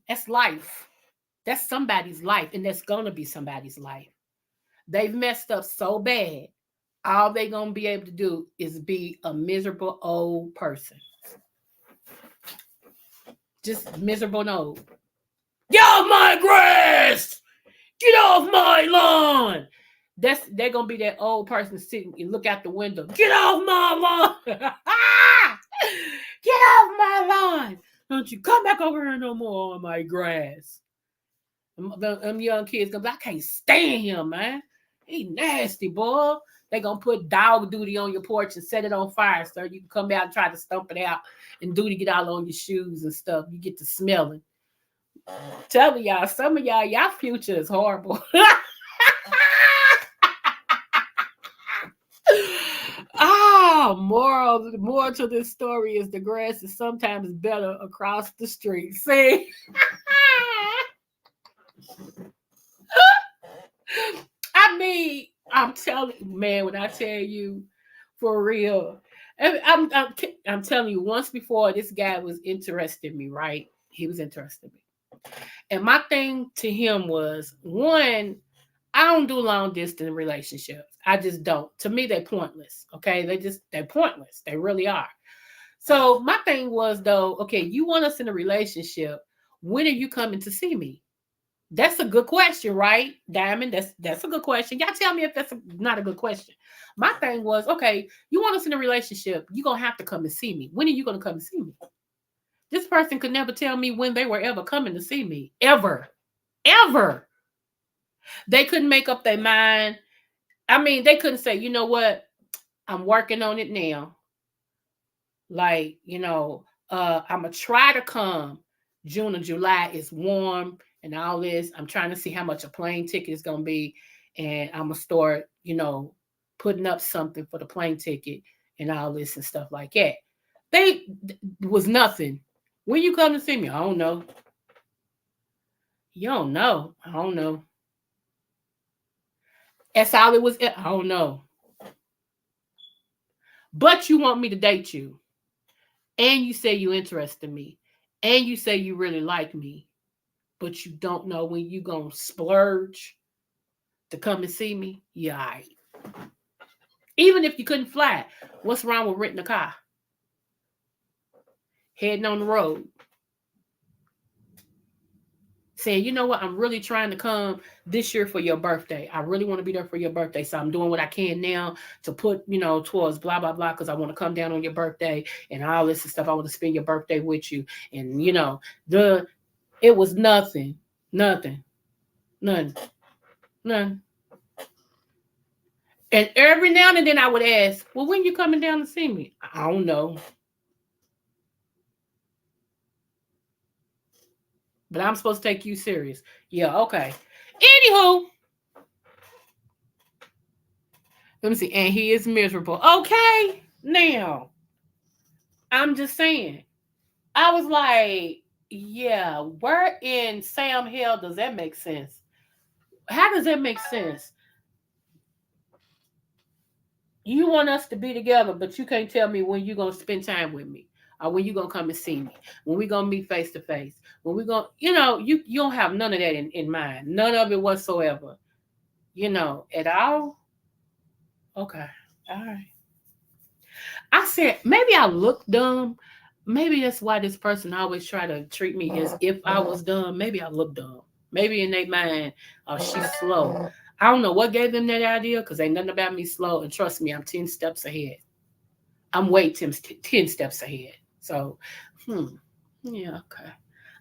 That's life. That's somebody's life, and that's gonna be somebody's life. They've messed up so bad. All they gonna be able to do is be a miserable old person. Just miserable and old. Get off my grass! Get off my lawn! They're gonna be that old person sitting and look out the window. Get off my lawn! Get off my lawn! Don't you come back over here no more on my grass. Them young kids gonna be, I can't stand him, man. He nasty, boy. They gonna put dog duty on your porch and set it on fire so you can come out and try to stump it out and duty get all on your shoes and stuff. You get to smelling. Telling y'all, some of y'all future is horrible. More to this story is the grass is sometimes better across the street. See? I mean, I'm telling you, man, when I tell you for real, I'm telling you, once before this guy was interested in me, right? He was interested in me. And my thing to him was, one, I don't do long distance relationships. I just don't. To me, they're pointless. Okay. They're pointless. They really are. So my thing was though, okay, you want us in a relationship. When are you coming to see me? That's a good question, right? Diamond, that's a good question. Y'all tell me if that's not a good question. My thing was, okay, you want us in a relationship. You're going to have to come and see me. When are you going to come and see me? This person could never tell me when they were ever coming to see me. Ever. Ever. They couldn't make up their mind. I mean, they couldn't say, you know what? I'm working on it now. Like, I'm going to try to come June or July. It's warm and all this. I'm trying to see how much a plane ticket is going to be. And I'm going to start, putting up something for the plane ticket and all this and stuff like that. Was nothing. When you come to see me? I don't know. You don't know. I don't know. That's all it was. I don't know. But you want me to date you. And you say you're interested in me. And you say you really like me. But you don't know when you going to splurge to come and see me. Yeah, all right. Even if you couldn't fly, what's wrong with renting a car? Heading on the road. Saying, you know what, I'm really trying to come this year for your birthday. I really want to be there for your birthday. So I'm doing what I can now to put, towards blah, blah, blah, because I want to come down on your birthday and all this and stuff. I want to spend your birthday with you. And, it was nothing. None. And every now and then I would ask, well, when you coming down to see me? I don't know. But I'm supposed to take you serious. Yeah, okay. Anywho. Let me see. And he is miserable. Okay. Now, I'm just saying. I was like, yeah, where in Sam hell does that make sense? How does that make sense? You want us to be together, but you can't tell me when you're going to spend time with me. Or when you going to come and see me. When we going to meet face to face. When we going to, you don't have none of that in mind. None of it whatsoever. At all. Okay. All right. I said, maybe I look dumb. Maybe that's why this person always try to treat me as if I was dumb. Maybe I look dumb. Maybe in their mind, she's slow. I don't know what gave them that idea because ain't nothing about me slow. And trust me, I'm 10 steps ahead. I'm way 10 steps ahead. So, yeah, okay.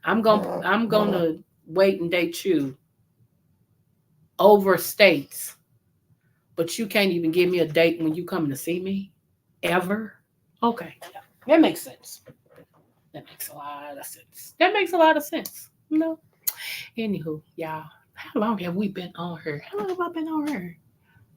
I'm gonna wait and date you over states, but you can't even give me a date when you come to see me, ever. Okay, yeah, that makes sense. That makes a lot of sense. Anywho, y'all, how long have we been on her? How long have I been on her?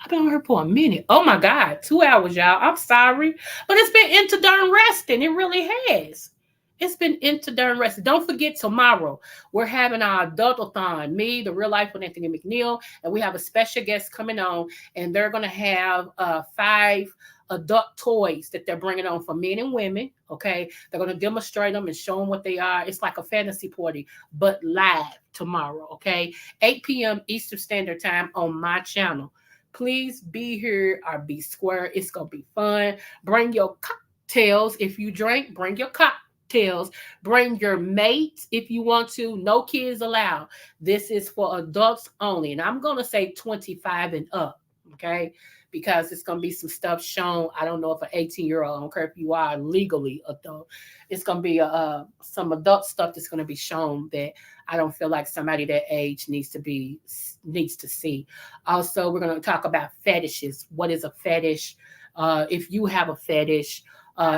I've been on her for a minute. Oh my God, 2 hours, y'all. I'm sorry. But it's been into darn resting. It really has. It's been into darn resting. Don't forget tomorrow, we're having our adultathon. Me, the real life with Anthony McNeil, and we have a special guest coming on, and they're going to have 5 adult toys that they're bringing on for men and women. Okay, they're going to demonstrate them and show them what they are. It's like a fantasy party, but live tomorrow. Okay, 8 p.m. Eastern Standard Time on my channel. Please be here or be square. It's going to be fun. Bring your cocktails if you drink. Bring your cocktails. Bring your mates if you want to. No kids allowed. This is for adults only, and I'm going to say 25 and up. Okay, because it's going to be some stuff shown. I don't know if an 18-year-old, I don't care if you are legally adult, it's going to be some adult stuff that's going to be shown that I don't feel like somebody that age needs to see. Also, we're going to talk about fetishes. What is a fetish? If you have a fetish,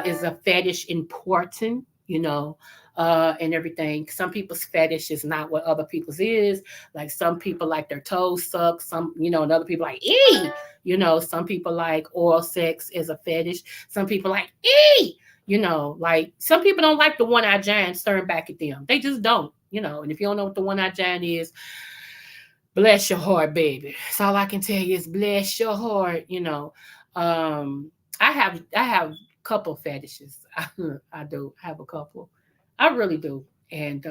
is a fetish important? And everything. Some people's fetish is not what other people's is. Like some people like their toes suck, and other people like, ee! Some people like oral sex as a fetish. Some people like, ee! Like some people don't like the one-eyed giant staring back at them. They just don't, and if you don't know what the one-eyed giant is, bless your heart, baby. That's all I can tell you is bless your heart, I have couple fetishes. I do have a couple. I really do. And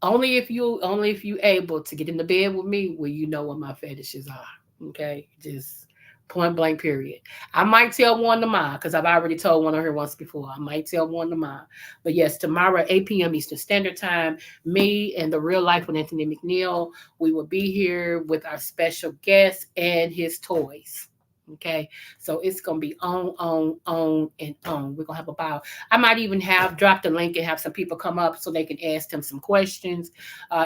only if you able to get in the bed with me will you know what my fetishes are. Okay? Just point blank period. I might tell one of mine because I've already told one of her once before. I might tell one of mine. But yes, tomorrow, 8 p.m. Eastern Standard Time, me and the Real Life with Anthony McNeil, we will be here with our special guest and his toys. Okay, so it's gonna be on, and on. We're gonna have a bio. I might even drop the link and have some people come up so they can ask him some questions.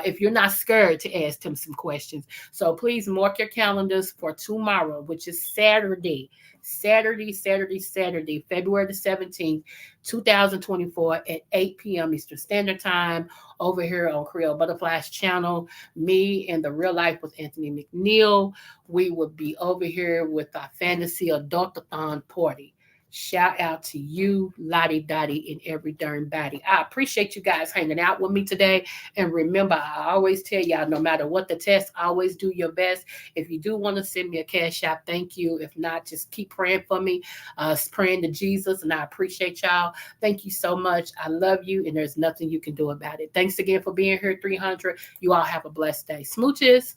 If you're not scared to ask him some questions, so please mark your calendars for tomorrow, which is Saturday, February the 17th, 2024 at 8 p.m. Eastern Standard Time over here on Creole Butterflies channel. Me and the Real Life with Anthony McNeil. We will be over here with our fantasy adultathon party. Shout out to you, Lottie Dottie, and every darn body. I appreciate you guys hanging out with me today. And remember, I always tell y'all, no matter what the test, always do your best. If you do want to send me a cash app, thank you. If not, just keep praying for me, praying to Jesus. And I appreciate y'all. Thank you so much. I love you, and there's nothing you can do about it. Thanks again for being here, 300. You all have a blessed day. Smooches.